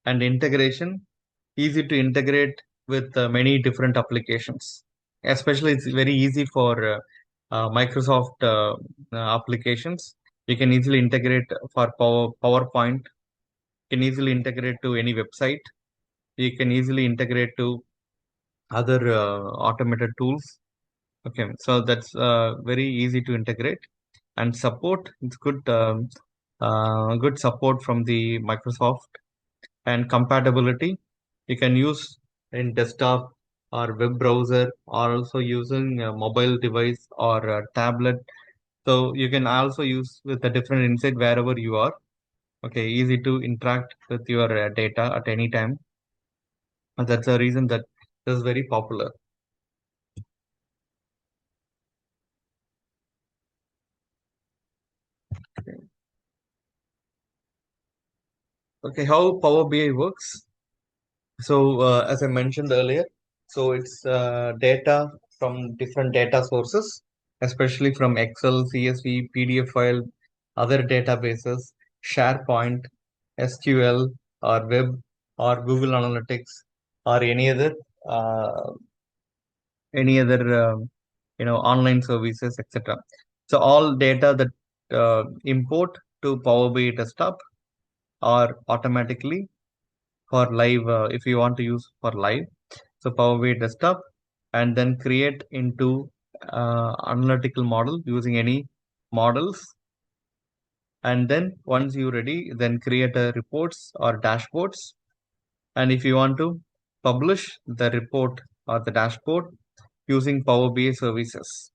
And integration, easy to integrate with many different applications. Especially it's very easy for Microsoft applications. You can easily integrate for PowerPoint. You can easily integrate to any website. You can easily integrate to other automated tools. Okay, so that's very easy to integrate. And support, it's good support from the Microsoft. And compatibility, you can use in desktop or web browser or also using a mobile device or a tablet. So you can also use with a different insight wherever you are. Okay, easy to interact with your data at any time. And that's the reason that this is very popular. Okay, how Power BI works. So as I mentioned earlier, so it's data from different data sources, especially from Excel, CSV, PDF file, other databases, SharePoint, SQL, or web, or Google Analytics, or uh, any other online services, etc. So all data that import to Power BI desktop or automatically for live if you want to use for live. So Power BI desktop, and then create into analytical model using any models. And then once you're ready, then create a reports or dashboards. And if you want to publish the report or the dashboard using Power BI services,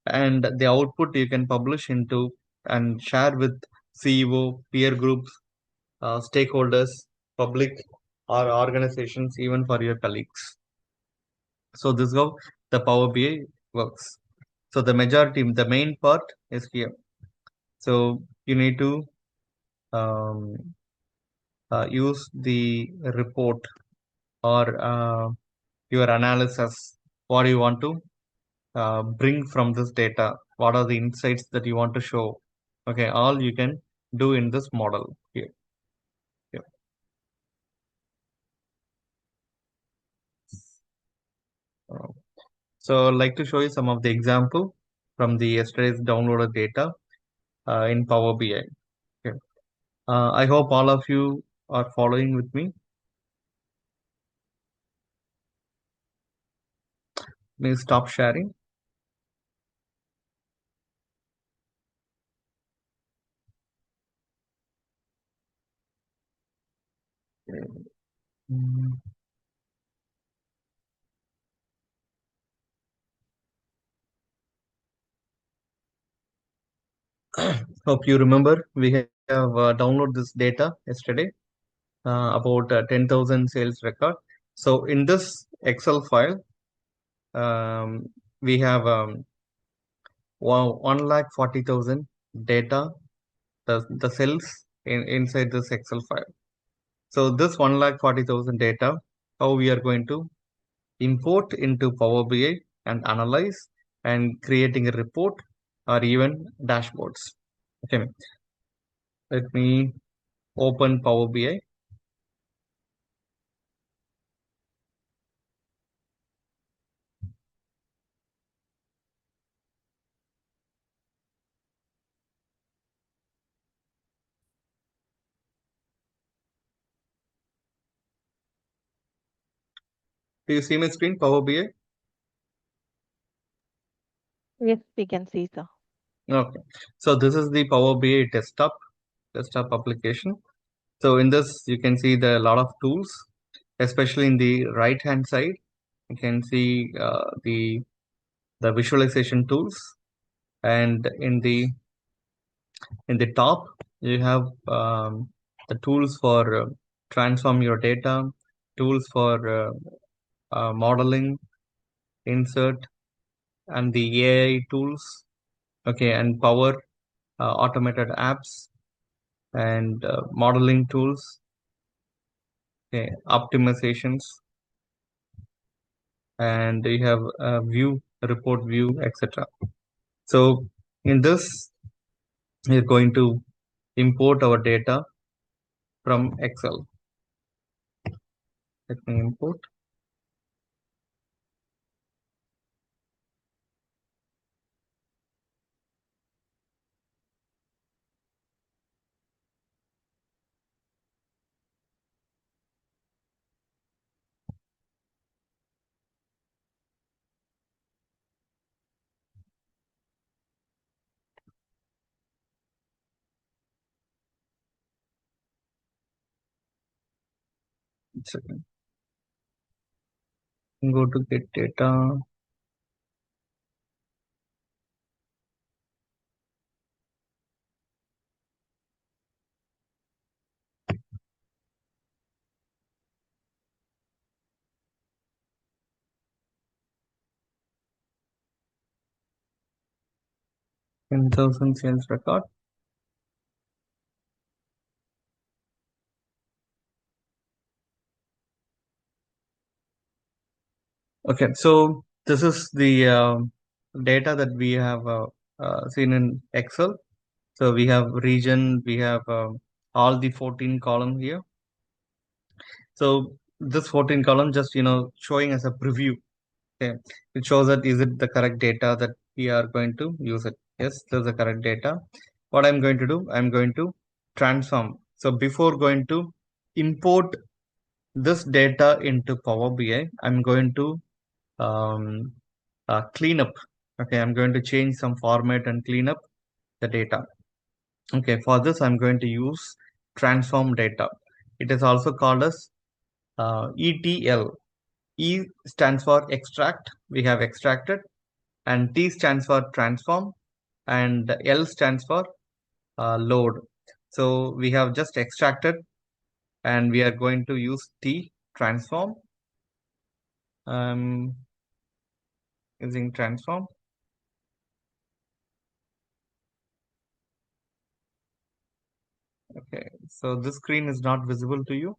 and the output you can publish into and share with CEO, peer groups, stakeholders, public, or organizations, even for your colleagues. So this is how the Power BI works. So the main part is here. So you need to um, use the report or your analysis. What do you want to bring from this data? What are the insights that you want to show? Okay, all you can do in this model here. Yeah. So I'd like to show you some of the example from the yesterday's downloaded data in Power BI. Okay. I hope all of you are following with me. Please stop sharing. Mm. Hope you remember we have downloaded this data yesterday about 10,000 sales record. So in this Excel file, we have 1,40,000 data, the cells inside this Excel file. So this 1,40,000 data, how we are going to import into Power BI and analyze and creating a report or even dashboards. Okay, let me open Power BI. Do you see my screen, Power BI? Yes, we can see, sir. Okay, so this is the Power BI desktop application. So in this, you can see there are a lot of tools, especially in the right hand side. You can see the visualization tools, and in the top you have the tools for transform your data, tools for modeling, insert, and the AI tools. Okay, and power automated apps and modeling tools. Okay, optimizations, and you have view, report view, etc. So in this, we're going to import our data from Excel. Let me import. Second. Go to get data. In 1000 sales record. Okay, so this is the data that we have seen in Excel. So we have region, we have all the 14 column here. So this 14 column just showing as a preview. Okay, it shows that is it the correct data that we are going to use it. Yes, this is the correct data. What I'm going to do, I'm going to transform. So before going to import this data into Power BI, I'm going to clean up. Okay, I'm going to change some format and clean up the data. Okay, for this I'm going to use transform data. It is also called as ETL. E stands for extract, we have extracted, and T stands for transform, and L stands for load. So we have just extracted, and we are going to use T, transform, using transform. Okay, so this screen is not visible to you.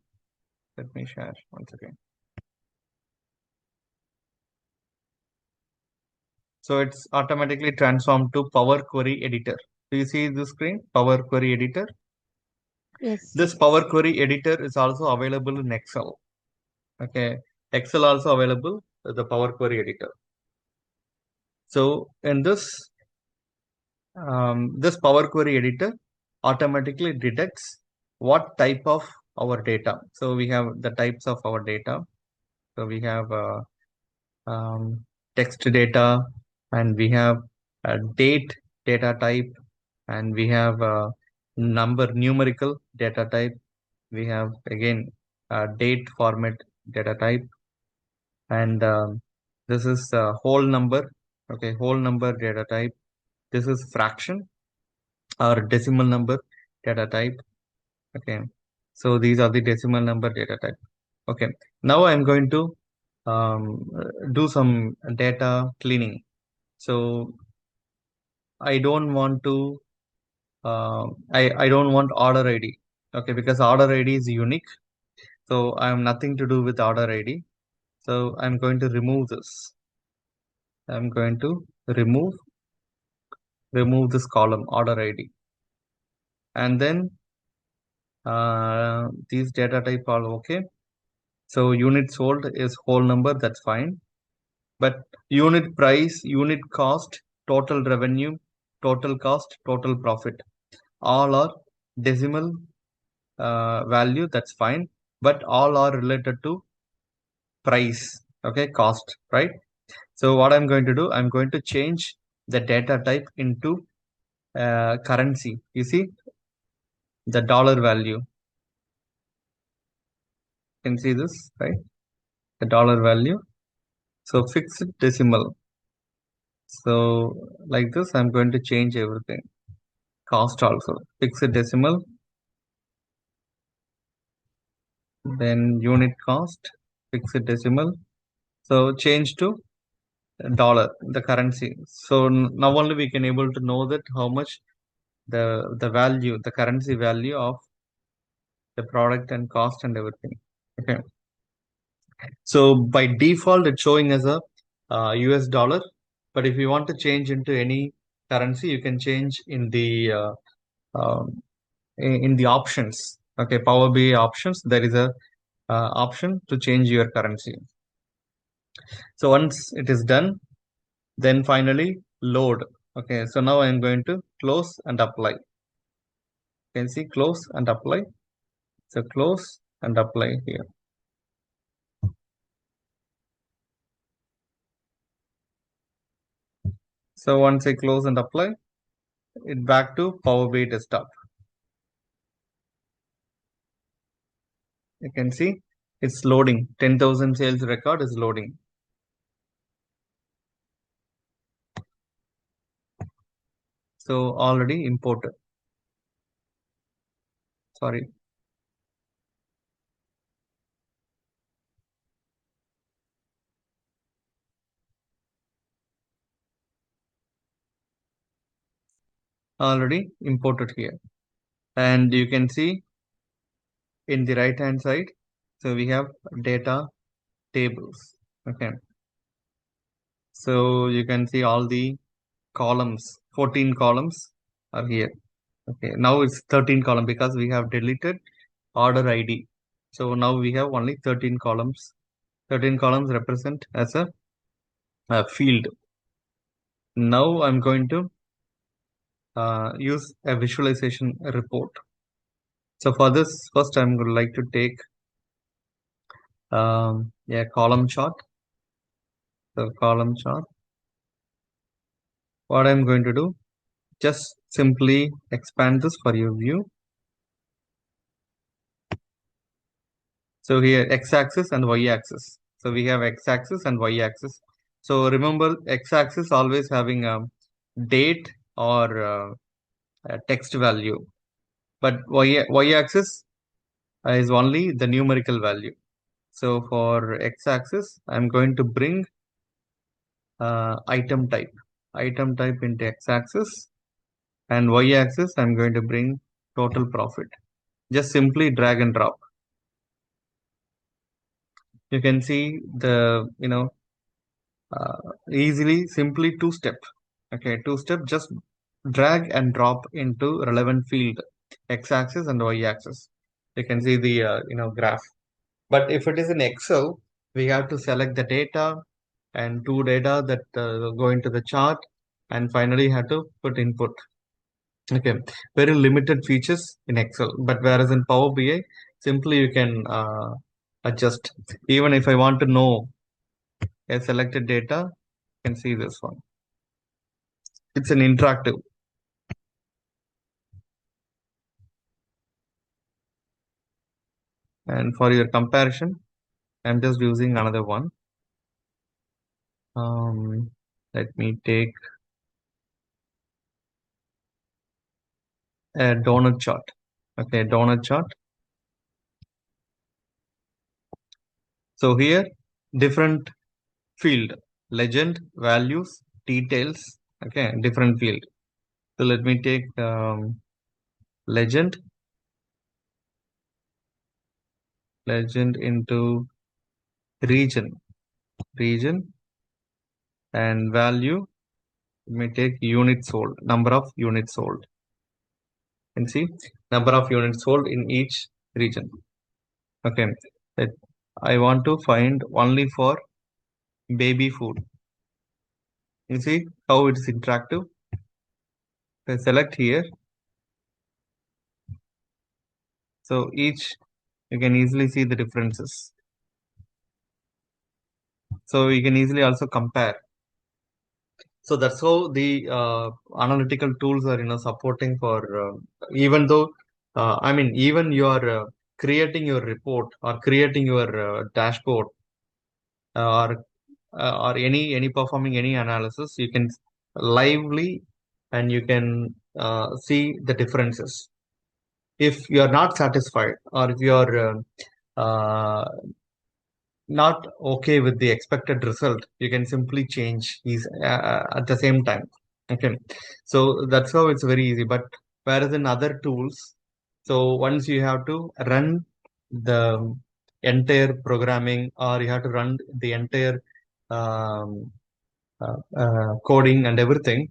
Let me share once again. So it's automatically transformed to Power Query Editor. Do you see the screen? Power Query Editor. Yes. This Power Query Editor is also available in Excel. Okay, Excel also available the Power Query Editor. So in this this Power Query Editor automatically detects what type of our data. So we have the types of our data. So we have text data, and we have a date data type, and we have numerical data type. We have again date format data type, and this is whole number. Okay, whole number data type. This is fraction or decimal number data type. Okay, so these are the decimal number data type. Okay, now I'm going to do some data cleaning. So I don't want to I don't want order ID. Okay, because order ID is unique, so I have nothing to do with order ID. So I'm going to remove this. I'm going to remove this column, order ID, and then these data type are okay. So unit sold is whole number, that's fine. But unit price, unit cost, total revenue, total cost, total profit, all are decimal value, that's fine. But all are related to price, okay, cost, right? So what I'm going to do, I'm going to change the data type into currency. You see the dollar value. You can see this, right? The dollar value. So fixed decimal. So like this, I'm going to change everything. Cost also fixed decimal. Then unit cost, fixed decimal. So change to dollar, the currency. So now only we can able to know that how much the value, the currency value of the product and cost and everything. Okay. So by default, it's showing as a US dollar. But if you want to change into any currency, you can change in the options. Okay, Power BI options. There is a option to change your currency. So once it is done, then finally load. Okay, so now I'm going to close and apply. You can see close and apply. So close and apply here. So once I close and apply, it back to Power BI desktop. You can see it's loading. 10,000 sales record is loading. So already imported. Sorry. Already imported here. And you can see in the right hand side, so we have data tables. Okay. So you can see all the columns, 14 columns are here. Okay, now it's 13 column because we have deleted order ID. So now we have only 13 columns. 13 columns represent as a field. Now I'm going to use a visualization report. So for this, first I'm going to like to take a column chart. So column chart. What I'm going to do, just simply expand this for your view. So here x-axis and y-axis. So we have x-axis and y-axis. So remember, x-axis always having a date or a text value, but y-axis is only the numerical value. So for x-axis, I'm going to bring item type into x-axis, and y-axis I'm going to bring total profit. Just simply drag and drop. You can see the easily, simply two-step. Okay, two-step, just drag and drop into relevant field, x-axis and y-axis. You can see the graph. But if it is in Excel, we have to select the data and two data that go into the chart, and finally have to put input. Okay, very limited features in Excel, but whereas in Power BI, simply you can adjust. Even if I want to know a selected data, you can see this one. It's an interactive. And for your comparison, I'm just using another one. Let me take a donut chart. Okay, donut chart. So here, different field, legend, values, details. Okay, different field. So let me take legend into region, and value. Let me take units sold, number of units sold. And see number of units sold in each region. Okay, I want to find only for baby food. You see how it's interactive. I select here. So each, you can easily see the differences. So you can easily also compare. So that's how the analytical tools are supporting for even though even you are creating your report or creating your dashboard or any performing any analysis, you can lively and you can see the differences. If you are not satisfied or if you are not okay with the expected result, you can simply change these at the same time. Okay, so that's how it's very easy. But whereas in other tools, so once you have to run the entire programming or you have to run the entire um, coding and everything,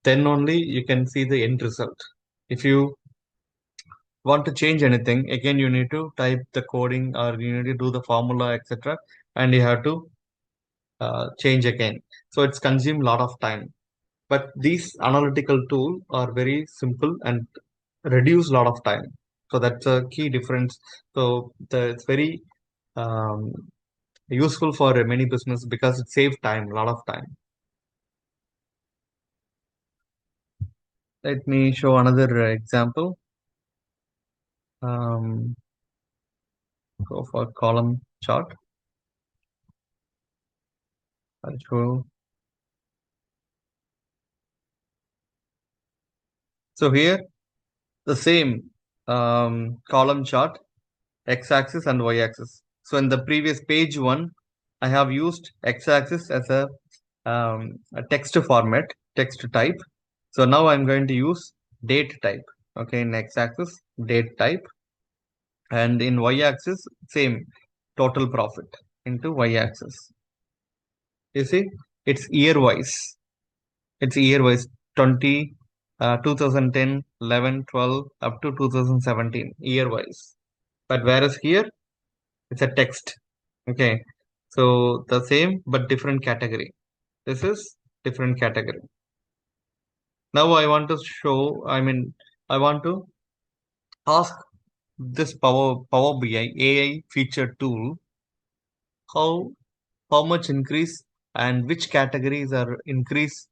then only you can see the end result. If you want to change anything, again you need to type the coding or you need to do the formula, etc., and you have to change again. So it's consumed a lot of time. But these analytical tools are very simple and reduce a lot of time. So that's a key difference. So it's very um, useful for many business because it saves time, a lot of time. Let me show another example. Go for column chart. I'll show. So here, the same column chart, x-axis and y-axis. So in the previous page one, I have used x-axis as a text format, text type. So now I'm going to use date type. Okay, in x-axis, date type, and in y-axis, same total profit into y-axis. You see, it's year wise. It's year wise 2010, 11, 12 up to 2017 year wise. But whereas here it's a text. Okay. So the same but different category. This is different category. Now I want to show, I want to ask this Power BI AI feature tool how much increase and which categories are increase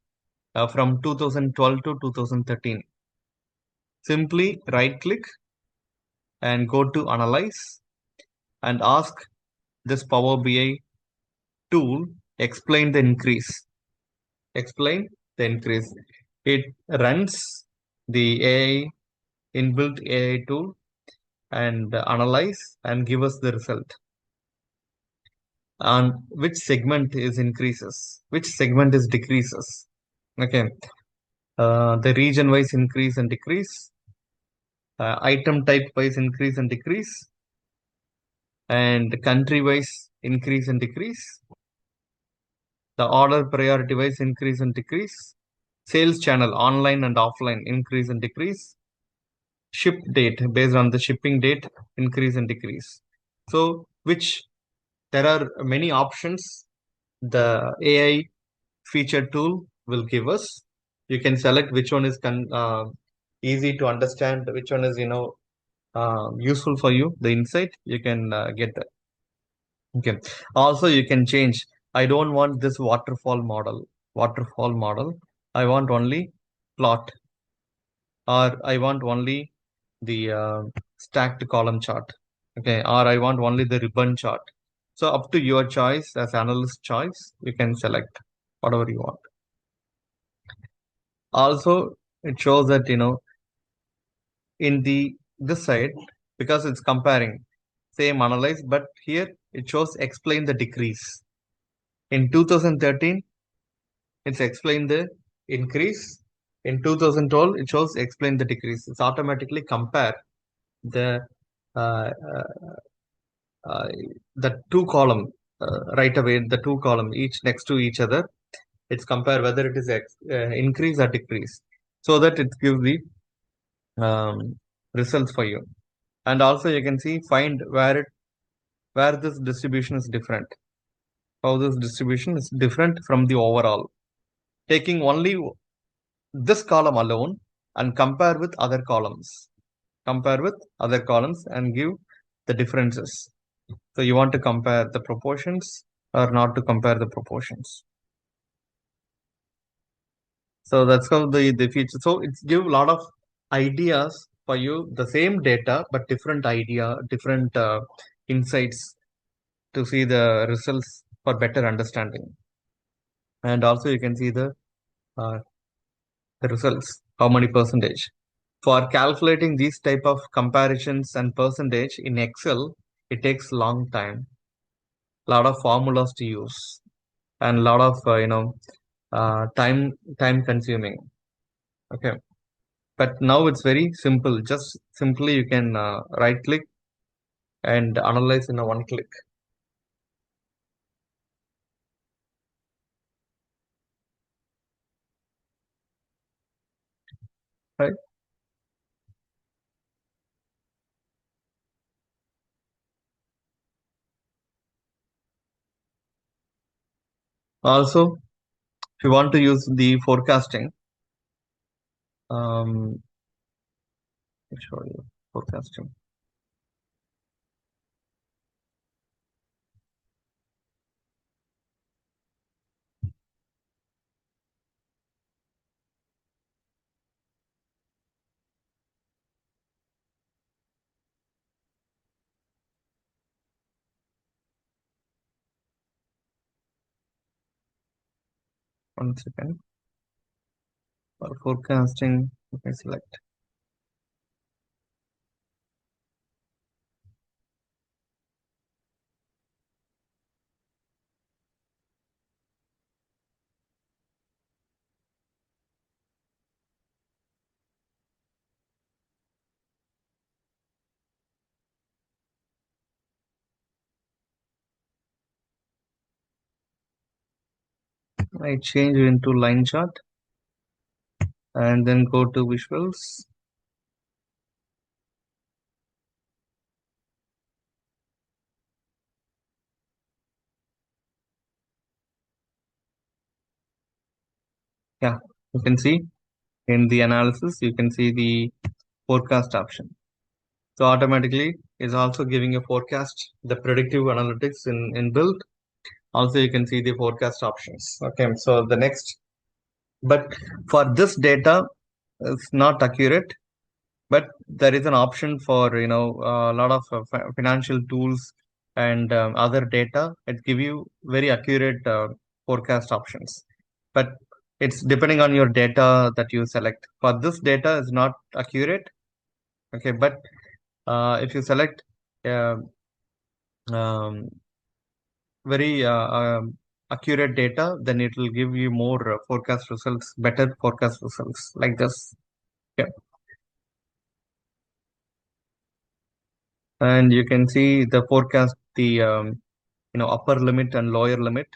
from 2012 to 2013. Simply right click and go to analyze and ask this Power BI tool explain the increase. Explain the increase. It runs the AI inbuilt AI tool and analyze and give us the result on which segment is increases, which segment is decreases. Okay, the region wise increase and decrease, item type wise increase and decrease, and country wise increase and decrease, the order priority wise increase and decrease, sales channel online and offline increase and decrease, ship date based on the shipping date increase and decrease. So which there are many options the AI feature tool will give us. You can select which one is easy to understand, which one is useful for you. The insight you can get that. Okay. Also, you can change. I don't want this waterfall model. Waterfall model. I want only plot, or I want only the stacked column chart. Okay. Or I want only the ribbon chart. So up to your choice as analyst choice, you can select whatever you want. Also, it shows that in this side, because it's comparing same analyze, but here it shows explain the decrease. In 2013, it's explain the increase. In 2012, it shows explain the decrease. It's automatically compare the uh, uh, the two column right away. The two column each next to each other. It's compare whether it is increase or decrease, so that it gives the results for you. And also you can see find where this distribution is different, how this distribution is different from the overall, taking only this column alone and compare with other columns, and give the differences. So you want to compare the proportions or not to compare the proportions. So that's how the feature. So it's give a lot of ideas for you, the same data but different idea, different insights to see the results for better understanding. And also you can see the results, how many percentage. For calculating these type of comparisons and percentage in Excel, it takes long time, lot of formulas to use, and lot of time consuming. Okay, but now it's very simple. Just simply you can right click and analyze in a one click. Right. Also, if you want to use the forecasting, let me show you forecasting. One second. For forecasting, let me select. I change it into line chart and then go to visuals. Yeah, you can see in the analysis, you can see the forecast option. So automatically it's also giving a forecast, the predictive analytics in build. Also, you can see the forecast options. Okay, so the next, but for this data, it's not accurate, but there is an option for, a lot of financial tools and other data. It give you very accurate forecast options, but it's depending on your data that you select. For this data is not accurate. Okay, but if you select uh, um, very accurate data, then it will give you more forecast results, better forecast results like this. Yeah. And you can see the forecast, the upper limit and lower limit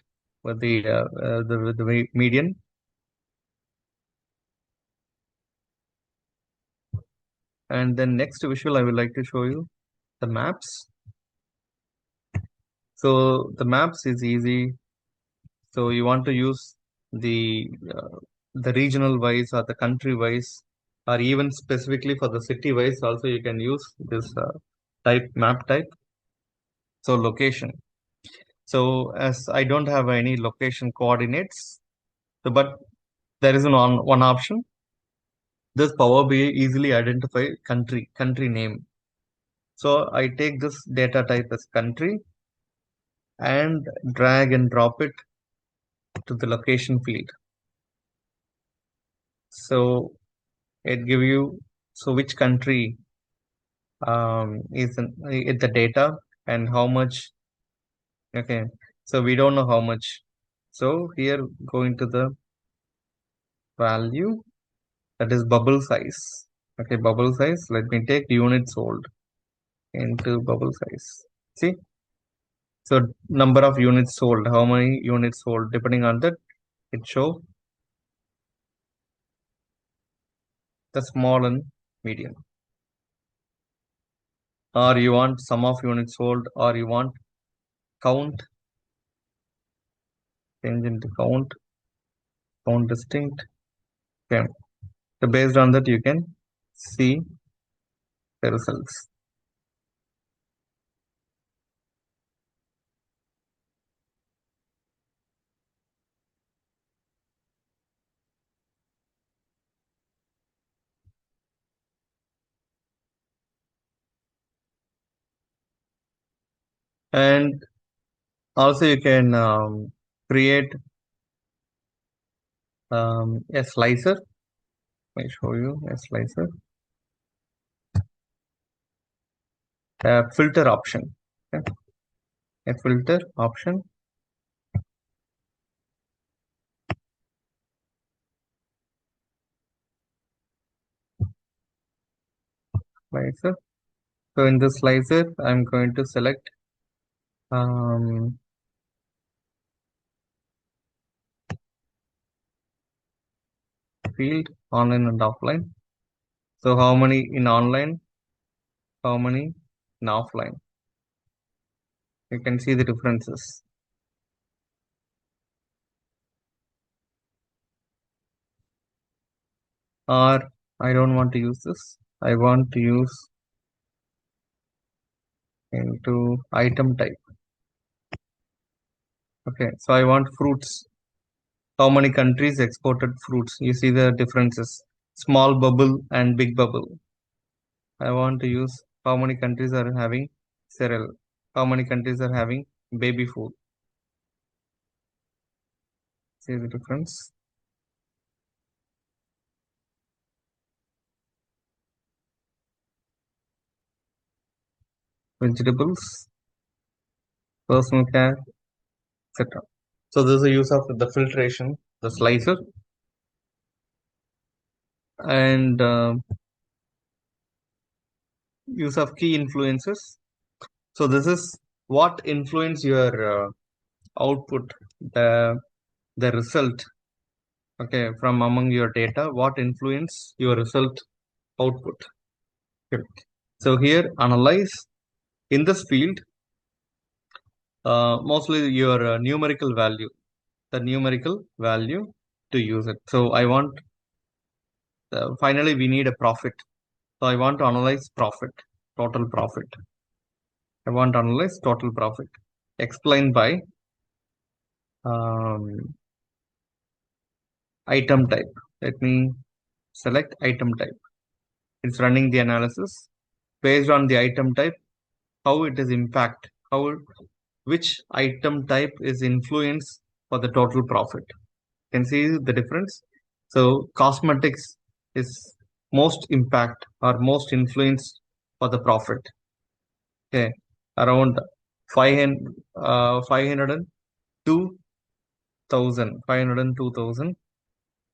with the median. And then next visual, I would like to show you the maps. So the maps is easy. So you want to use the regional wise or the country wise, or even specifically for the city wise. Also, you can use this map type. So location. So as I don't have any location coordinates, so but there is one option. This Power BI easily identify country name. So I take this data type as country and drag and drop it to the location field. So it give you which country is in the data and how much. Okay, so we don't know how much. So here going to the value, that is bubble size. Okay, bubble size. Let me take units sold into bubble size. See, so number of units sold, how many units sold, depending on that, it show the small and medium. Or you want sum of units sold, or you want count, change into count distinct. Okay. So based on that, you can see the results. And also you can create a slicer. Let me show you a slicer. A filter option. Okay. A filter option. Slicer. So in the slicer, I'm going to select field online and offline. So how many in online, how many in offline? You can see the differences. Or I don't want to use this. I want to use into item type. Okay, so I want fruits. How many countries exported fruits? You see the differences. Small bubble and big bubble. I want to use how many countries are having cereal. How many countries are having baby food. See the difference. Vegetables, personal care, etc. So this is the use of the filtration, the slicer, and use of key influences. So this is what influence your output. The the result, okay, from among your data, what influence your result output. Okay. So here analyze in this field, mostly your numerical value, the numerical value to use it. So I want, finally we need a profit. So I want to analyze profit, total profit. I want to analyze total profit explained by item type. Let me select item type. It's running the analysis based on the item type, how it is impact, which item type is influence for the total profit. You can see the difference. So cosmetics is most impact or most influence for the profit. Okay, around 502,000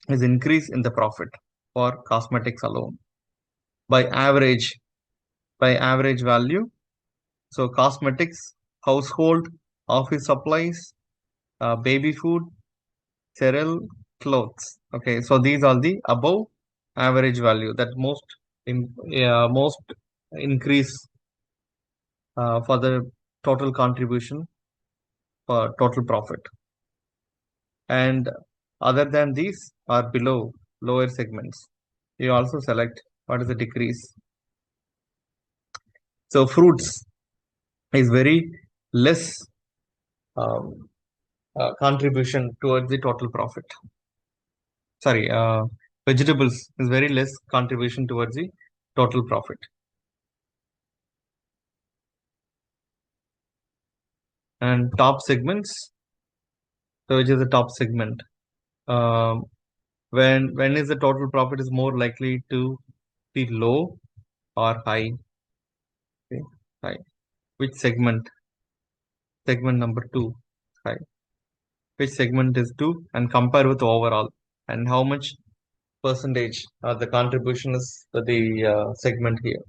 is increase in the profit for cosmetics alone by average value. So cosmetics, household, office supplies, baby food, cereal, clothes. Okay, so these are the above average value that most increase for the total contribution for total profit. And other than these are below lower segments. You also select what is the decrease. So fruits is very less contribution towards the total profit. Sorry, vegetables is very less contribution towards the total profit. And top segments, so which is the top segment? When is the total profit is more likely to be low or high? Okay, high. Which segment? Segment number 2, high. Which segment is 2 and compare with overall, and how much percentage the contribution is to the segment here.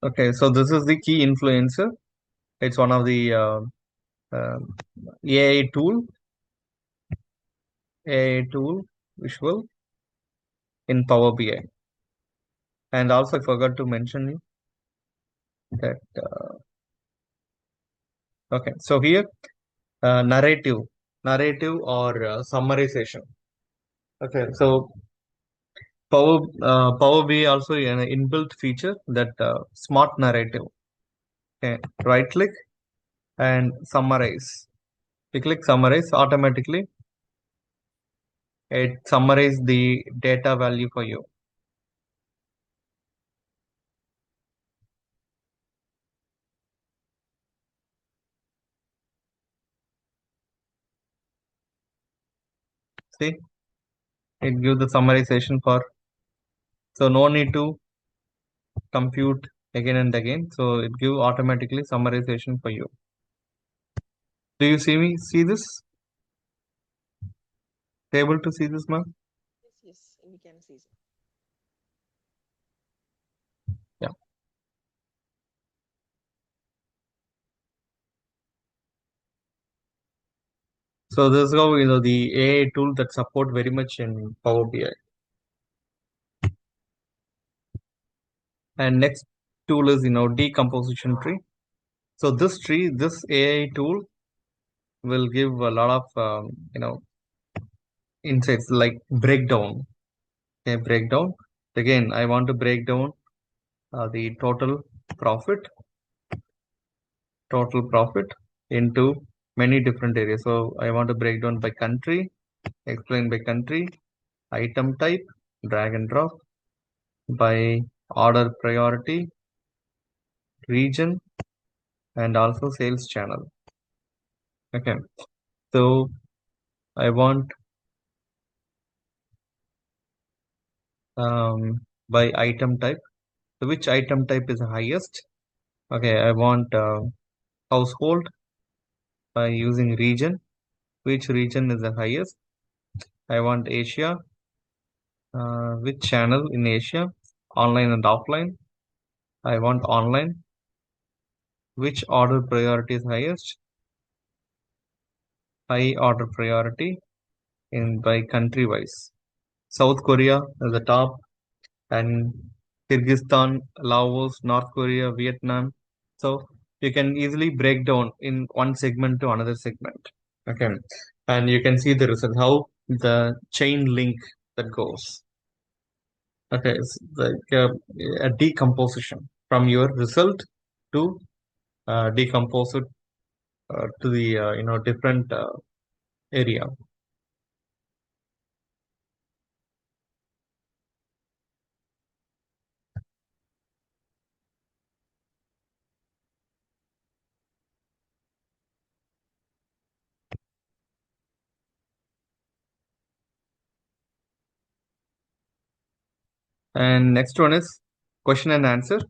Okay, so this is the key influencer. It's one of the AI tool visual in Power BI. And also I forgot to mention you that okay, so here narrative or summarization. Okay, so Power BI also an inbuilt feature that smart narrative. Okay, right click and summarize. You click summarize, automatically it summarizes the data value for you. See, it gives the summarization for, so no need to compute again and again. So it gives automatically summarization for you. Do you see this? Able to see this, ma'am? Yes, we can see. Yeah. So this is how the AI tool that support very much in Power BI. And next tool is decomposition tree. So this AI tool will give a lot of insights like breakdown. Okay, breakdown. Again, I want to break down the total profit into many different areas. So I want to break down by country, explain by country, item type, drag and drop, by order priority, region, and also sales channel. Okay, so I want by item type. So which item type is the highest? Okay, I want household by using region. Which region is the highest? I want Asia. Which channel in Asia? Online and offline. I want online. Which order priority is highest? High order priority in by country wise. South Korea is the top, and Kyrgyzstan, Laos, North Korea, Vietnam. So you can easily break down in one segment to another segment. Okay, and you can see the result, how the chain link that goes. Okay, it's like a decomposition from your result to decompose it to the different area. And next one is question and answer,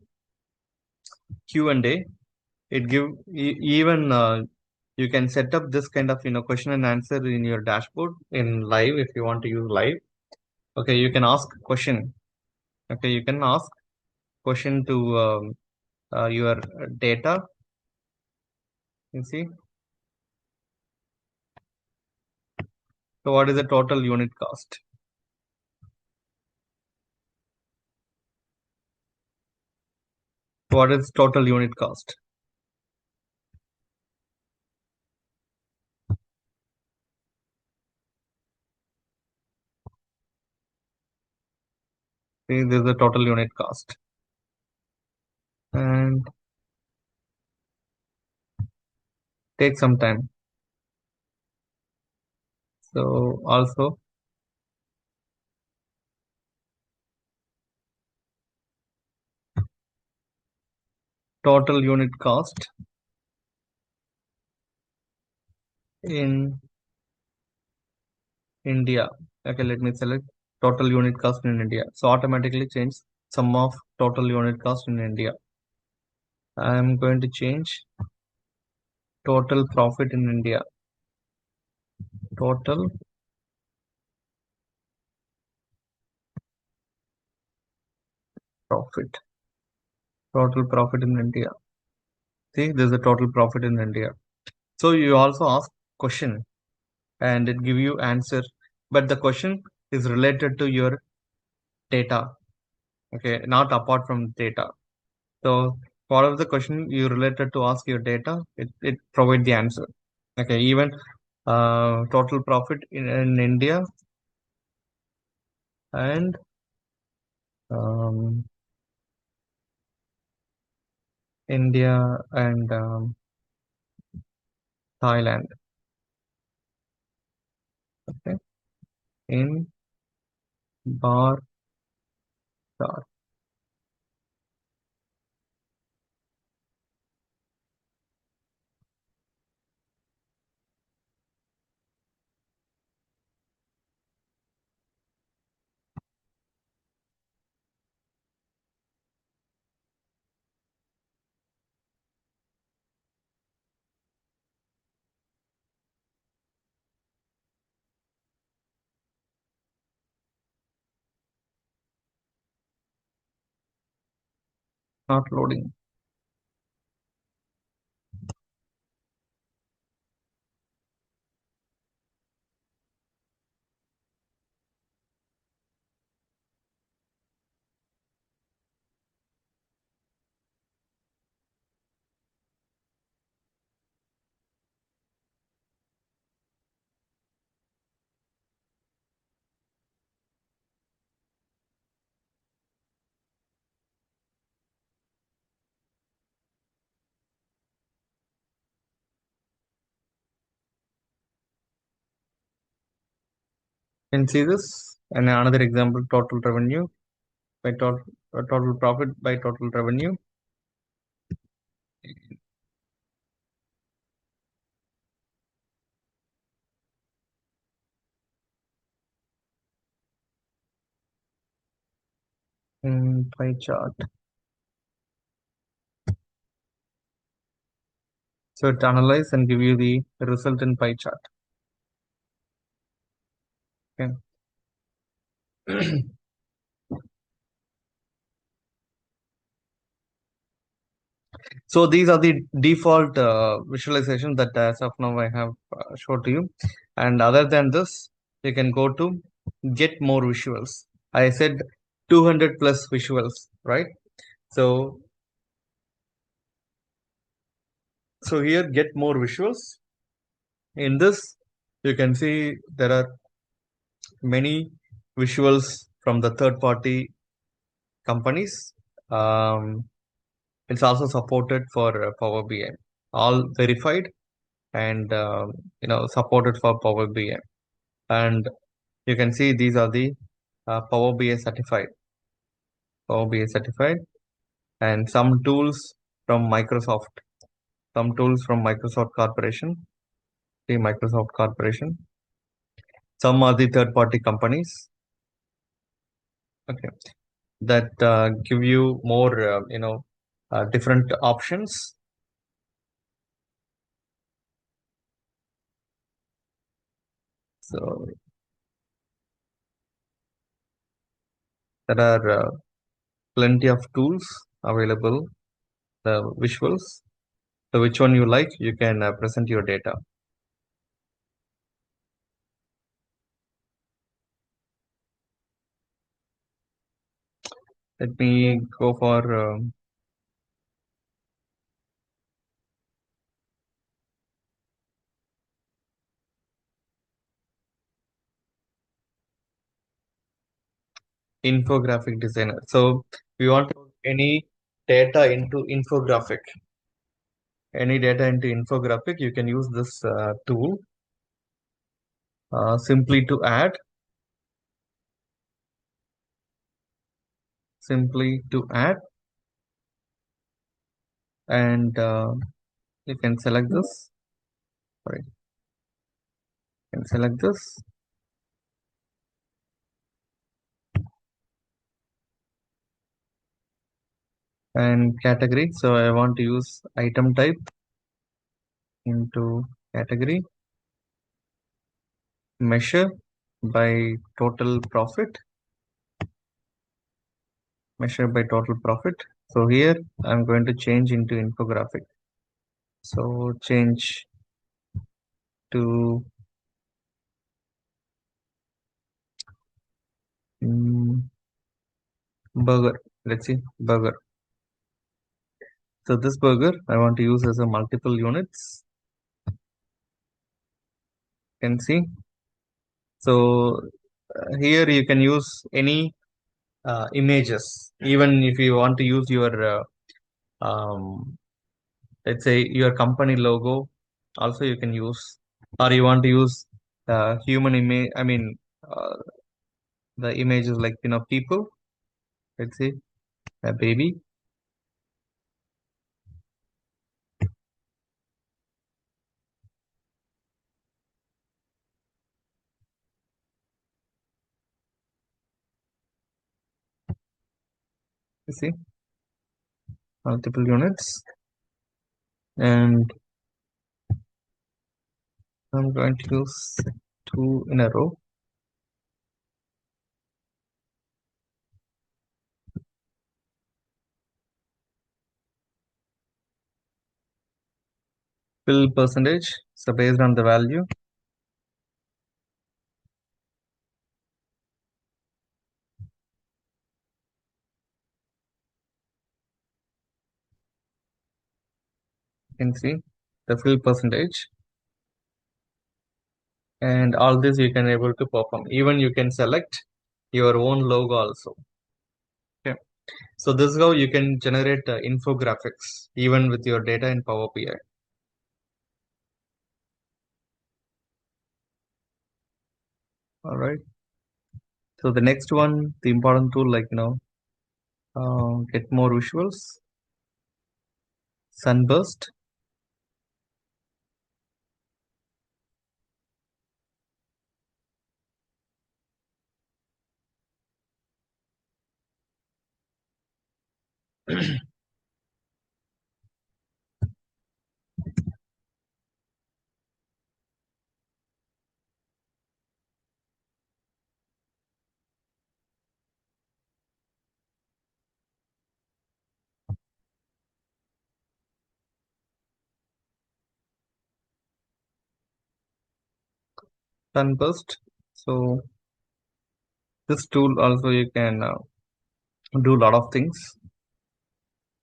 Q&A. It give even you can set up this kind of question and answer in your dashboard in live if you want to use live. Okay, you can ask question. Okay, you can ask question to your data. You see. So what is the total unit cost? What is total unit cost? See, this is the total unit cost. And take some time. So also total unit cost in India. Okay, let me select total unit cost in India. So automatically change sum of total unit cost in India. I am going to change total profit in India. Total profit. Total profit in India. See, this is the total profit in India. So you also ask question and it give you answer, but the question is related to your data. Okay, not apart from data. So whatever the question you related to ask your data, it provide the answer. Okay, even total profit in India and um, India and Thailand. Okay, in bar chart. Not loading. Can see this and another example, total revenue by total profit by total revenue. In pie chart. So it analyze and give you the result in pie chart. Okay. So these are the default visualization that as of now I have showed to you. And other than this, you can go to get more visuals. I said 200 plus visuals, right? So here, get more visuals. In this, you can see there are many visuals from the third party companies. It's also supported for Power BI, all verified and supported for Power BI. And you can see these are the Power BI certified, and some tools from Microsoft, Corporation, the Microsoft Corporation. Some are the third party companies. Okay, that give you more, different options. So there are plenty of tools available, the visuals. So which one you like, you can present your data. Let me go for infographic designer. So we want to put any data into infographic. You can use this tool simply to add, and you can select this. Sorry, you can select this. And category. So I want to use item type into category. Measure by total profit. So here I'm going to change into infographic. So change to burger. Let's see, burger. So this burger I want to use as a multiple units. You can see. So here you can use any images, even if you want to use your let's say your company logo, also you can use, or you want to use human image. I mean, the images like people. Let's say a baby. You see, multiple units, and I'm going to use 2 in a row. Fill percentage. So based on the value, you can see the fill percentage, and all this you can able to perform. Even you can select your own logo also. Okay, so this is how you can generate infographics even with your data in Power BI. All right. So the next one, the important tool, like get more visuals, sunburst. Sunburst. So this tool also you can do a lot of things.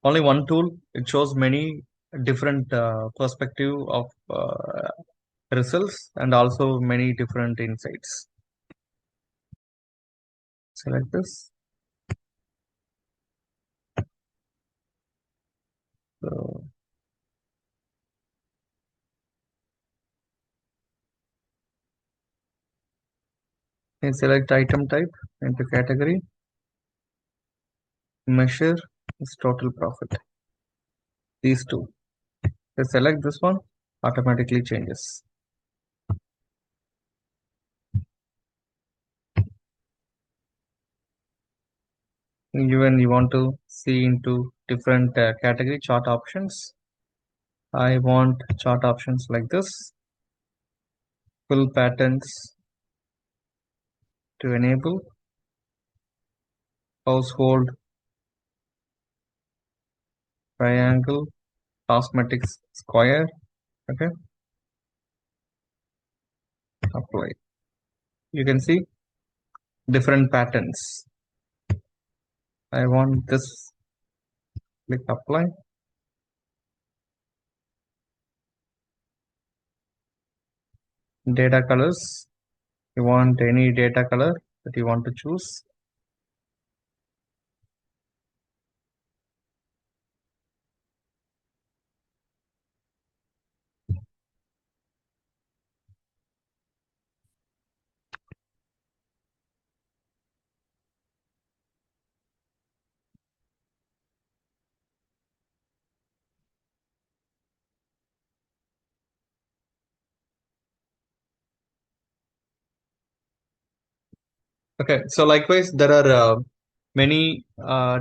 Only one tool, it shows many different perspective of results and also many different insights. Select this. So you select item type into category. Measure is total profit. These two. So select this one, automatically changes. Even you want to see into different category chart options. I want chart options like this. Full patterns to enable. Household, triangle, cosmetics, square. Okay. Apply. You can see different patterns. I want this. Click apply. Data colors. You want any data color that you want to choose. Okay, so likewise, there are many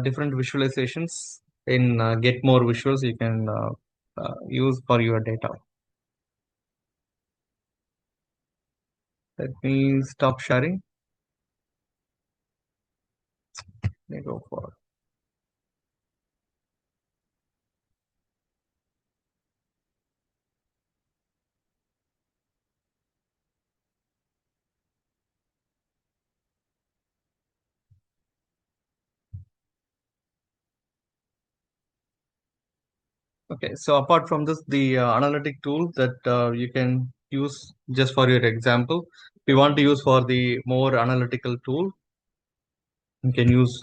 different visualizations in Get More Visuals you can use for your data. Let me stop sharing. Let me go for. Okay, so apart from this, the analytic tool that you can use just for your example, if you want to use for the more analytical tool, you can use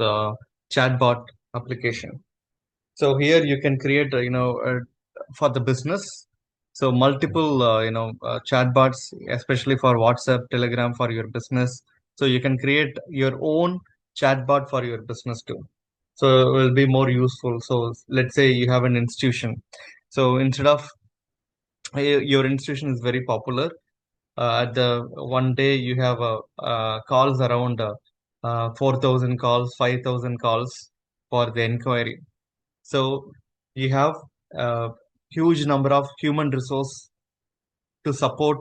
chatbot application. So here you can create, for the business. So multiple, chatbots, especially for WhatsApp, Telegram for your business. So you can create your own chatbot for your business too. So it will be more useful. So let's say you have an institution. So instead of your institution is very popular, at the one day you have calls around 4,000 calls, 5,000 calls for the inquiry. So you have a huge number of human resource to support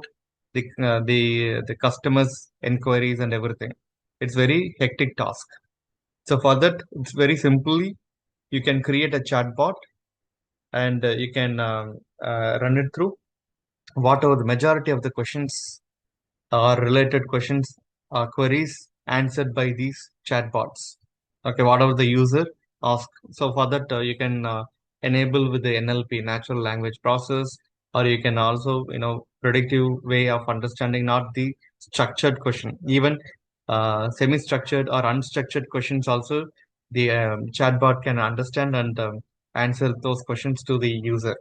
the customers' inquiries and everything. It's very hectic task. So for that, it's very simply you can create a chatbot and you can run it through. Whatever the majority of the questions are related questions queries answered by these chatbots. Okay, whatever the user asks. So for that, you can enable with the NLP, natural language process, or you can also, predictive way of understanding, not the structured question. Even semi-structured or unstructured questions also, the chatbot can understand and answer those questions to the user.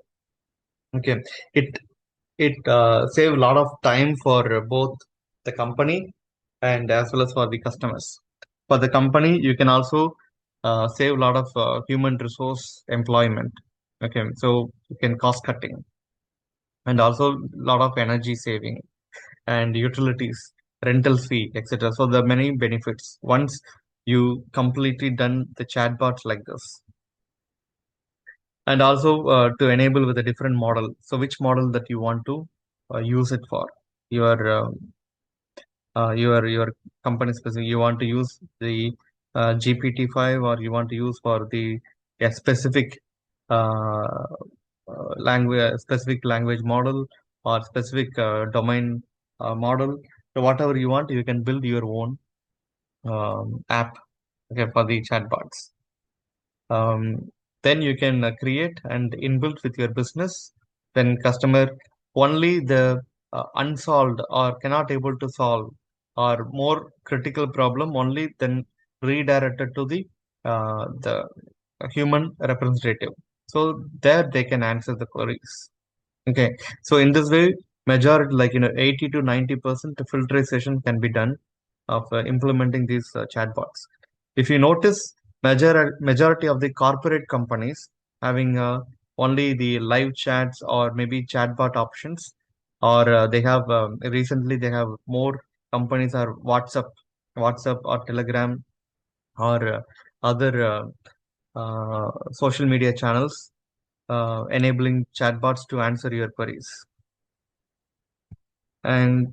Okay, it save a lot of time for both the company and as well as for the customers. For the company, you can also save a lot of human resource employment. Okay, so you can cost cutting and also a lot of energy saving and utilities, rental fee, etc. So there are many benefits once you completely done the chatbots like this. And also to enable with a different model. So which model that you want to use it for your company specific. You want to use the GPT-5 or you want to use for the specific uh, specific language model or specific domain model. So whatever you want, you can build your own app, okay, for the chatbots. Then you can create and inbuilt with your business. Then customer only the unsolved or cannot able to solve or more critical problem only then redirected to the human representative. So there they can answer the queries. Okay, so in this way, majority 80 to 90% filtration can be done of implementing these chatbots. If you notice, majority of the corporate companies having only the live chats or maybe chatbot options, or they have recently they have more companies are WhatsApp or Telegram or other social media channels enabling chatbots to answer your queries. And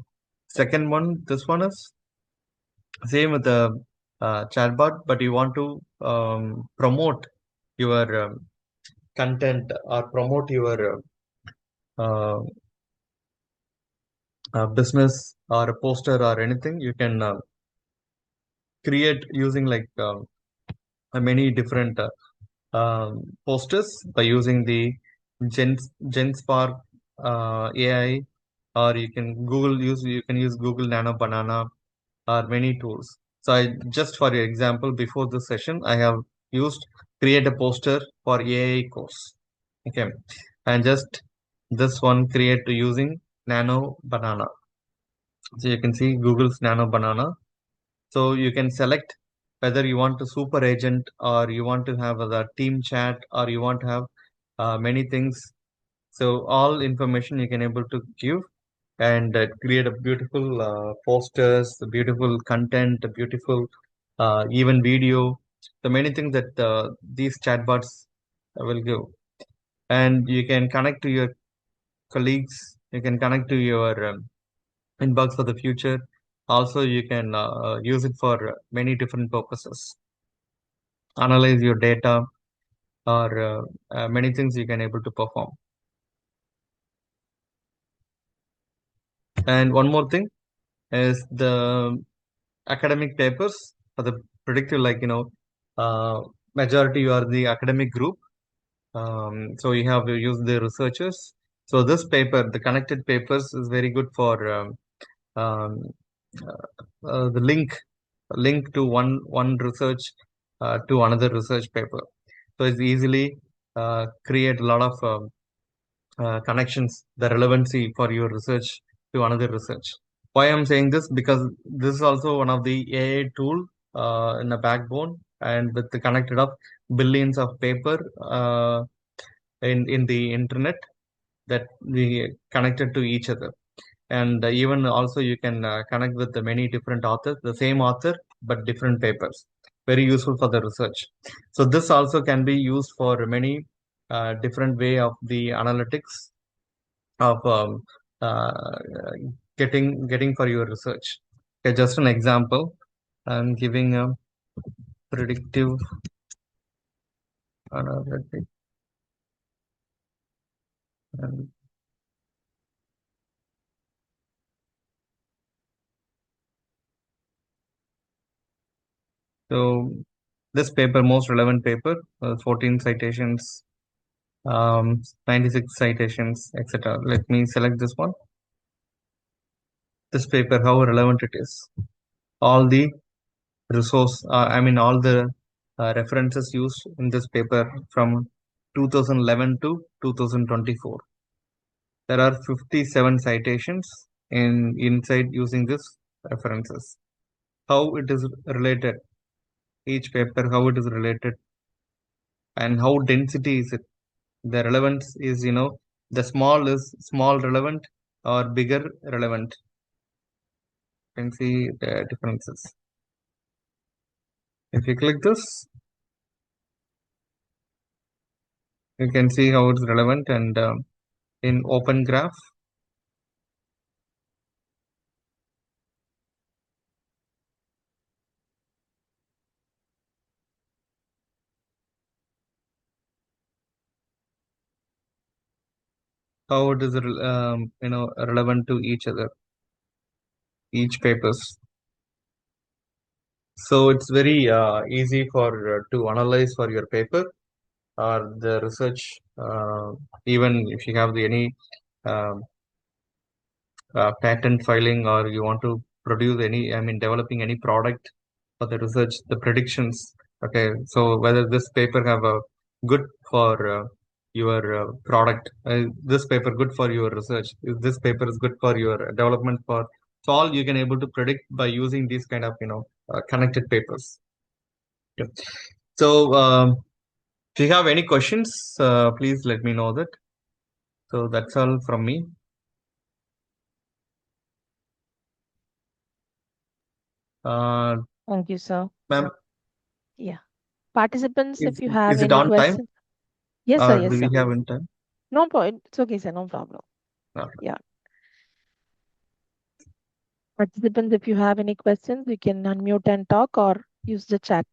second one, this one is same with the chatbot, but you want to promote your content or promote your business or a poster or anything. You can create using many different posters by using the GenSpark AI, or you can use Google Nano Banana or many tools. So I just for your example, before this session, I have used create a poster for AI course. Okay, and just this one create using Nano Banana. So you can see Google's Nano Banana. So you can select whether you want a super agent or you want to have the team chat or you want to have many things. So all information you can able to give and create a beautiful posters, the beautiful content, a beautiful even video. So many things that these chatbots will give. And you can connect to your colleagues. You can connect to your inbox for the future. Also, you can use it for many different purposes. Analyze your data or many things you can able to perform. And one more thing is the academic papers for the predictive, majority you are the academic group. So you have to use the researchers. So this paper, the connected papers, is very good for um, the link to one research to another research paper. So it's easily create a lot of connections, the relevancy for your research to another research. Why I'm saying this? Because this is also one of the AI tool in the backbone and with the connected of billions of paper in the internet that we connected to each other. And even also you can connect with the many different authors, the same author, but different papers. Very useful for the research. So this also can be used for many different way of the analytics of uh, getting for your research. Okay, just an example. I'm giving a predictive analytics. And so this paper, most relevant paper, 14 citations, 96 citations, etc. Let me select this one. This paper, how relevant it is. All the all the references used in this paper from 2011 to 2024. There are 57 citations inside using this references. How it is related, each paper, how it is related, and how density is it. The relevance is, the small is small relevant or bigger relevant. You can see the differences. If you click this, you can see how it's relevant and in open graph. How it is relevant to each other. each papers. So it's very easy for to analyze for your paper or the research. Even if you have any um, patent filing or you want to produce any, I mean, developing any product for the research, the predictions. Okay, so whether this paper have a good for your product, this paper good for your research, if this paper is good for your development for, so all you can able to predict by using these kind of connected papers. Yep. So if you have any questions, please let me know that. So that's all from me. Thank you, sir. Ma'am, Yeah. Participants, if you is have it any on time questions. Yes, sir. or Yes, do sir. we have in time? No point. It's okay, sir. No problem. No. Yeah. Participants, if you have any questions, you can unmute and talk or use the chat.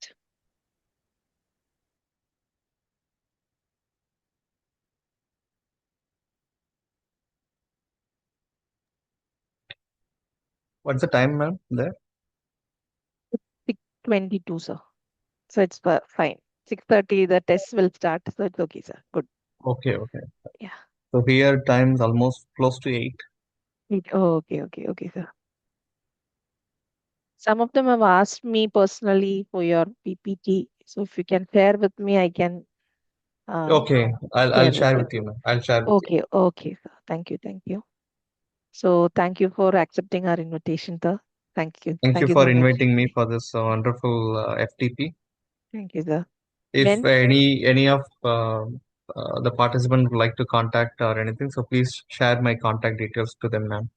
What's the time, ma'am? There? 6:22, sir. So it's fine. 6:30, the test will start. So it's okay, sir. Good. Okay, okay. Yeah. So here time is almost close to 8. Oh, okay, sir. Some of them have asked me personally for your PPT. So if you can share with me, I can Okay, I'll share with share you. with you, ma'am. I'll share with you. Okay, sir. Thank you. So thank you for accepting our invitation, sir. Thank you. Thank you Thank you for so much. inviting me for this wonderful FTP. Thank you, sir. If Ben? any of the participant would like to contact or anything, so please share my contact details to them, ma'am.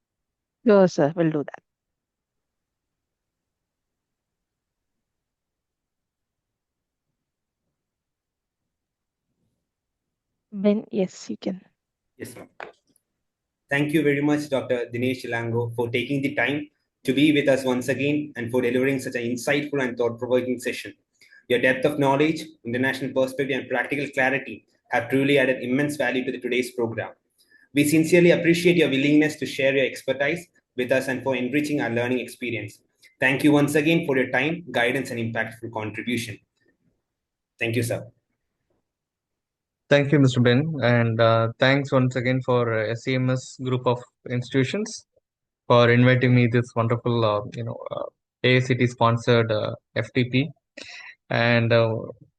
Sure, sir. We'll do that. Ben, yes, you can. Yes, ma'am. Thank you very much, Dr. Dinesh Lango, for taking the time to be with us once again and for delivering such an insightful and thought-provoking session. Your depth of knowledge, international perspective, and practical clarity have truly added immense value to today's program. We sincerely appreciate your willingness to share your expertise with us and for enriching our learning experience. Thank you once again for your time, guidance, and impactful contribution. Thank you, sir. Thank you, Mr. Ben, and thanks once again for SCMS group of institutions for inviting me this wonderful, AICTE sponsored FTP, and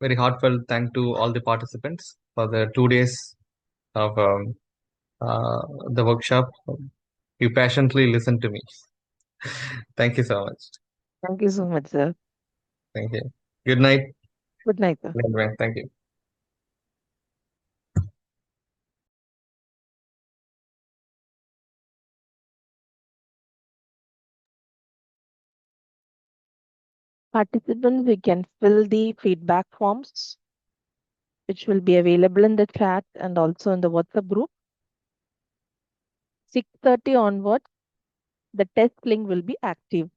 very heartfelt thank to all the participants for the 2 days of the workshop. You passionately listened to me. Thank you so much. Thank you so much, sir. Thank you. Good night. Good night, sir. Thank you. Participants, we can fill the feedback forms, which will be available in the chat and also in the WhatsApp group. 6:30 onwards, the test link will be active.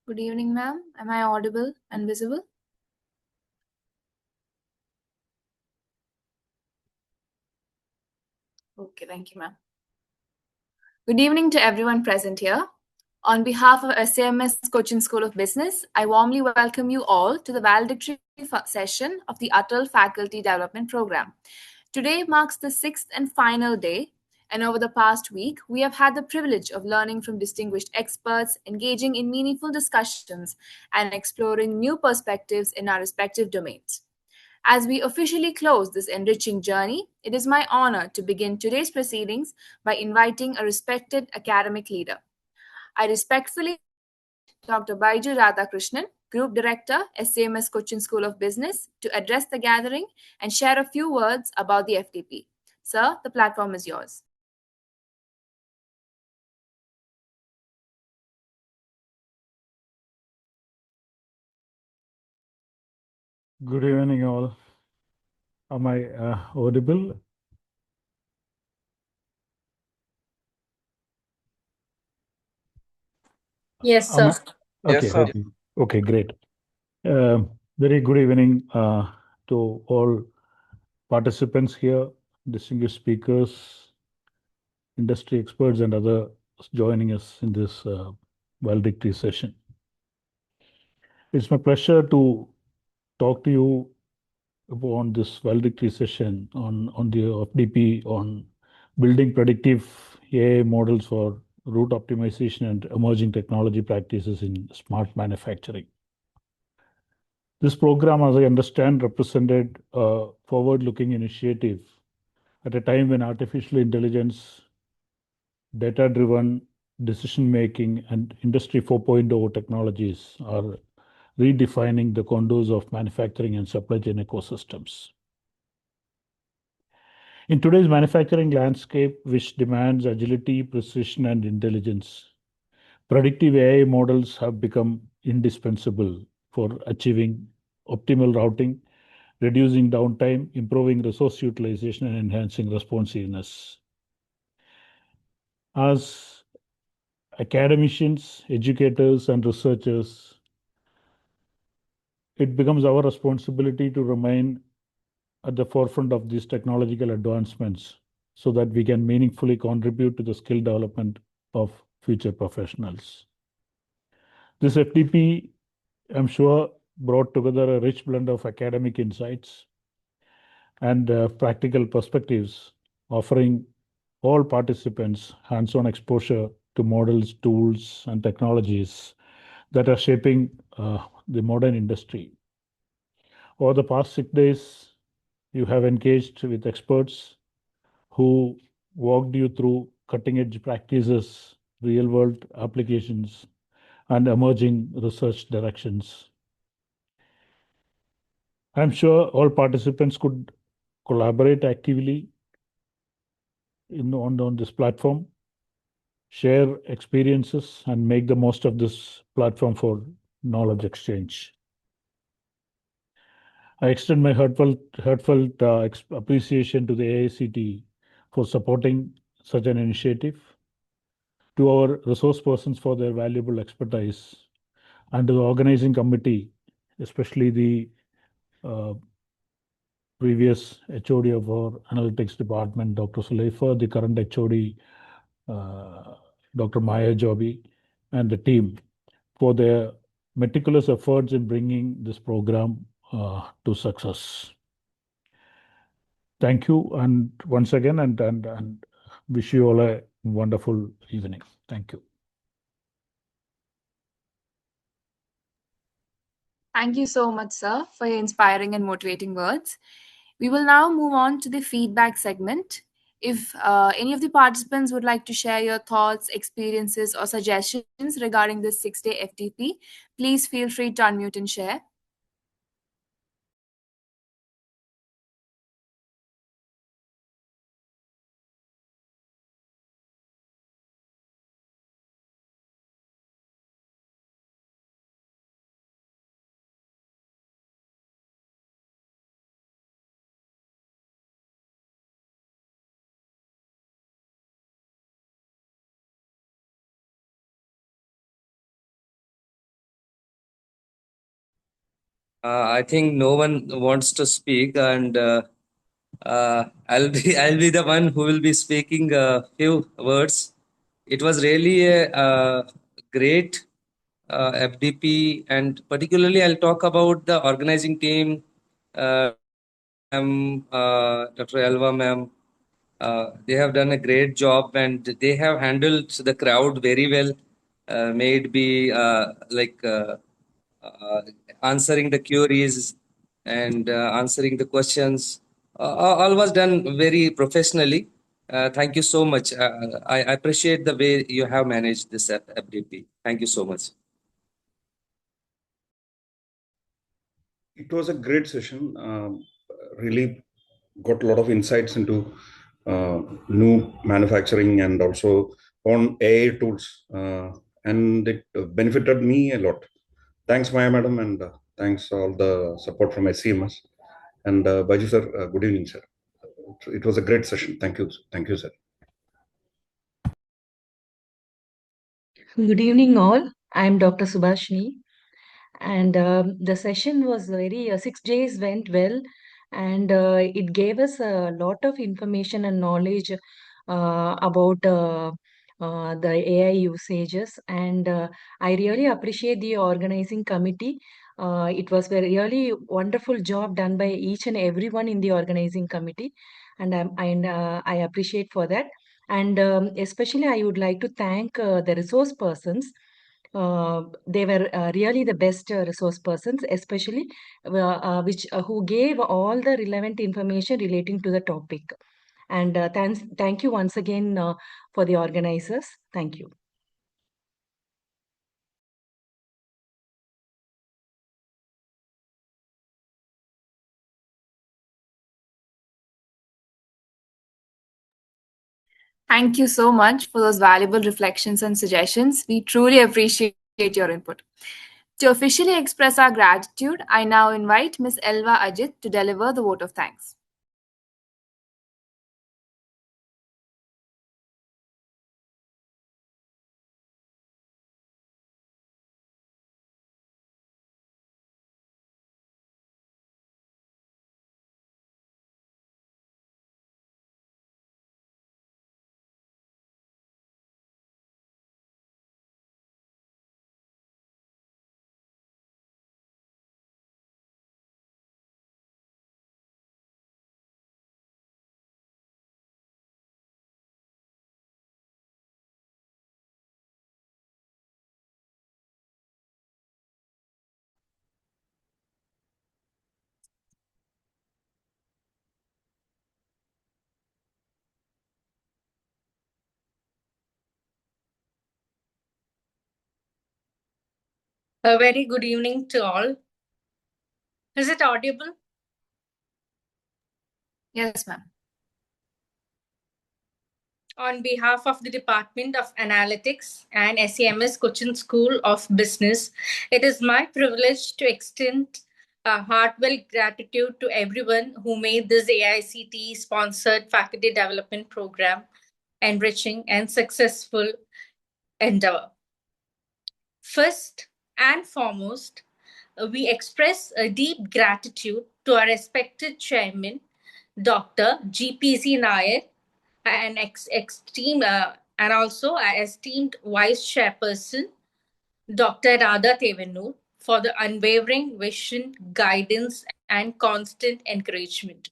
Good evening, ma'am. Am I audible and visible? Okay, thank you, ma'am. Good evening to everyone present here. On behalf of SAMS Cochin School of Business, I warmly welcome you all to the valedictory session of the ATAL Faculty Development Program. Today marks the sixth and final day, and over the past week, we have had the privilege of learning from distinguished experts, engaging in meaningful discussions, and exploring new perspectives in our respective domains. As we officially close this enriching journey, it is my honor to begin today's proceedings by inviting a respected academic leader. I respectfully Dr. Baiju Radhakrishnan, Group Director, SAMS Cochin School of Business, to address the gathering and share a few words about the FDP. Sir, the platform is yours. Good evening, all. Am I audible? Yes, Am sir. I? Okay, Yes, sir. okay, okay, great. Very good evening to all participants here, distinguished speakers, industry experts, and others joining us in this valedictory session. It's my pleasure to talk to you on this valedictory session on the FDP on building predictive AI models for route optimization and emerging technology practices in smart manufacturing. This program, as I understand, represented a forward-looking initiative at a time when artificial intelligence, data-driven decision-making, and Industry 4.0 technologies are redefining the contours of manufacturing and supply chain ecosystems. In today's manufacturing landscape, which demands agility, precision, and intelligence, predictive AI models have become indispensable for achieving optimal routing, reducing downtime, improving resource utilization, and enhancing responsiveness. As academicians, educators, and researchers, it becomes our responsibility to remain at the forefront of these technological advancements so that we can meaningfully contribute to the skill development of future professionals. This FDP, I'm sure, brought together a rich blend of academic insights and practical perspectives, offering all participants hands-on exposure to models, tools, and technologies that are shaping the modern industry. Over the past 6 days, you have engaged with experts who walked you through cutting-edge practices, real-world applications, and emerging research directions. I'm sure all participants could collaborate actively on this platform, share experiences, and make the most of this platform for knowledge exchange. I extend my heartfelt appreciation to the AICTE for supporting such an initiative, to our resource persons for their valuable expertise, and to the organizing committee, especially the previous HOD of our analytics department, Dr. Suleifa, the current HOD, Dr. Maya Jobi, and the team for their meticulous efforts in bringing this program to success. Thank you, and once again, and wish you all a wonderful evening. Thank you. Thank you so much, sir, for your inspiring and motivating words. We will now move on to the feedback segment. If any of the participants would like to share your thoughts, experiences, or suggestions regarding this 6-day FDP, please feel free to unmute and share. I think no one wants to speak, and I'll be the one who will be speaking a few words. It was really a great FDP, and particularly I'll talk about the organizing team, Dr. Elva ma'am. They have done a great job, and they have handled the crowd very well. Made be uh, answering the queries and answering the questions. All was done very professionally. Thank you so much. I appreciate the way you have managed this FDP. Thank you so much. It was a great session. Really got a lot of insights into new manufacturing and also on AI tools, and it benefited me a lot. Thanks, Maya madam, and thanks all the support from SCMS. And Baju sir, good evening, sir. It was a great session. Thank you, sir. Good evening, all. I'm Dr. Subhashini, and the session was very 6 days went well, and it gave us a lot of information and knowledge about the AI usages, and I really appreciate the organizing committee. It was a really wonderful job done by each and everyone in the organizing committee, and I appreciate for that. And especially, I would like to thank the resource persons. They were really the best resource persons, especially which who gave all the relevant information relating to the topic. And thank you once again for the organizers. Thank you. Thank you so much for those valuable reflections and suggestions. We truly appreciate your input. To officially express our gratitude, I now invite Ms. Elva Ajit to deliver the vote of thanks. A very good evening to all. Is it audible? Yes, ma'am. On behalf of the Department of Analytics and SEMS Cochin School of Business, it is my privilege to extend a heartfelt gratitude to everyone who made this AICTE sponsored faculty development program enriching and successful endeavor. First and foremost, we express a deep gratitude to our respected chairman, Dr. GPC Nair, and and also our esteemed vice chairperson, Dr. Radha Tevenur, for the unwavering vision, guidance, and constant encouragement.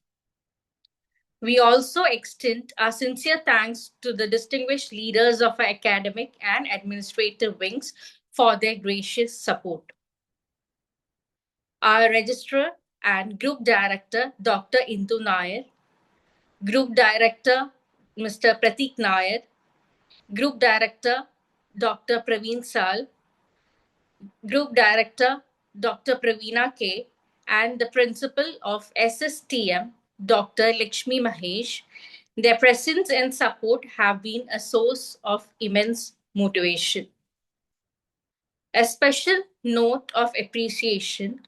We also extend our sincere thanks to the distinguished leaders of our academic and administrative wings for their gracious support. Our registrar and group director, Dr. Indu Nair, group director, Mr. Pratik Nair, group director, Dr. Praveen Sal, group director, Dr. Praveena K, and the principal of SSTM, Dr. Lakshmi Mahesh. Their presence and support have been a source of immense motivation. A special note of appreciation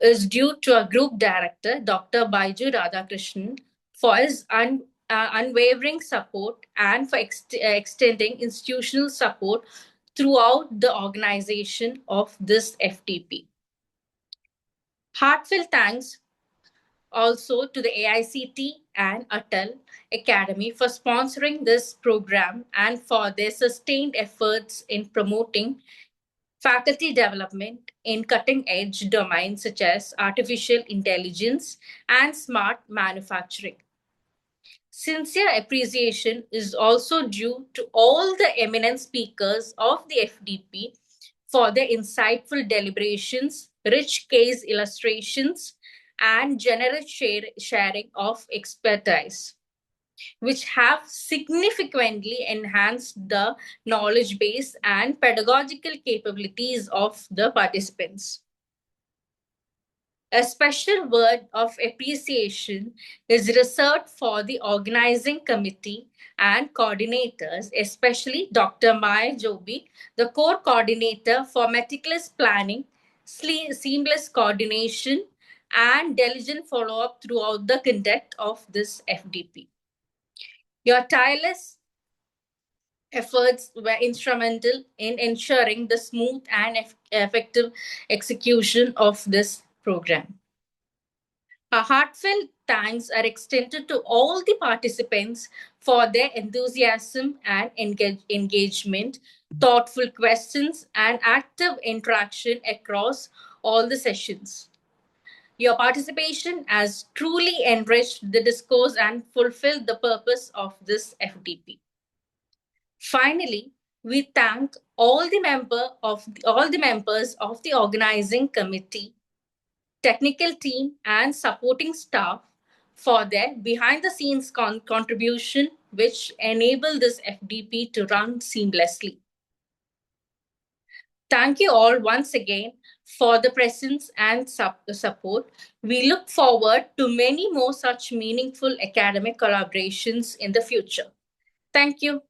is due to our group director, Dr. Baiju Radhakrishnan, for his unwavering support and for extending institutional support throughout the organization of this FTP. Heartfelt thanks also to the AICTE and ATAL Academy for sponsoring this program and for their sustained efforts in promoting faculty development in cutting-edge domains such as artificial intelligence and smart manufacturing. Sincere appreciation is also due to all the eminent speakers of the FDP for their insightful deliberations, rich case illustrations, and generous sharing of expertise, which have significantly enhanced the knowledge base and pedagogical capabilities of the participants. A special word of appreciation is reserved for the organizing committee and coordinators, especially Dr. Maya Jobi, the core coordinator for meticulous planning, seamless coordination, and diligent follow-up throughout the conduct of this FDP. Your tireless efforts were instrumental in ensuring the smooth and effective execution of this program. Our heartfelt thanks are extended to all the participants for their enthusiasm and engagement, thoughtful questions, and active interaction across all the sessions. Your participation has truly enriched the discourse and fulfilled the purpose of this FDP. Finally, we thank all the members of the organizing committee, technical team, and supporting staff for their behind-the-scenes contribution, which enable this FDP to run seamlessly. Thank you all once again for the presence and support. We look forward to many more such meaningful academic collaborations in the future. Thank you.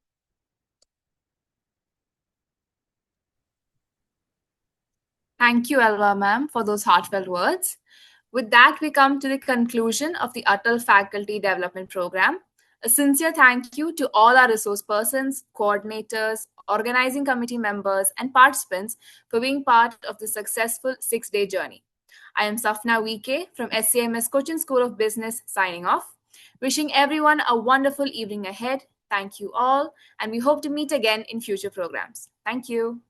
Thank you, Elva ma'am, for those heartfelt words. With that, we come to the conclusion of the ATAL Faculty Development Program. A sincere thank you to all our resource persons, coordinators, organizing committee members, and participants for being part of the successful 6-day journey. I am Safna Wike from SCMS Cochin School of Business signing off. Wishing everyone a wonderful evening ahead. Thank you all, and we hope to meet again in future programs. Thank you.